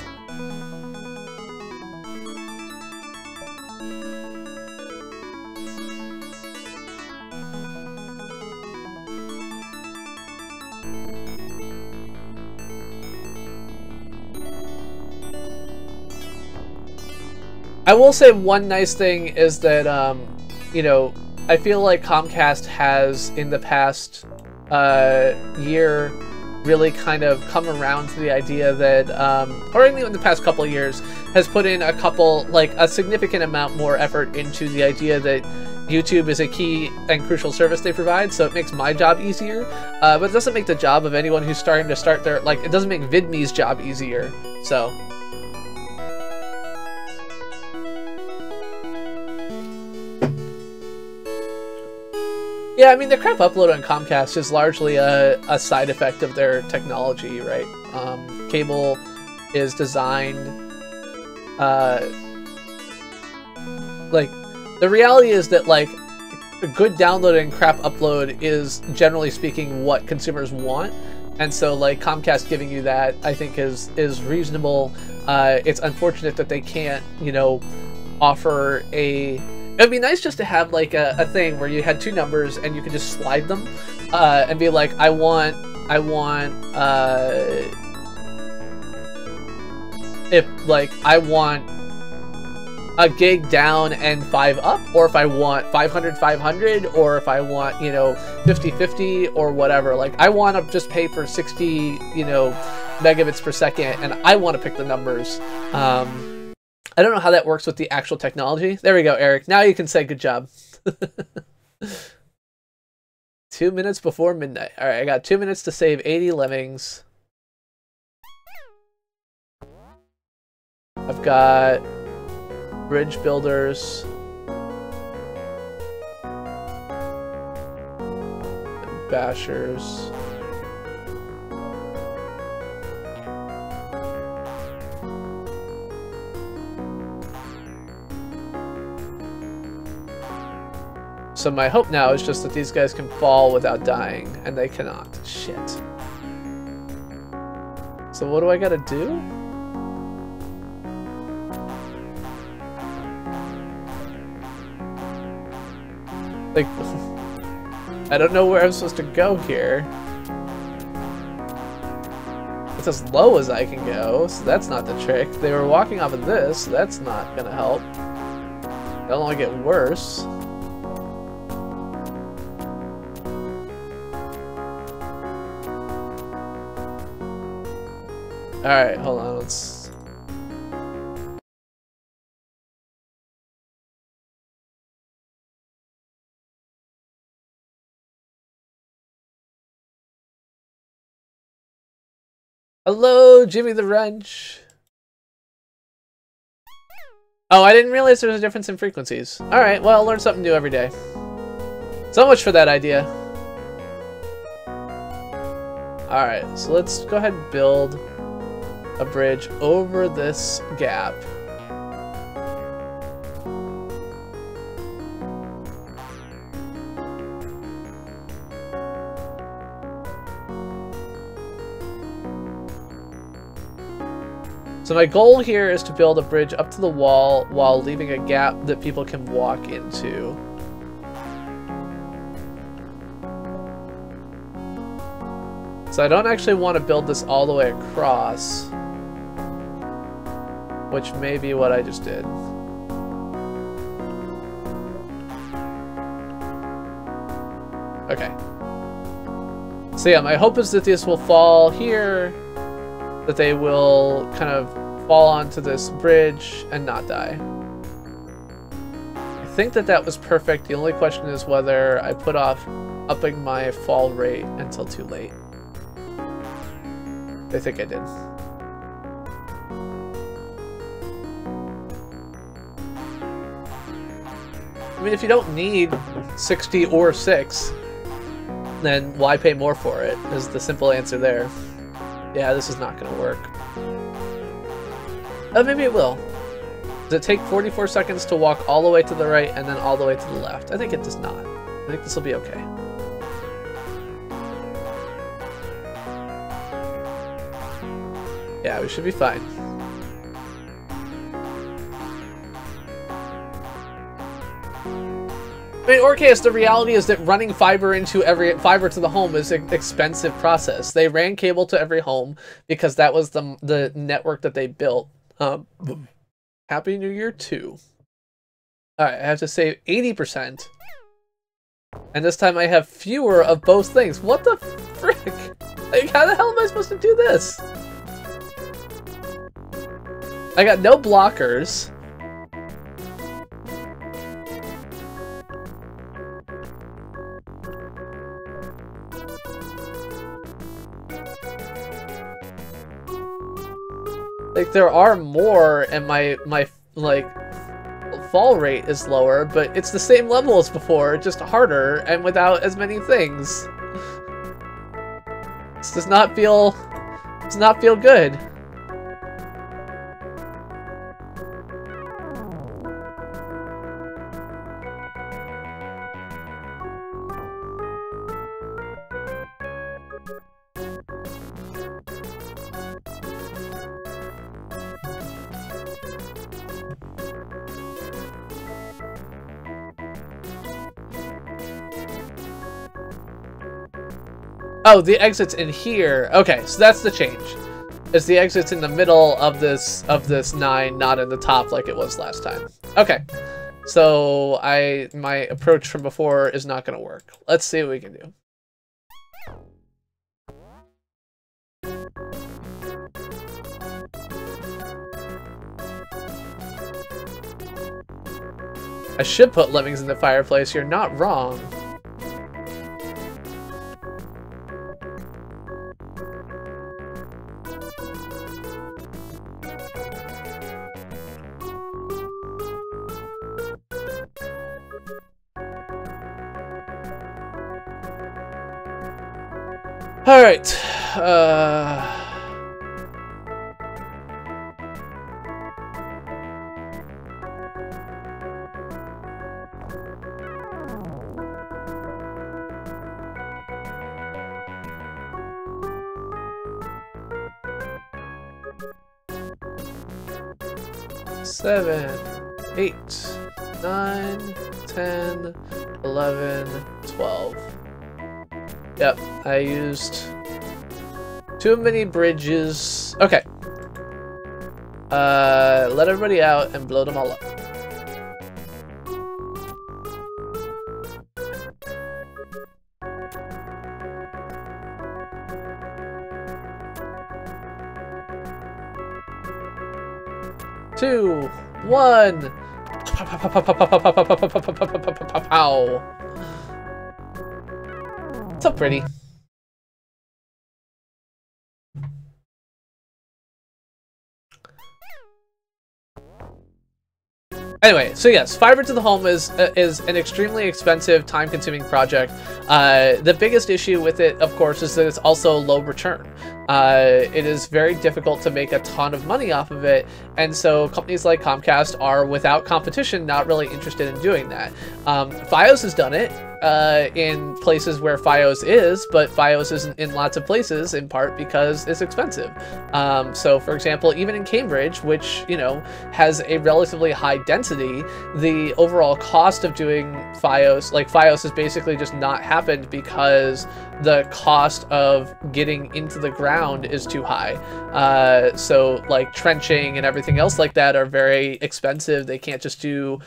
I will say one nice thing is that, you know, I feel like Comcast has, in the past year, really kind of come around to the idea that, or even in the past couple of years, has put in a significant amount more effort into the idea that YouTube is a key and crucial service they provide, so it makes my job easier, but it doesn't make the job of anyone who's starting to start their, like, it doesn't make VidMe's job easier, so. Yeah, I mean, the crap upload on Comcast is largely a side effect of their technology, right? Cable is designed... like, the reality is that, like, a good download and crap upload is, generally speaking, what consumers want. And so, like, Comcast giving you that, I think, is reasonable. It's unfortunate that they can't, you know, offer a... It'd be nice just to have like a thing where you had 2 numbers and you could just slide them and be like, I want a gig down and 5 up, or if I want 500 500, or if I want, you know, 50 50 or whatever. Like, I want to just pay for 60, you know, megabits per second, and I want to pick the numbers. I don't know how that works with the actual technology. There we go, Eric. Now you can say good job. 2 minutes before midnight. All right, I got 2 minutes to save 80 Lemmings. I've got bridge builders. And bashers. So my hope now is just that these guys can fall without dying, and they cannot. Shit. So what do I gotta do? Like, I don't know where I'm supposed to go here. It's as low as I can go, so that's not the trick. They were walking off of this, so that's not gonna help. It'll only get worse. Alright, hold on, let's... Hello, Jimmy the Wrench! Oh, I didn't realize there was a difference in frequencies. Alright, well, learn something new every day. So much for that idea. Alright, so let's go ahead and build a bridge over this gap. So my goal here is to build a bridge up to the wall while leaving a gap that people can walk into. So I don't actually want to build this all the way across, which may be what I just did. Okay. So yeah, my hope is that this will fall here, that they will kind of fall onto this bridge and not die. I think that that was perfect. The only question is whether I put off upping my fall rate until too late. I think I did. I mean, if you don't need 60 or 6, then why pay more for it, is the simple answer there. Yeah, this is not going to work. Oh, maybe it will. Does it take 44 seconds to walk all the way to the right and then all the way to the left? I think it does not. I think this will be okay. Yeah, we should be fine. I mean, Orcas, the reality is that running fiber into fiber to the home is an expensive process. They ran cable to every home because that was the network that they built. Happy New Year too. Alright, I have to save 80%. And this time I have fewer of both things. What the frick? Like, how the hell am I supposed to do this? I got no blockers. Like, there are more, and my like fall rate is lower, but it's the same level as before, just harder and without as many things. This does not feel good. Oh, the exit's in here. Okay, so that's the change. Is the exit's in the middle of this 9, not in the top like it was last time. Okay. So my approach from before is not gonna work. Let's see what we can do. I should put Lemmings in the fireplace. You're not wrong. All right. 7, 8, 9, 10, 11, 12. Yep, I used too many bridges. Okay. Let everybody out and blow them all up. Two, one. Pow. So pretty. Anyway, so yes, fiber to the home is an extremely expensive, time-consuming project. The biggest issue with it, of course, is that it's also low return. It is very difficult to make a ton of money off of it, and so companies like Comcast are, without competition, not really interested in doing that. Fios has done it in places where Fios is, but Fios isn't in lots of places, in part because it's expensive. So, for example, even in Cambridge, which, you know, has a relatively high density, the overall cost of doing Fios, like Fios has basically just not happened because the cost of getting into the ground is too high. So like trenching and everything else like that are very expensive. They can't just do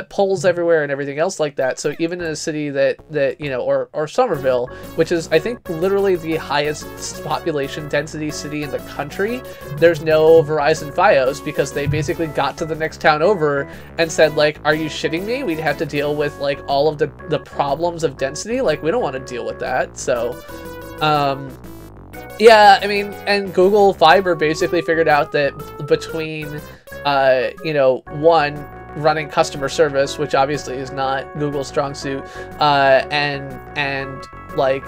poles everywhere and everything else like that. So even in a city that you know, or Somerville, which is, I think, literally the highest population density city in the country, there's no Verizon Fios because they basically got to the next town over and said, like, are you shitting me? We'd have to deal with like all of the problems of density. Like, we don't want to deal with that. So yeah, I mean, and Google Fiber basically figured out that between you know, one, running customer service, which obviously is not Google's strong suit, and like,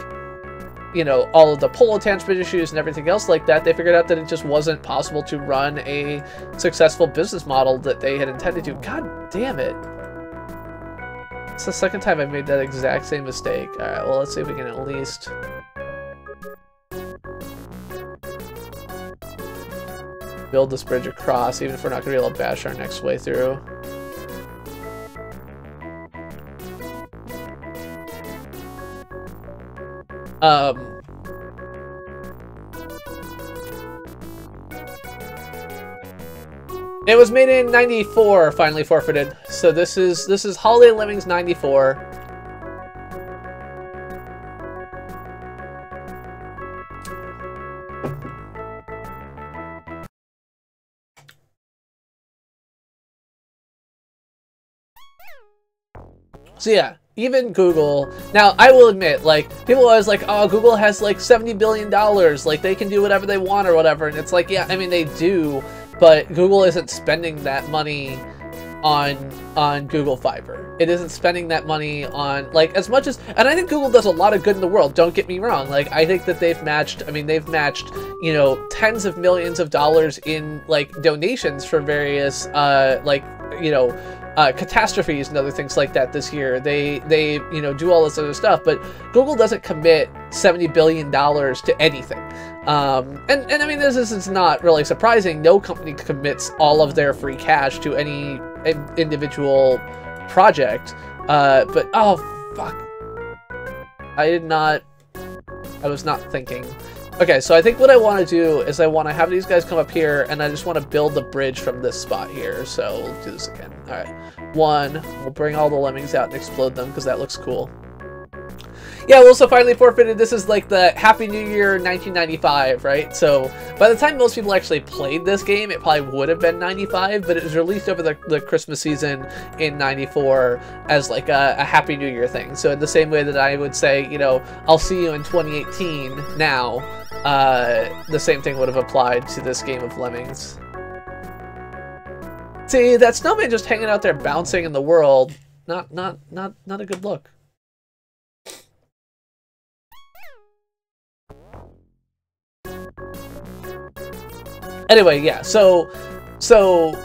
you know, all of the pole attachment issues and everything else like that, they figured out that it just wasn't possible to run a successful business model that they had intended to. God damn it. It's the second time I've made that exact same mistake. Alright, well, let's see if we can at least... build this bridge across, even if we're not going to be able to bash our next way through. It was made in 94, finally forfeited. So this is Holiday Lemmings 94. So yeah, even Google, now I will admit, like, people are always like, oh, Google has like $70 billion, like they can do whatever they want or whatever, and it's like, yeah, I mean, they do, but Google isn't spending that money on Google Fiber. It isn't spending that money on, like, as much as, and I think Google does a lot of good in the world, don't get me wrong. Like, I think that they've matched, I mean, they've matched, you know, tens of millions of dollars in, like, donations for various, like, you know, catastrophes and other things like that this year. They you know, do all this other stuff, but Google doesn't commit $70 billion to anything. And I mean, this is not really surprising. No company commits all of their free cash to any individual project. But oh fuck, I was not thinking. Okay, so I think what I want to do is I want to have these guys come up here, and I just want to build the bridge from this spot here. So we'll do this again. All right, one, we'll bring all the lemmings out and explode them because that looks cool. Yeah, we also finally forfeited. This is like the Happy New Year 1995, right? So by the time most people actually played this game, it probably would have been 95, but it was released over the Christmas season in 94 as like a Happy New Year thing. So in the same way that I would say, you know, I'll see you in 2018 now, the same thing would have applied to this game of Lemmings. See, that snowman just hanging out there bouncing in the world, not a good look. Anyway, yeah, so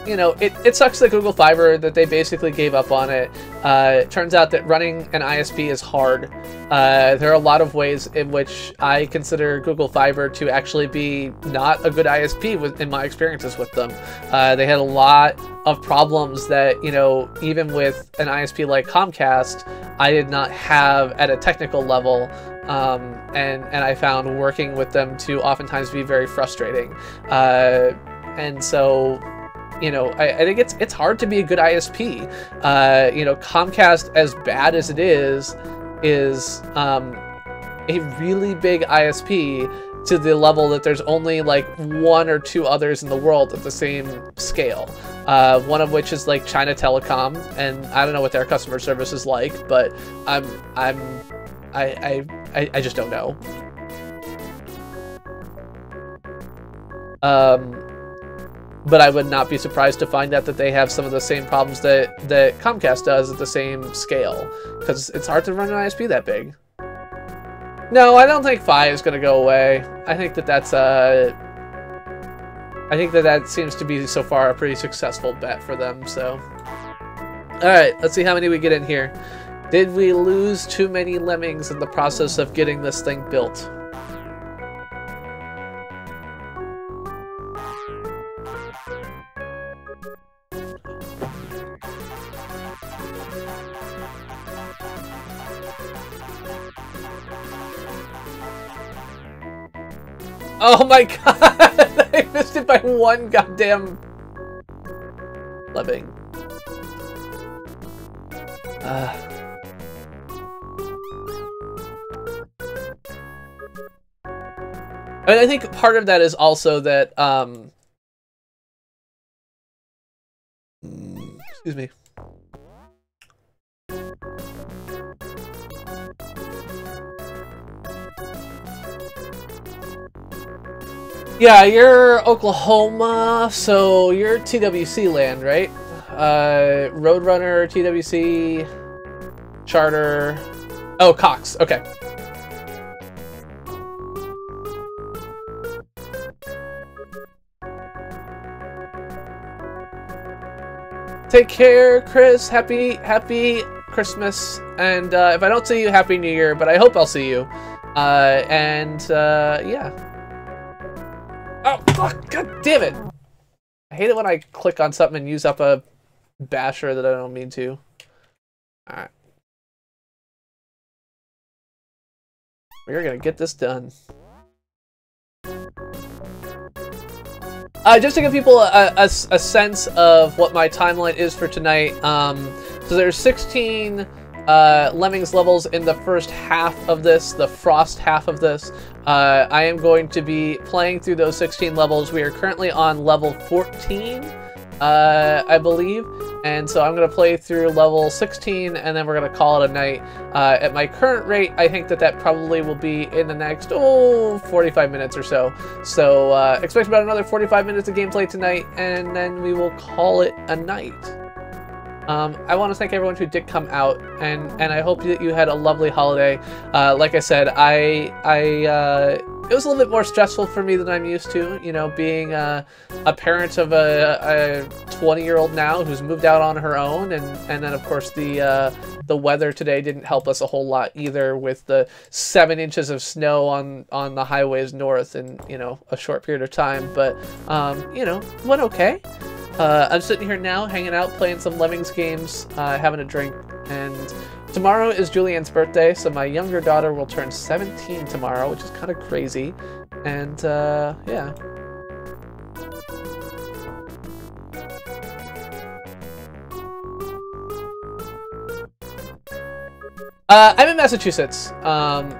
you know, it sucks that Google Fiber, that they basically gave up on it. It turns out that running an ISP is hard. There are a lot of ways in which I consider Google Fiber to actually be not a good ISP in my experiences with them. They had a lot of problems that, you know, even with an ISP like Comcast, I did not have at a technical level. And I found working with them to oftentimes be very frustrating. And so, you know, I think it's hard to be a good ISP. You know, Comcast, as bad as it is a really big ISP to the level that there's only like one or two others in the world at the same scale. One of which is like China Telecom, and I don't know what their customer service is like, but I just don't know. but I would not be surprised to find out that they have some of the same problems that Comcast does at the same scale, because it's hard to run an ISP that big. No, I don't think Fi is going to go away. I think that that's I think that seems to be so far a pretty successful bet for them. So, all right, let's see how many we get in here. Did we lose too many lemmings in the process of getting this thing built? Oh my god! I missed it by one goddamn lemming. And I think part of that is also that, excuse me. Yeah, you're Oklahoma, so you're TWC land, right? Roadrunner, TWC, Charter. Oh, Cox. Okay. Take care, Chris. Happy Christmas, and if I don't see you, Happy New Year. But I hope I'll see you. Yeah. Oh, fuck! God damn it! I hate it when I click on something and use up a basher that I don't mean to. Alright. We're gonna get this done. Just to give people a sense of what my timeline is for tonight, so there's 16 Lemmings levels in the first half of this, the Frost half of this. I am going to be playing through those 16 levels. We are currently on level 14, I believe, and so I'm going to play through level 16, and then we're going to call it a night. At my current rate, I think that probably will be in the next, 45 minutes or so. So expect about another 45 minutes of gameplay tonight, and then we will call it a night. I want to thank everyone who did come out, and I hope that you had a lovely holiday. Like I said, it was a little bit more stressful for me than I'm used to, you know, being a parent of a 20-year-old now who's moved out on her own, and then of course the weather today didn't help us a whole lot either, with the 7 inches of snow on the highways north in, you know, a short period of time. But you know, went okay. I'm sitting here now, hanging out, playing some Lemmings games, having a drink, and tomorrow is Julianne's birthday, so my younger daughter will turn 17 tomorrow, which is kind of crazy, and yeah. I'm in Massachusetts,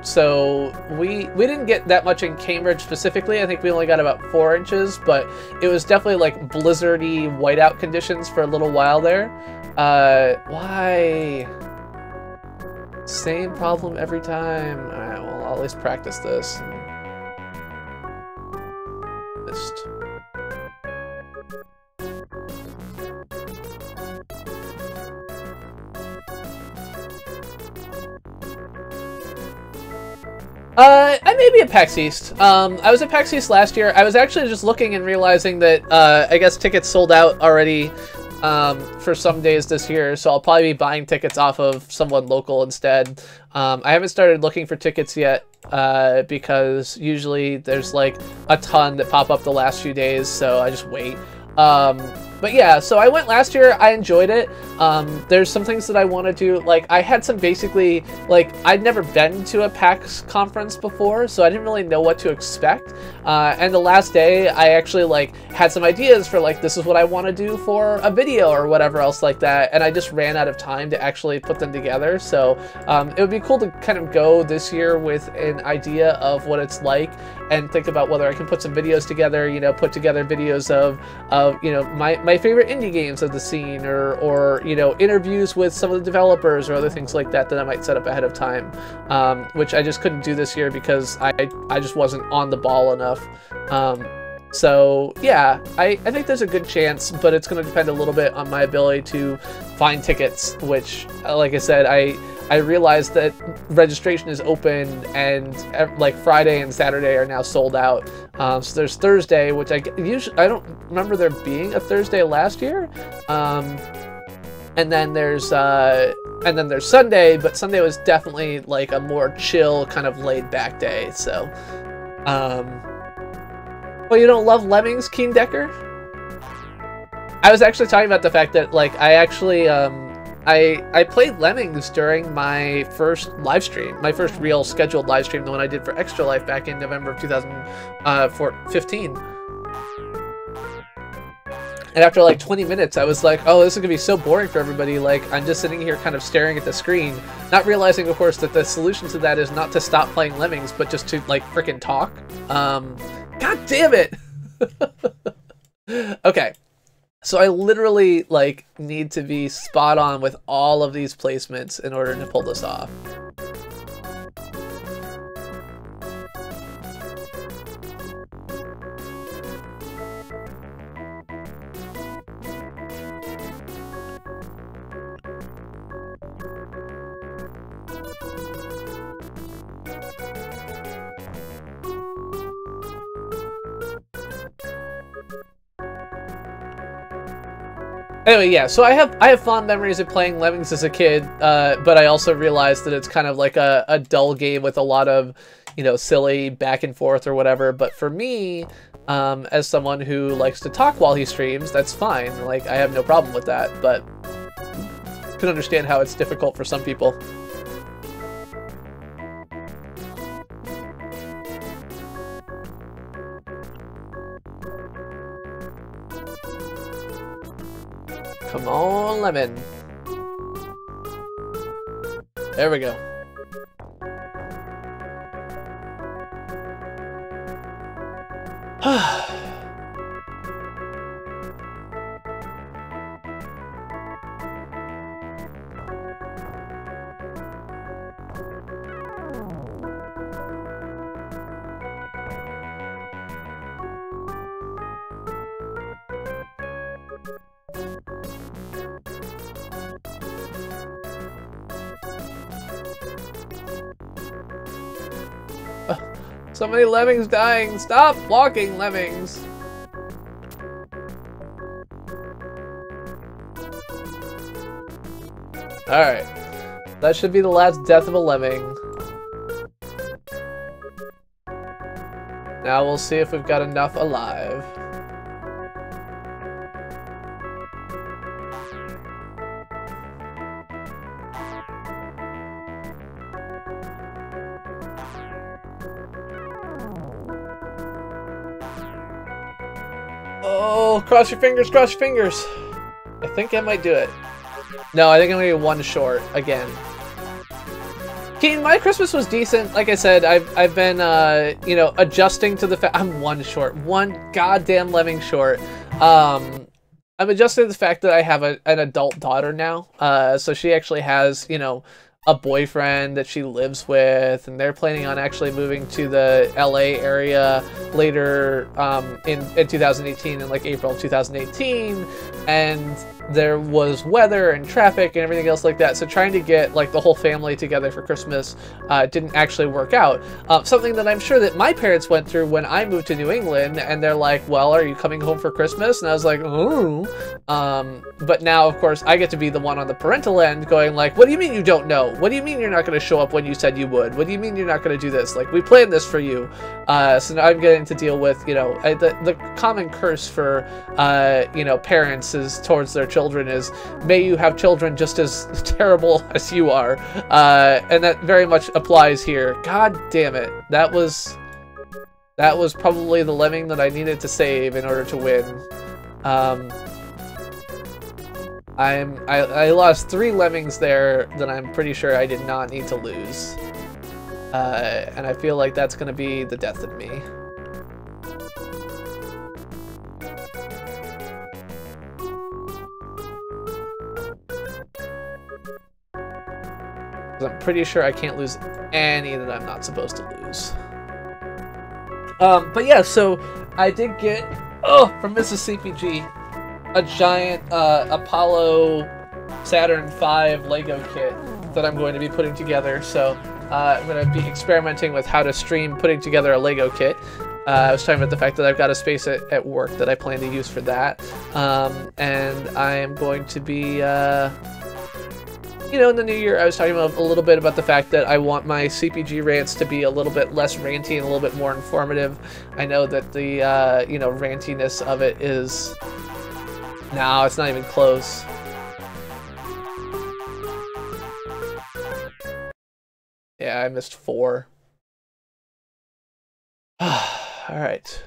so we didn't get that much in Cambridge specifically. I think we only got about 4 inches, but it was definitely like blizzardy whiteout conditions for a little while there. Why? Same problem every time. Alright, well, I'll at least practice this. Missed. I may be at PAX East. I was at PAX East last year. I was actually just looking and realizing that I guess tickets sold out already for some days this year, so I'll probably be buying tickets off of someone local instead. I haven't started looking for tickets yet because usually there's like a ton that pop up the last few days, so I just wait. But yeah, so I went last year. I enjoyed it. There's some things that I want to do. Like, I had some basically, like, I'd never been to a PAX conference before, so I didn't really know what to expect. And the last day, I actually, like, had some ideas for, like, this is what I want to do for a video or whatever else like that. And I just ran out of time to actually put them together. So it would be cool to kind of go this year with an idea of what it's like and think about whether I can put some videos together, you know, put together videos of you know, my favorite indie games of the scene, or you know, interviews with some of the developers or other things like that that I might set up ahead of time, which I just couldn't do this year because I just wasn't on the ball enough. So yeah, I think there's a good chance, but it's going to depend a little bit on my ability to find tickets, which, like I said, I realized that registration is open, and like Friday and Saturday are now sold out. So there's Thursday, which I don't remember there being a Thursday last year. And then there's Sunday, but Sunday was definitely like a more chill, kind of laid back day. So, well, you don't love Lemmings, Keen Decker? I was actually talking about the fact that, like, I actually, I played Lemmings during my first live stream, my first real scheduled live stream, the one I did for Extra Life back in November of 2015. And after like 20 minutes, I was like, oh, this is going to be so boring for everybody. Like, I'm just sitting here kind of staring at the screen, not realizing, of course, that the solution to that is not to stop playing Lemmings, but just to, like, frickin' talk. God damn it! Okay. So I literally, like, need to be spot on with all of these placements in order to pull this off. Anyway, yeah, so I have fond memories of playing Lemmings as a kid, but I also realized that it's kind of like a dull game with a lot of, you know, silly back and forth or whatever. But for me, as someone who likes to talk while he streams, that's fine. Like, I have no problem with that, but I can understand how it's difficult for some people. Come on, Lemon. There we go. So many lemmings dying. Stop walking, lemmings. Alright. That should be the last death of a lemming. Now we'll see if we've got enough alive. Oh, cross your fingers, cross your fingers. I think I might do it. No, I think I'm gonna be one short again. Keaton, my Christmas was decent. Like I said, I've been you know, adjusting to the fact I'm one short, one goddamn lemming short. I'm adjusting to the fact that I have an adult daughter now. So she actually has, you know, a boyfriend that she lives with, and they're planning on actually moving to the LA area later in 2018, in like April 2018, and there was weather and traffic and everything else like that, so trying to get like the whole family together for Christmas didn't actually work out. Something that I'm sure that my parents went through when I moved to New England, and they're like, well, are you coming home for Christmas? And I was like, oh. But now, of course, I get to be the one on the parental end going like, what do you mean you don't know? What do you mean you're not going to show up when you said you would? What do you mean you're not going to do this? Like, we planned this for you. So now I'm getting to deal with, you know, the common curse for, you know, parents is towards their children is, may you have children just as terrible as you are. And that very much applies here. God damn it. That was probably the lemming that I needed to save in order to win. I lost 3 lemmings there that I'm pretty sure I did not need to lose. And I feel like that's gonna be the death of me. I'm pretty sure I can't lose any that I'm not supposed to lose. But yeah, so I did get, from Mrs. CPG, a giant Apollo Saturn V Lego kit that I'm going to be putting together. So I'm going to be experimenting with how to stream putting together a Lego kit. I was talking about the fact that I've got a space at work that I plan to use for that. And I am going to be, you know, in the new year, I was talking about a little bit about the fact that I want my CPG rants to be a little bit less ranty and a little bit more informative. I know that the, you know, rantiness of it is... No, it's not even close. Yeah, I missed 4. Alright.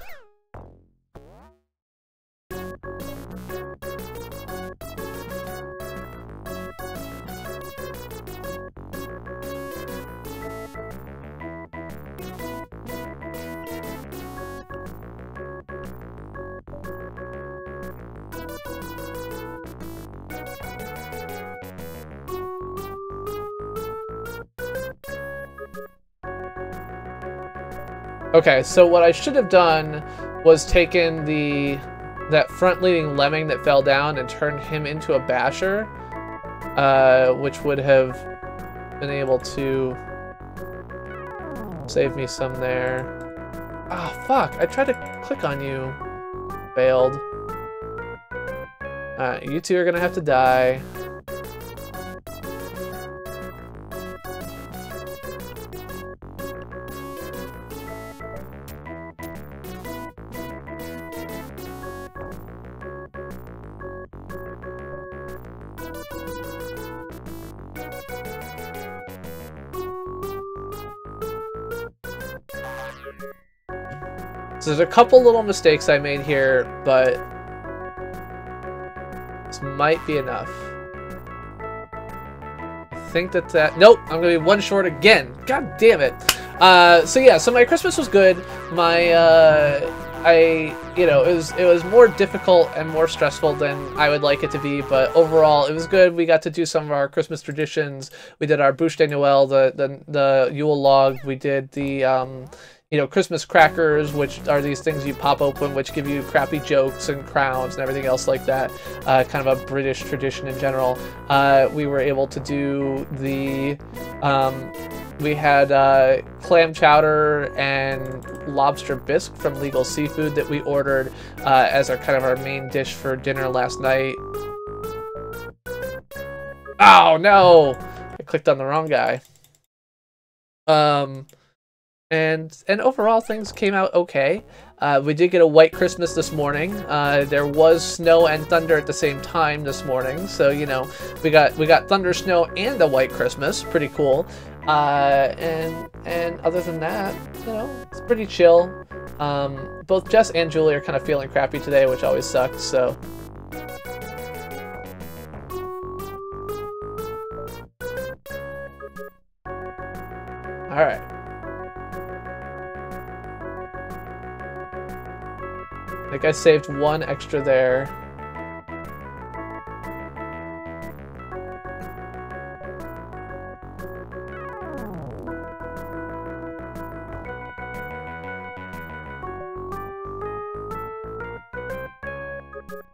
Okay, so what I should have done was taken that front-leading lemming that fell down and turned him into a basher, which would have been able to save me some there. Ah, fuck! I tried to click on you. Failed. Alright, you two are gonna have to die. So there's a couple little mistakes I made here, but this might be enough. I think that... Nope! I'm gonna be one short again! God damn it! So yeah, so my Christmas was good. My, you know, it was more difficult and more stressful than I would like it to be, but overall it was good. We got to do some of our Christmas traditions. We did our Bûche de Noël, the Yule log. We did the, you know, Christmas crackers, which are these things you pop open, which give you crappy jokes and crowns and everything else like that. Kind of a British tradition in general. We were able to do the, we had clam chowder and lobster bisque from Legal Seafood that we ordered as our kind of our main dish for dinner last night. Oh no! I clicked on the wrong guy. And overall, things came out okay. We did get a white Christmas this morning. There was snow and thunder at the same time this morning, so you know we got thunder, snow, and a white Christmas. Pretty cool. And other than that, you know, it's pretty chill. Both Jess and Julie are kind of feeling crappy today, which always sucks. So. All right. I think I saved 1 extra there.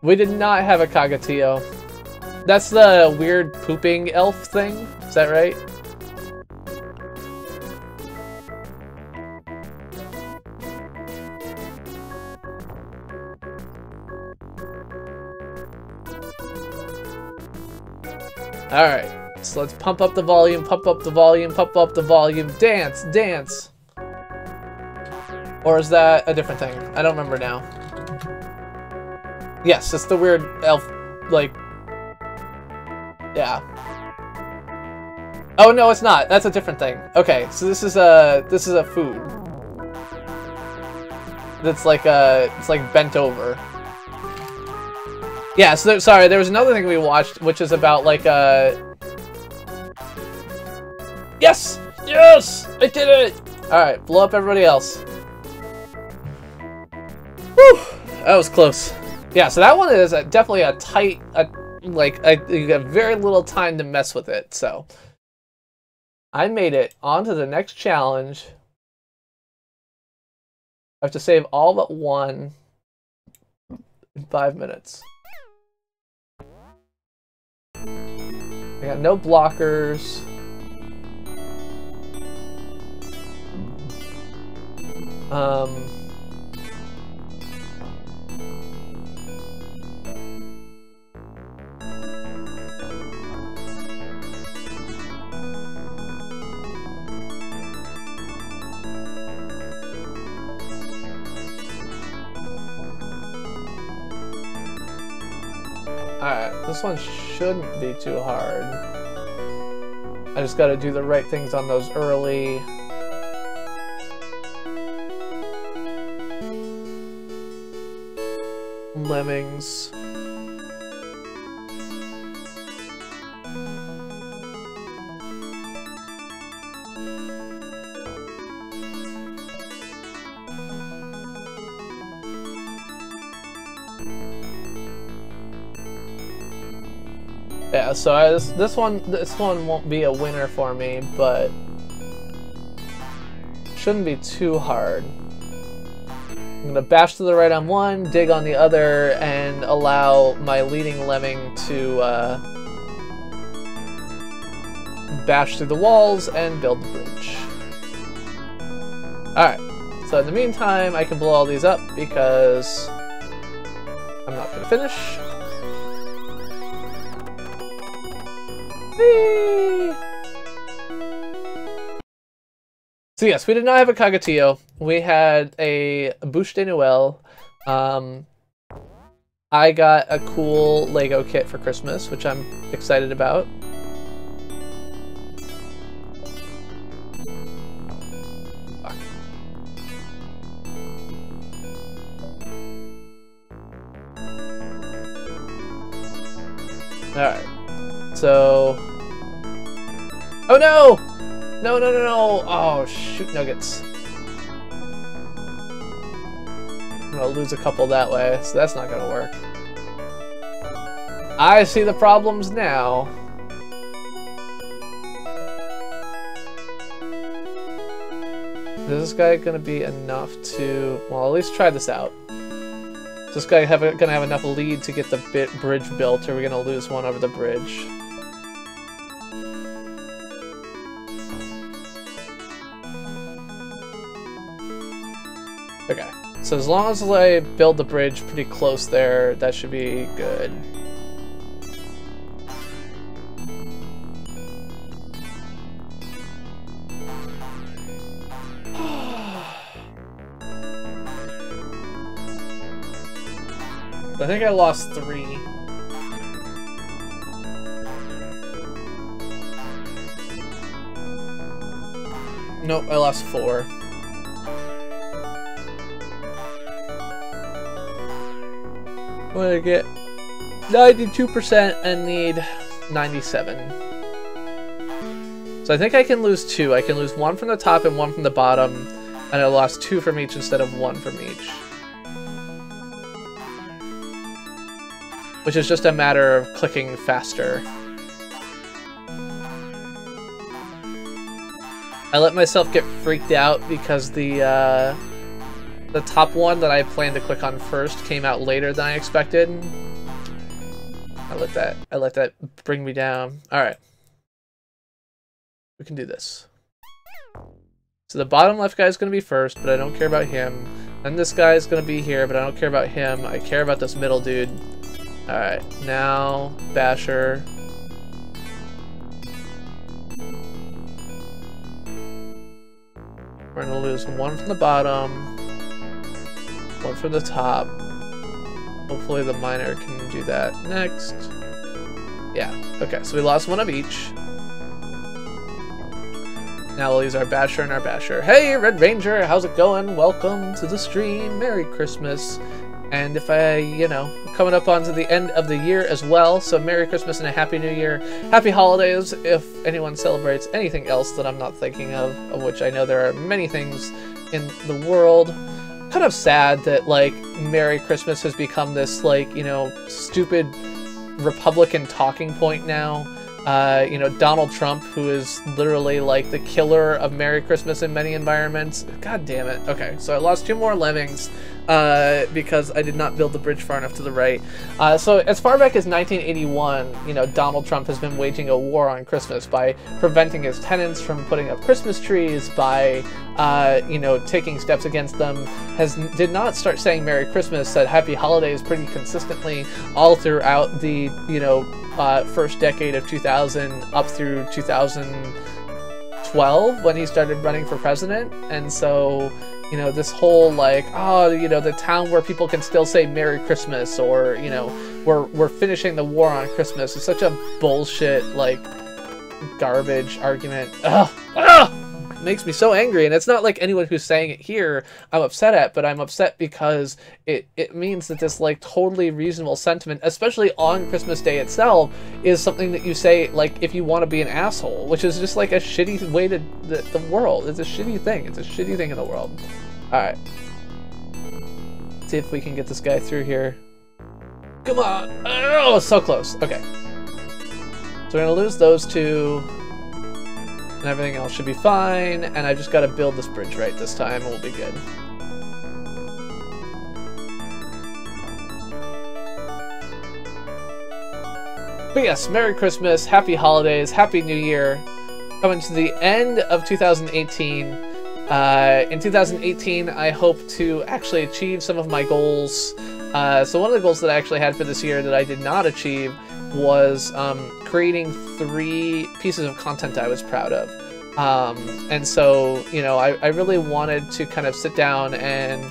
We did not have a Cogatillo. That's the weird pooping elf thing? Is that right? Alright, so let's pump up the volume, pump up the volume, pump up the volume. Dance, dance! Or is that a different thing? I don't remember now. Yes, it's the weird elf, like... Yeah. Oh, no, it's not. That's a different thing. Okay, so this is a food. That's like it's like bent over. Yeah, so sorry, there was another thing we watched, which is about, like, Yes! Yes! I did it! Alright, blow up everybody else. Whew! That was close. Yeah, so that one is definitely a tight, you have very little time to mess with it, so. I made it on to the next challenge. I have to save all but one in 5 minutes. I got no blockers. Alright, this one shouldn't be too hard. I just gotta do the right things on those early. Lemmings. Yeah, so this one won't be a winner for me, but shouldn't be too hard. I'm gonna bash to the right on one, dig on the other, and allow my leading lemming to bash through the walls and build the bridge. Alright, so in the meantime, I can blow all these up because I'm not gonna finish. Whee! So yes, we did not have a Kagatillo. We had a Bouche de Noël. I got a cool Lego kit for Christmas, which I'm excited about. Fuck. Alright. So... Oh no! No, no, no, no! Oh, shoot nuggets. I'm gonna lose a couple that way, so that's not gonna work. I see the problems now. Is this guy gonna be enough to... Well, at least try this out. Is this guy gonna have enough lead to get the bridge built, or are we gonna lose one over the bridge? Okay, so as long as I build the bridge pretty close there, that should be good. I think I lost 3. Nope, I lost 4. I'm gonna get 92% and need 97. So I think I can lose 2. I can lose 1 from the top and 1 from the bottom, and I lost 2 from each instead of 1 from each. Which is just a matter of clicking faster. I let myself get freaked out because the top one that I planned to click on first came out later than I expected. I let that bring me down. All right, we can do this. So the bottom left guy is going to be first, but I don't care about him. Then this guy is going to be here, but I don't care about him. I care about this middle dude. All right, now Basher. We're going to lose 1 from the bottom. 1 from the top. Hopefully the miner can do that next. Yeah, okay, so we lost 1 of each. Now we'll use our Basher and our Basher. Hey, Red Ranger, how's it going? Welcome to the stream. Merry Christmas. And if coming up onto the end of the year as well, so Merry Christmas and a Happy New Year. Happy Holidays if anyone celebrates anything else that I'm not thinking of which I know there are many things in the world. Kind of sad that, like, Merry Christmas has become this, like, stupid Republican talking point now. You know, Donald Trump, who is literally like the killer of Merry Christmas in many environments. God damn it. Okay, so I lost 2 more Lemmings because I did not build the bridge far enough to the right. So as far back as 1981, you know, Donald Trump has been waging a war on Christmas by preventing his tenants from putting up Christmas trees, by you know, taking steps against them. Did not start saying Merry Christmas, said Happy Holidays pretty consistently all throughout the, you know, first decade of 2000 up through 2012 when he started running for president. And so, you know, this whole like, oh, you know, the town where people can still say Merry Christmas, or, you know, we're finishing the war on Christmas, is such a bullshit, like, garbage argument. Ugh! Ugh! It makes me so angry, and it's not like anyone who's saying it here I'm upset at, but I'm upset because it means that this like totally reasonable sentiment, especially on Christmas Day itself, is something that you say like if you want to be an asshole, which is just like a shitty way to the world. It's a shitty thing. It's a shitty thing in the world. Alright. See if we can get this guy through here. Come on! Oh, so close. Okay. So we're gonna lose those 2. And everything else should be fine, and I just gotta build this bridge right this time, and we'll be good. But yes, Merry Christmas, Happy Holidays, Happy New Year. Coming to the end of 2018. In 2018, I hope to actually achieve some of my goals. So one of the goals that I actually had for this year that I did not achieve was creating 3 pieces of content I was proud of. And so, you know, I really wanted to kind of sit down and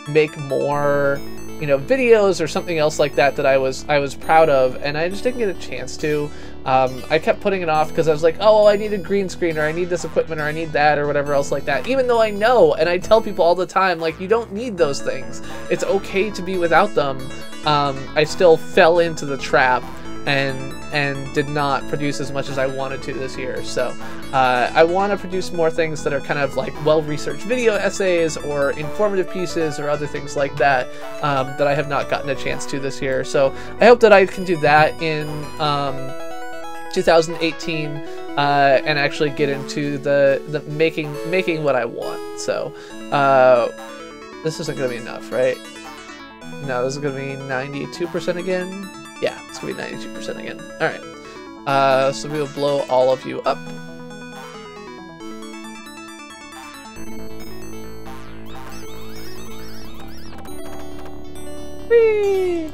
make more, you know, videos or something else like that that I was proud of, and I just didn't get a chance to. I kept putting it off because I was like, oh, well, I need a green screen, or I need this equipment, or I need that, or whatever else like that, even though I know, and I tell people all the time, like, you don't need those things. It's okay to be without them. I still fell into the trap and did not produce as much as I wanted to this year. So I want to produce more things that are kind of like well-researched video essays or informative pieces or other things like that that I have not gotten a chance to this year. So I hope that I can do that in 2018 and actually get into the making what I want. So this isn't going to be enough, right? No, this is going to be 92% again. Yeah, it's going to be 92% again. Alright. So we will blow all of you up. Whee!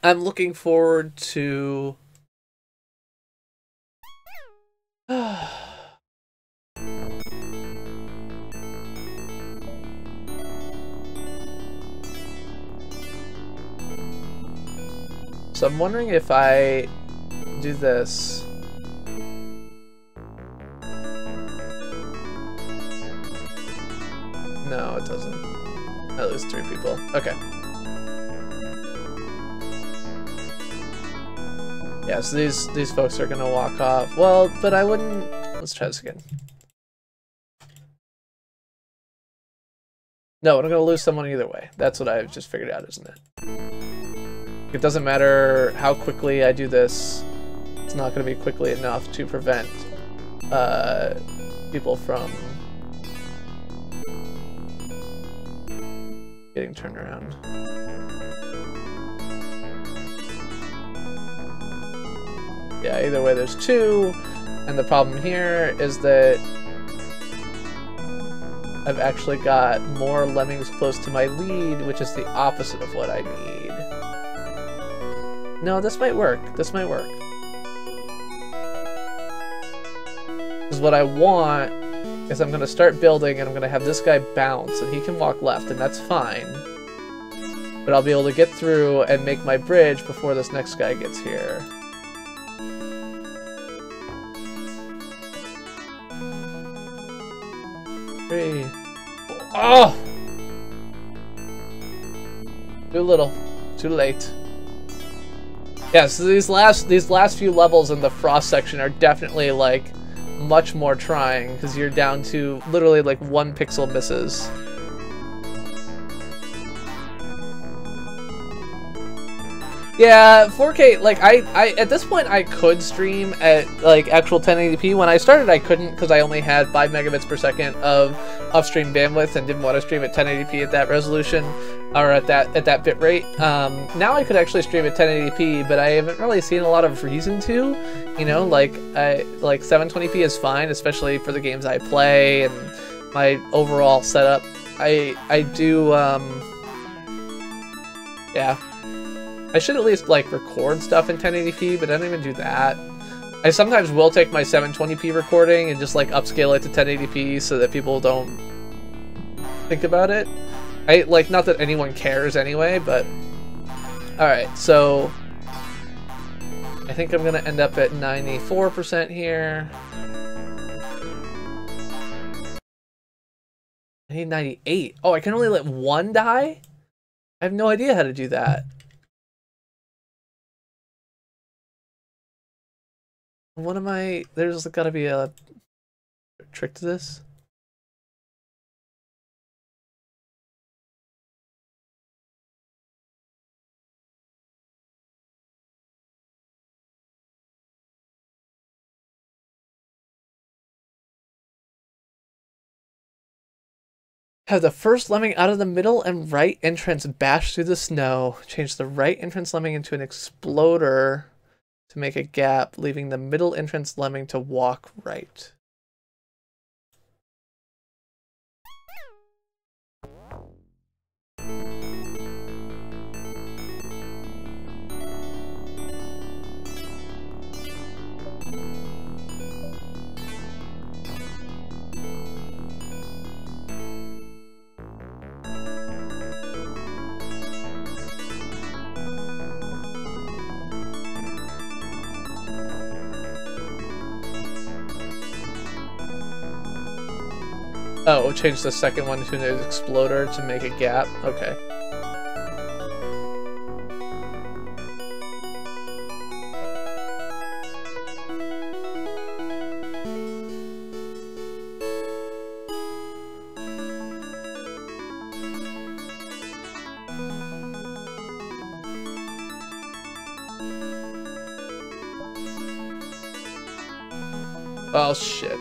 I'm looking forward to... So I'm wondering if I do this. No, it doesn't. At least 3 people. Okay. Yeah, so these folks are gonna walk off. Well, but I wouldn't. Let's try this again. No, I'm gonna lose someone either way. That's what I've just figured out, isn't it? It doesn't matter how quickly I do this, it's not going to be quickly enough to prevent people from getting turned around. Yeah, either way there's 2, and the problem here is that I've actually got more Lemmings close to my lead, which is the opposite of what I need. No, this might work. This might work. Because what I want is I'm going to start building and I'm going to have this guy bounce and he can walk left and that's fine. But I'll be able to get through and make my bridge before this next guy gets here. Three. Oh! Too little. Too late. Yeah, so these last few levels in the frost section are definitely like much more trying because you're down to literally like 1 pixel misses. Yeah, 4K, like, I at this point, I could stream at, like, actual 1080p. When I started, I couldn't, because I only had 5 megabits per second of upstream bandwidth and didn't want to stream at 1080p at that resolution, or at that bit rate. Now I could actually stream at 1080p, but I haven't really seen a lot of reason to, you know, like 720p is fine, especially for the games I play, and my overall setup. I do, yeah. I should at least, like, record stuff in 1080p, but I don't even do that. I sometimes will take my 720p recording and just, like, upscale it to 1080p so that people don't think about it. Like, not that anyone cares anyway, but... Alright, so... I think I'm gonna end up at 94% here. I need 98. Oh, I can only let one die? I have no idea how to do that. What am I... There's gotta be a trick to this. Have the first lemming out of the middle and right entrance bash through the snow. Change the right entrance lemming into an exploder to make a gap, leaving the middle entrance lemming to walk right. Oh, we'll change the second one to an exploder to make a gap. Okay. Oh, shit.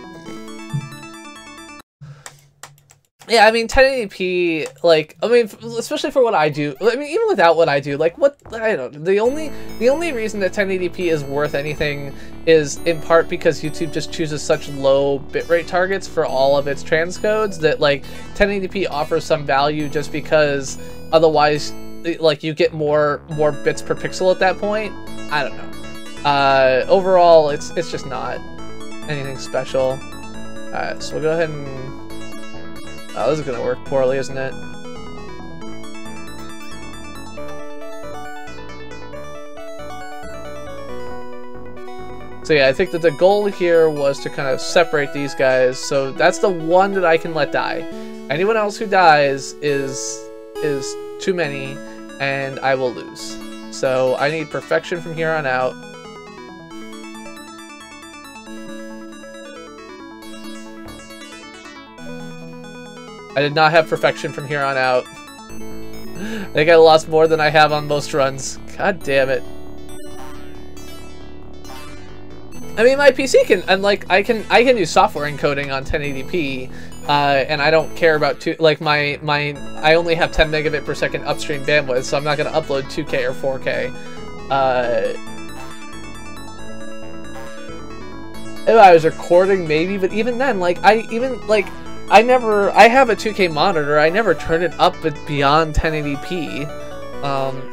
Yeah, I mean, 1080p, like, I mean, especially for what I do, I mean, even without what I do, like, what, I don't know, the only reason that 1080p is worth anything is in part because YouTube just chooses such low bitrate targets for all of its transcodes that, like, 1080p offers some value just because otherwise, like, you get more bits per pixel at that point. I don't know. Overall, it's just not anything special. Alright, so we'll go ahead and... Oh, this is gonna work poorly, isn't it? So yeah, I think that the goal here was to kind of separate these guys, so that's the one that I can let die. Anyone else who dies is too many, and I will lose. So I need perfection from here on out. I did not have perfection from here on out. I think I lost more than I have on most runs. God damn it. I mean, my PC can, and like, I can do software encoding on 1080p, and I don't care about I only have 10 megabit per second upstream bandwidth, so I'm not gonna upload 2K or 4K. If I was recording, maybe, but even then, like, I have a 2K monitor, I never turn it up beyond 1080p.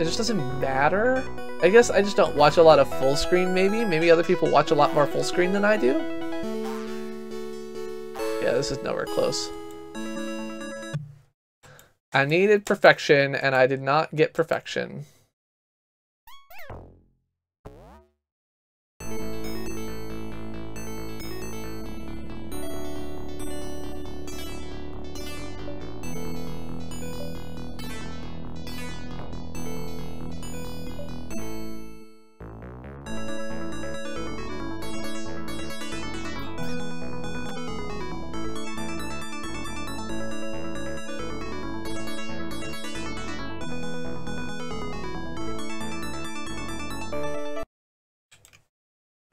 It just doesn't matter. I guess I just don't watch a lot of full screen, maybe. Maybe other people watch a lot more full screen than I do. Yeah, this is nowhere close. I needed perfection, and I did not get perfection.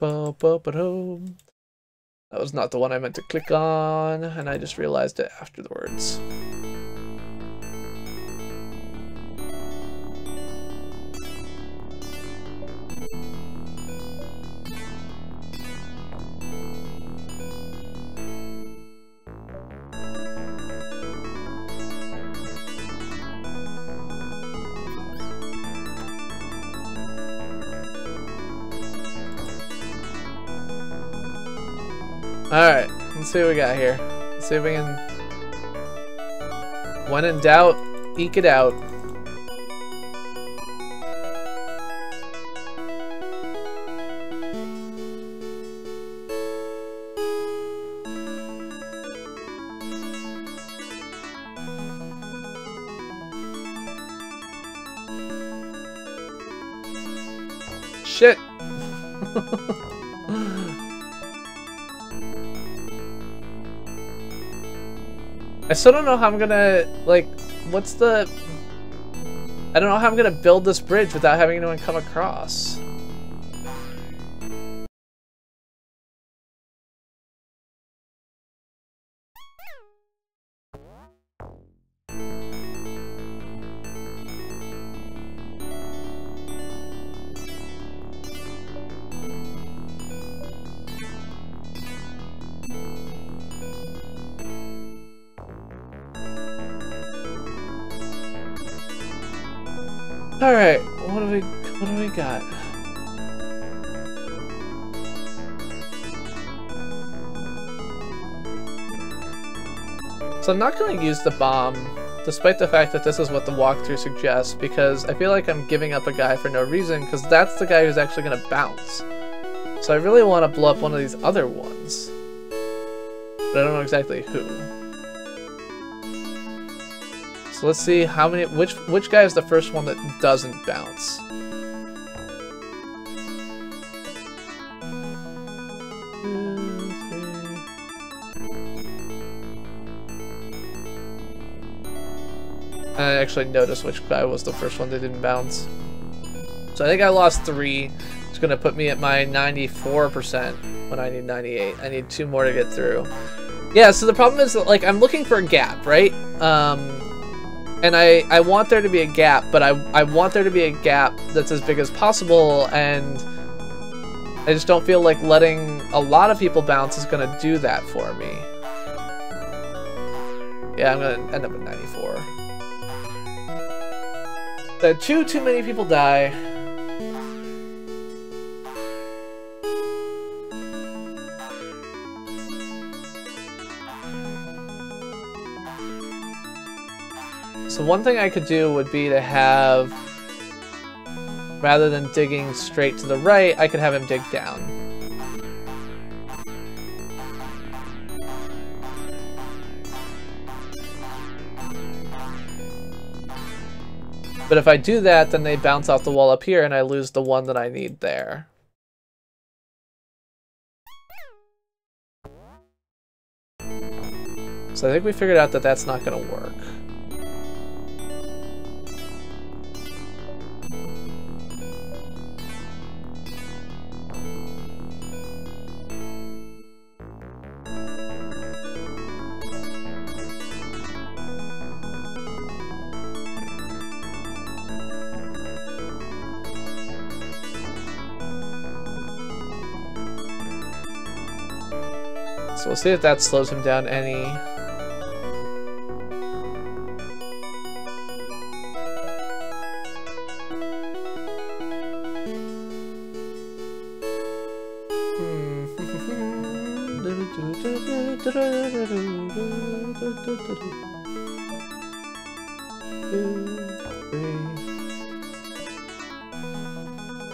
That was not the one I meant to click on, and I just realized it afterwards. Alright, let's see what we got here. Let's see if we can... When in doubt, eke it out. Shit! I still don't know how I'm gonna, like, what's the... I don't know how I'm gonna build this bridge without having anyone come across. Alright, what do we got? So I'm not going to use the bomb, despite the fact that this is what the walkthrough suggests, because I feel like I'm giving up a guy for no reason, because that's the guy who's actually going to bounce. So I really want to blow up one of these other ones. But I don't know exactly who. So let's see how many, which guy is the first one that doesn't bounce. I actually noticed which guy was the first one that didn't bounce. So I think I lost 3. It's gonna put me at my 94% when I need 98. I need 2 more to get through. Yeah, so the problem is that, like, I'm looking for a gap, right? And I want there to be a gap, but I want there to be a gap that's as big as possible, and I just don't feel like letting a lot of people bounce is going to do that for me. Yeah, I'm going to end up at 94. Too many people die. So one thing I could do would be to have, rather than digging straight to the right, I could have him dig down. But if I do that, then they bounce off the wall up here and I lose the one that I need there. So I think we figured out that that's not going to work. So we'll see if that slows him down any.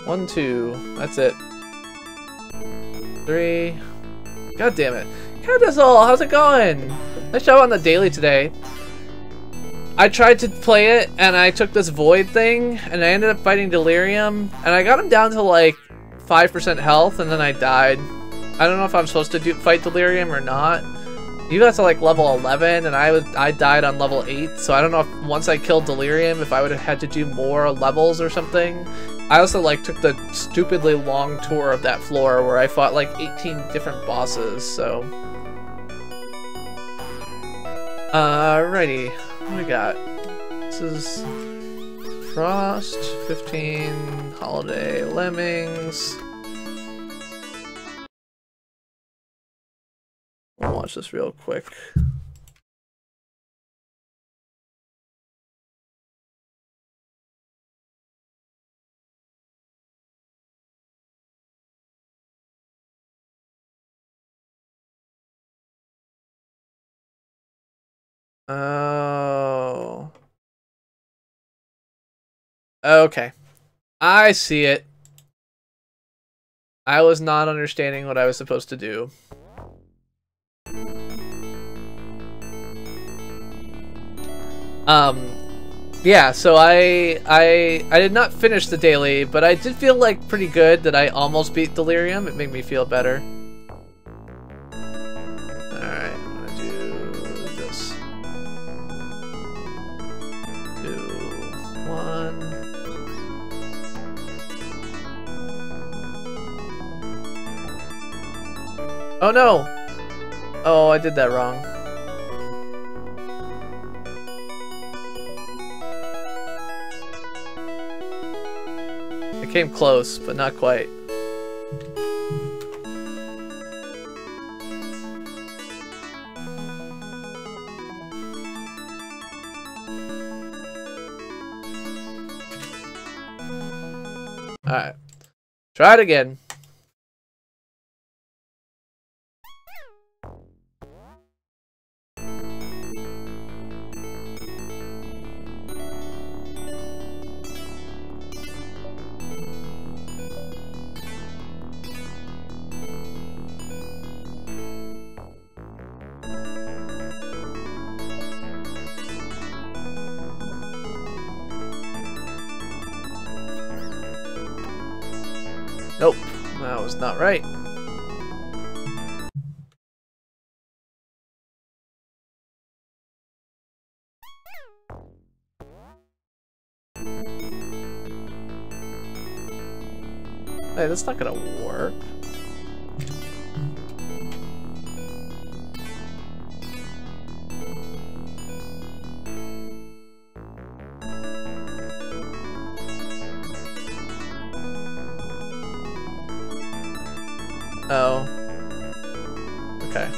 One, two. That's it. 3. God damn it. Cardazol, how's it going? Nice job on the daily today. I tried to play it, and I took this void thing, and I ended up fighting Delirium, and I got him down to like 5% health, and then I died. I don't know if I'm supposed to fight Delirium or not. You got to like level 11, and I died on level 8, so I don't know if once I killed Delirium, if I would have had to do more levels or something. I also like took the stupidly long tour of that floor where I fought like 18 different bosses, so. Alrighty, what do we got? This is Frost, 15, Holiday, Lemmings. I'll watch this real quick. Oh. Okay. I see it. I was not understanding what I was supposed to do. Yeah, so I did not finish the daily, but I did feel like pretty good that I almost beat Delirium. It made me feel better. Alright, I'm gonna do this. 2, 1. Oh no! Oh, I did that wrong. I came close, but not quite. Alright. Try it again. Nope, that was not right. Hey, that's not gonna work. Oh. Okay.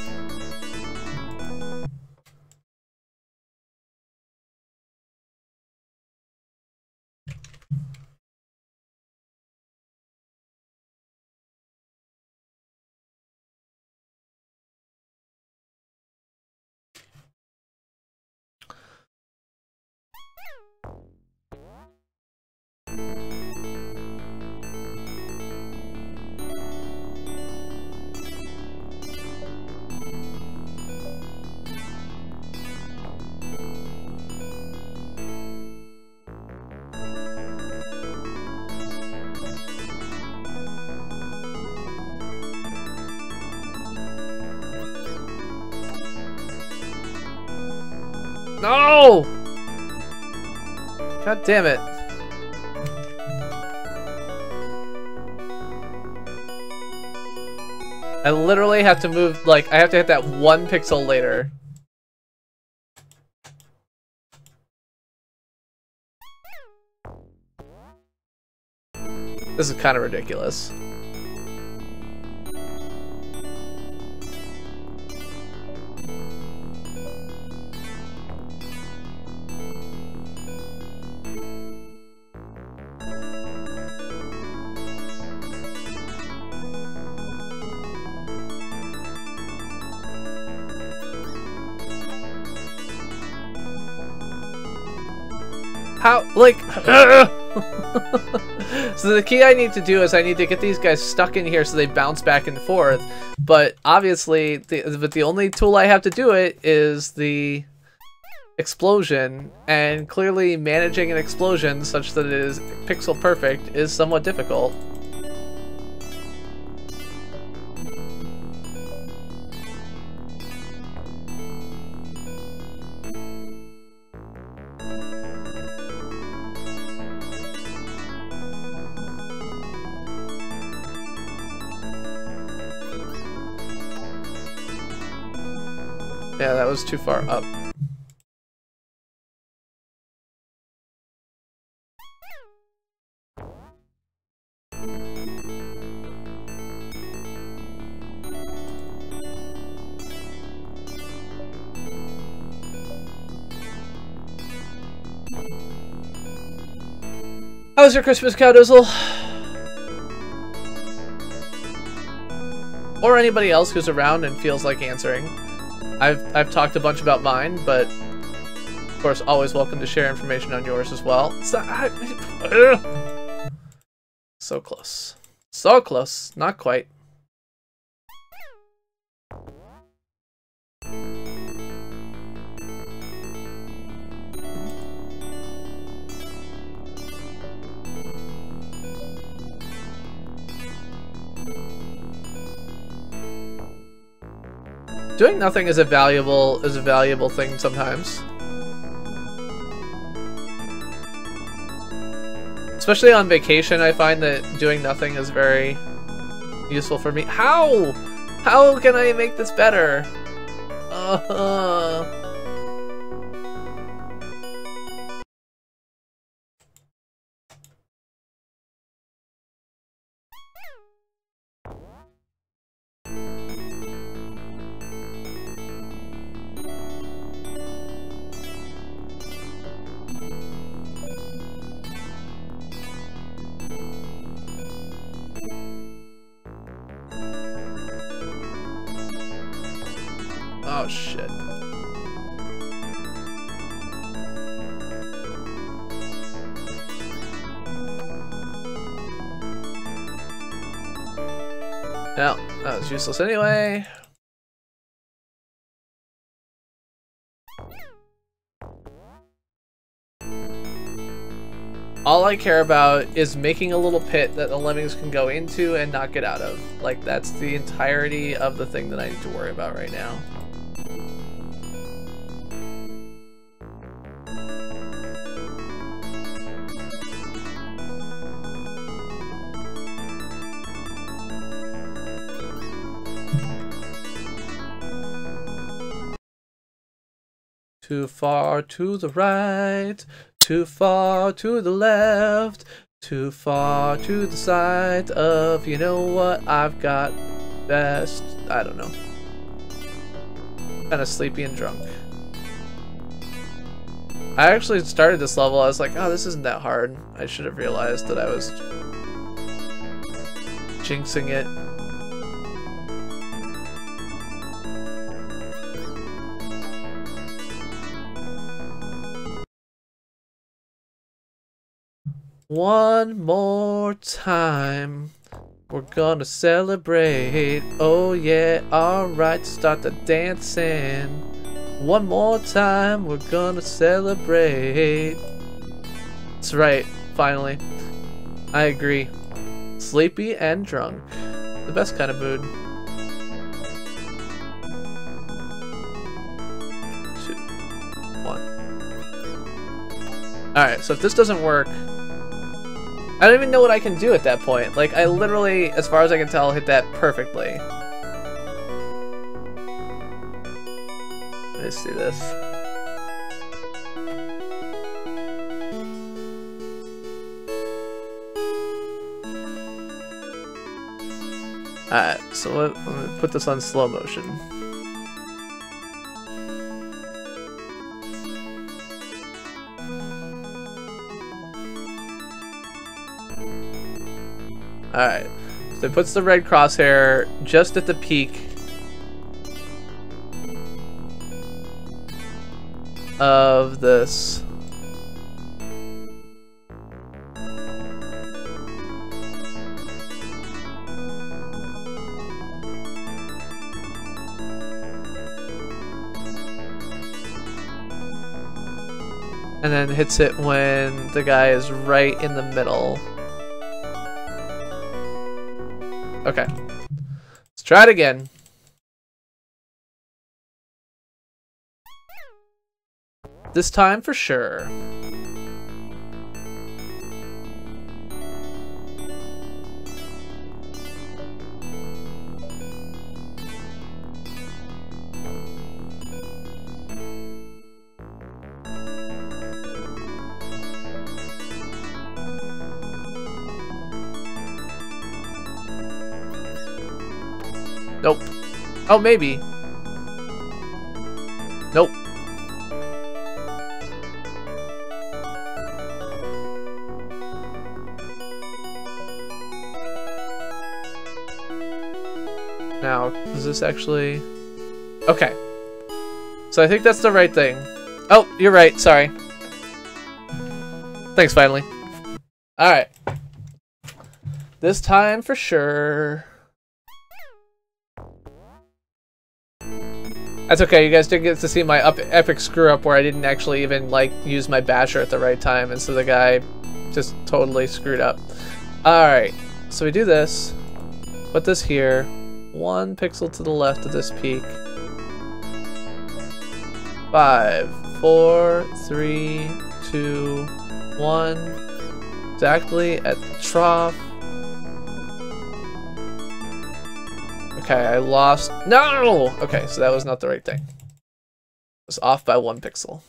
No! God damn it. I literally have to move, like, I have to hit that 1 pixel later. This is kind of ridiculous. How, like, so the key I need to do is I need to get these guys stuck in here so they bounce back and forth, but obviously, the only tool I have to do it is the explosion, and clearly managing an explosion such that it is pixel perfect is somewhat difficult. Yeah, that was too far up. How was your Christmas, Cowdizzle? Or anybody else who's around and feels like answering. I've talked a bunch about mine, but of course, always welcome to share information on yours as well. So close. So close. Not quite. Doing nothing is a valuable thing sometimes. Especially on vacation, I find that doing nothing is very useful for me. How? How can I make this better? Oh shit. No, that was useless anyway. All I care about is making a little pit that the lemmings can go into and not get out of. Like, that's the entirety of the thing that I need to worry about right now. Too far to the right, too far to the left, too far to the side of, you know what, I've got best, I don't know. Kind of sleepy and drunk. I actually started this level, I was like, oh, this isn't that hard. I should have realized that I was jinxing it. One more time, we're gonna celebrate. Oh yeah, alright, start the dancing. One more time, we're gonna celebrate. That's right, finally. I agree. Sleepy and drunk. The best kind of mood. 2, 1. Alright, so if this doesn't work, I don't even know what I can do at that point. Like, I literally, as far as I can tell, hit that perfectly. Let's do this. Alright, so let me put this on slow motion. Alright, so it puts the red crosshair just at the peak of this. And then hits it when the guy is right in the middle. Okay, let's try it again. This time for sure. Nope. Oh, maybe. Nope. Now, is this actually... Okay. So I think that's the right thing. Oh, you're right. Sorry. Thanks, finally. Alright. This time for sure. That's okay, you guys did get to see my epic screw-up where I didn't actually even, like, use my basher at the right time, and so the guy just totally screwed up. Alright, so we do this. Put this here. 1 pixel to the left of this peak. 5, 4, 3, 2, 1. Exactly at the trough. Okay, I lost. No! Okay, so that was not the right thing. It was off by 1 pixel.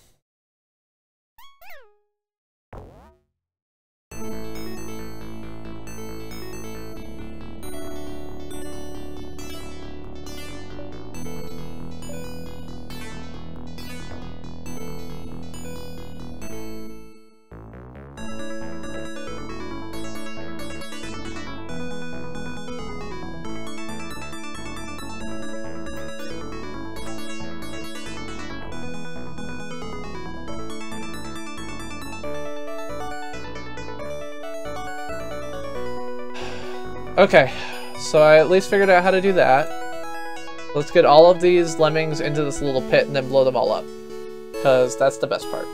Okay, so I at least figured out how to do that. Let's get all of these lemmings into this little pit and then blow them all up. Because that's the best part.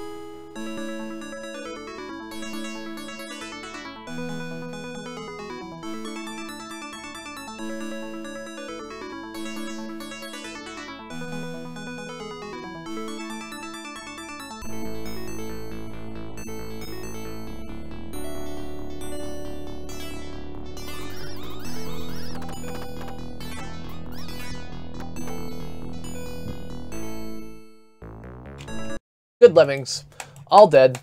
Good lemmings. All dead.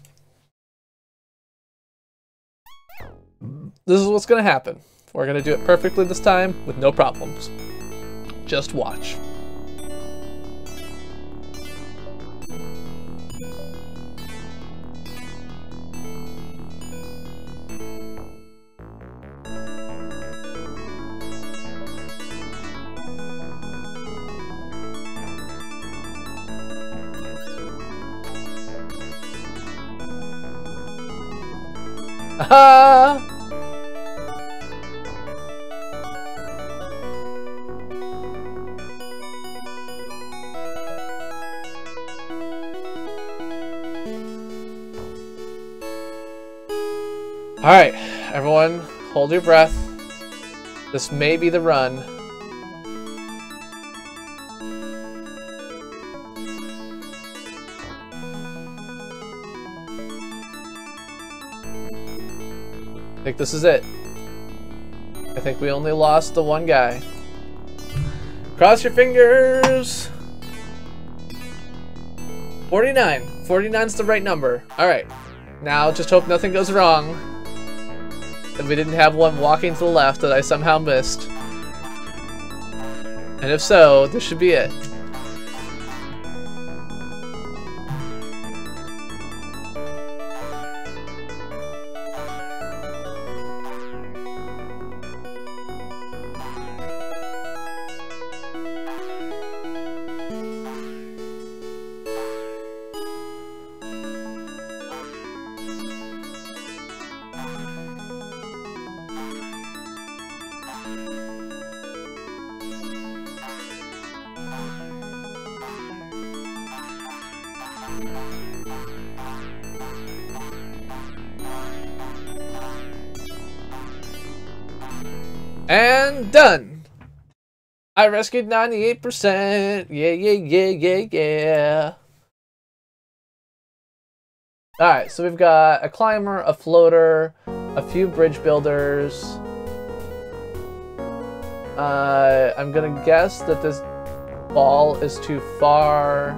This is what's gonna happen. We're gonna do it perfectly this time with no problems. Just watch. Ah! Alright, everyone, hold your breath. This may be the run. I think this is it. I think we only lost the one guy. Cross your fingers! 49. 49's the right number. Alright. Now just hope nothing goes wrong. That we didn't have one walking to the left that I somehow missed. And if so, this should be it. And done! I rescued 98%! Yeah, yeah, yeah, yeah, yeah! Alright, so we've got a climber, a floater, a few bridge builders. I'm gonna guess that this ball is too far.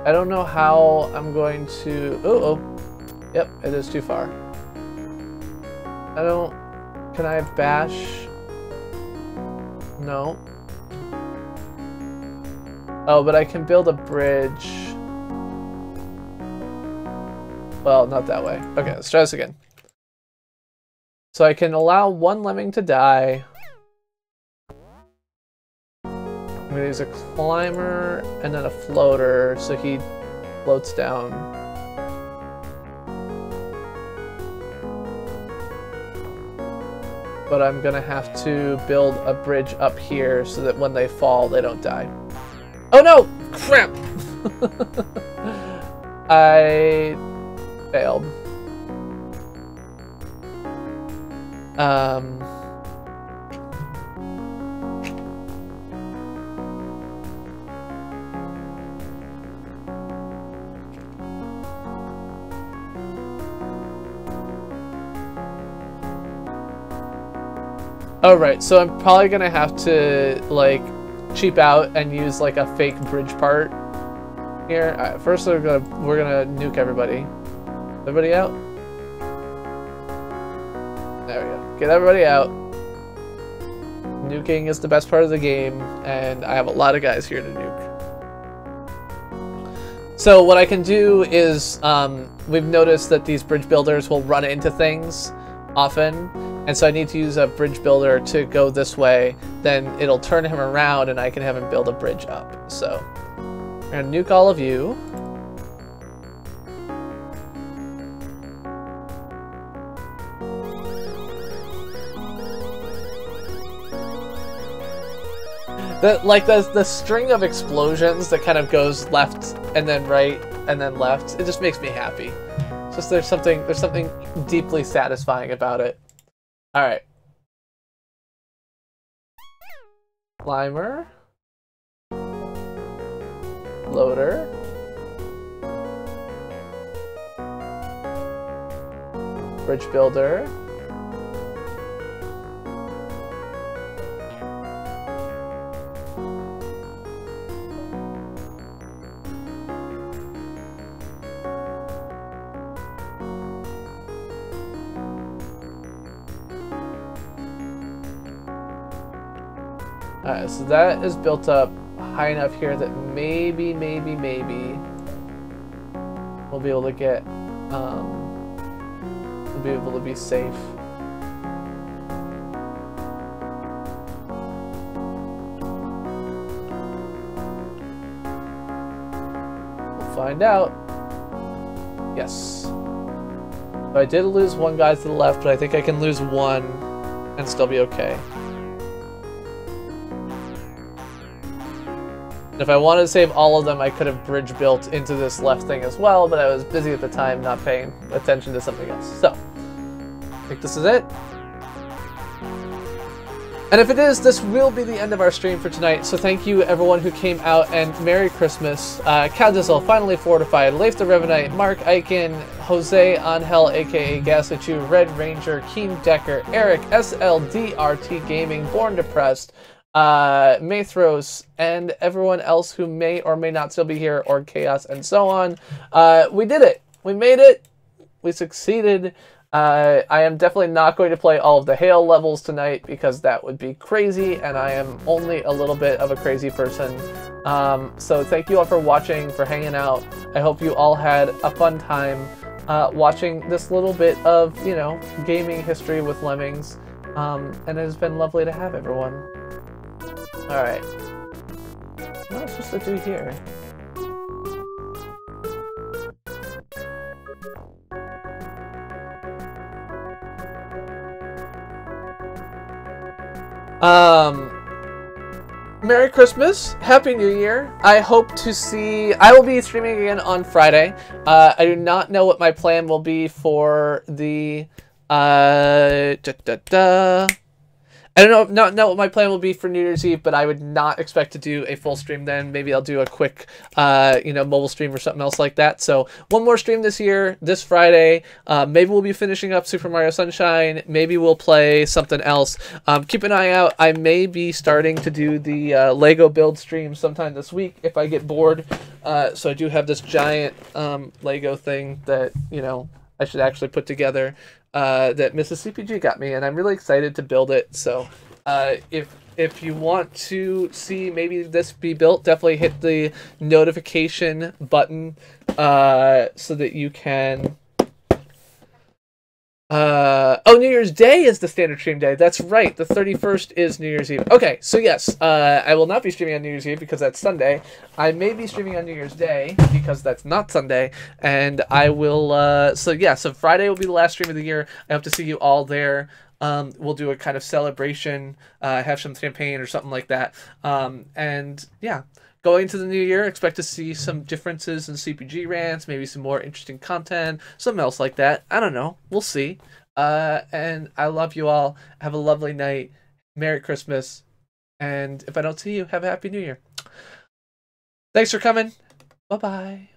I don't know how I'm going to... Oh, yep, it is too far. Can I bash? No. Oh, but I can build a bridge. Well, not that way. Okay, let's try this again. So I can allow one lemming to die. I'm gonna use a climber and then a floater so he floats down. But I'm gonna have to build a bridge up here so that when they fall, they don't die. Oh no! Crap! I failed. Oh right, so I'm probably gonna have to like cheap out and use like a fake bridge part here. Alright, first we're gonna nuke everybody. Everybody out? There we go. Get everybody out. Nuking is the best part of the game, and I have a lot of guys here to nuke. So what I can do is, we've noticed that these bridge builders will run into things often, and so I need to use a bridge builder to go this way. Then it'll turn him around, and I can have him build a bridge up. So I'm gonna nuke all of you. The string of explosions that kind of goes left and then right and then left, it just makes me happy. It's just there's something deeply satisfying about it. All right. Climber. Loader. Bridge builder. Alright, so that is built up high enough here that maybe we'll be able to get, we'll be able to be safe. We'll find out. Yes. So I did lose one guy to the left, but I think I can lose one and still be okay. If I wanted to save all of them, I could have bridge built into this left thing as well, but I was busy at the time not paying attention to something else. So, I think this is it. And if it is, this will be the end of our stream for tonight, so thank you everyone who came out, and Merry Christmas. Cadizzle, Finally Fortified, Leif the Revenite, Mark Eichen, Jose Angel aka Gaslichu, Red Ranger, Keen Decker, Eric, SLDRT Gaming, Born Depressed, Mathros, and everyone else who may or may not still be here, or Chaos, and so on. We did it! We made it! We succeeded! I am definitely not going to play all of the Hail levels tonight because that would be crazy, and I am only a little bit of a crazy person. So thank you all for watching, for hanging out. I hope you all had a fun time watching this little bit of, you know, gaming history with Lemmings. And it has been lovely to have everyone. Alright. What am I supposed to do here? Merry Christmas, Happy New Year. I hope to see, I will be streaming again on Friday. I do not know what my plan will be for the, I don't know what my plan will be for New Year's Eve, but I would not expect to do a full stream then. Maybe I'll do a quick, you know, mobile stream or something else like that. So one more stream this year, this Friday. Maybe we'll be finishing up Super Mario Sunshine. Maybe we'll play something else. Keep an eye out. I may be starting to do the Lego build stream sometime this week if I get bored. So I do have this giant Lego thing that, you know, I should actually put together that Mrs. CPG got me, and I'm really excited to build it. So if you want to see maybe this be built, definitely hit the notification button so that you can. Oh, New Year's Day is the standard stream day. That's right. The 31st is New Year's Eve. Okay, so yes, I will not be streaming on New Year's Eve because that's Sunday. I may be streaming on New Year's Day because that's not Sunday. And I will, so Friday will be the last stream of the year. I hope to see you all there. We'll do a kind of celebration, have some champagne or something like that. And yeah. Going into the new year, expect to see some differences in CPG rants, maybe some more interesting content, something else like that. I don't know. We'll see. And I love you all. Have a lovely night. Merry Christmas. And if I don't see you, have a Happy New Year. Thanks for coming. Bye-bye.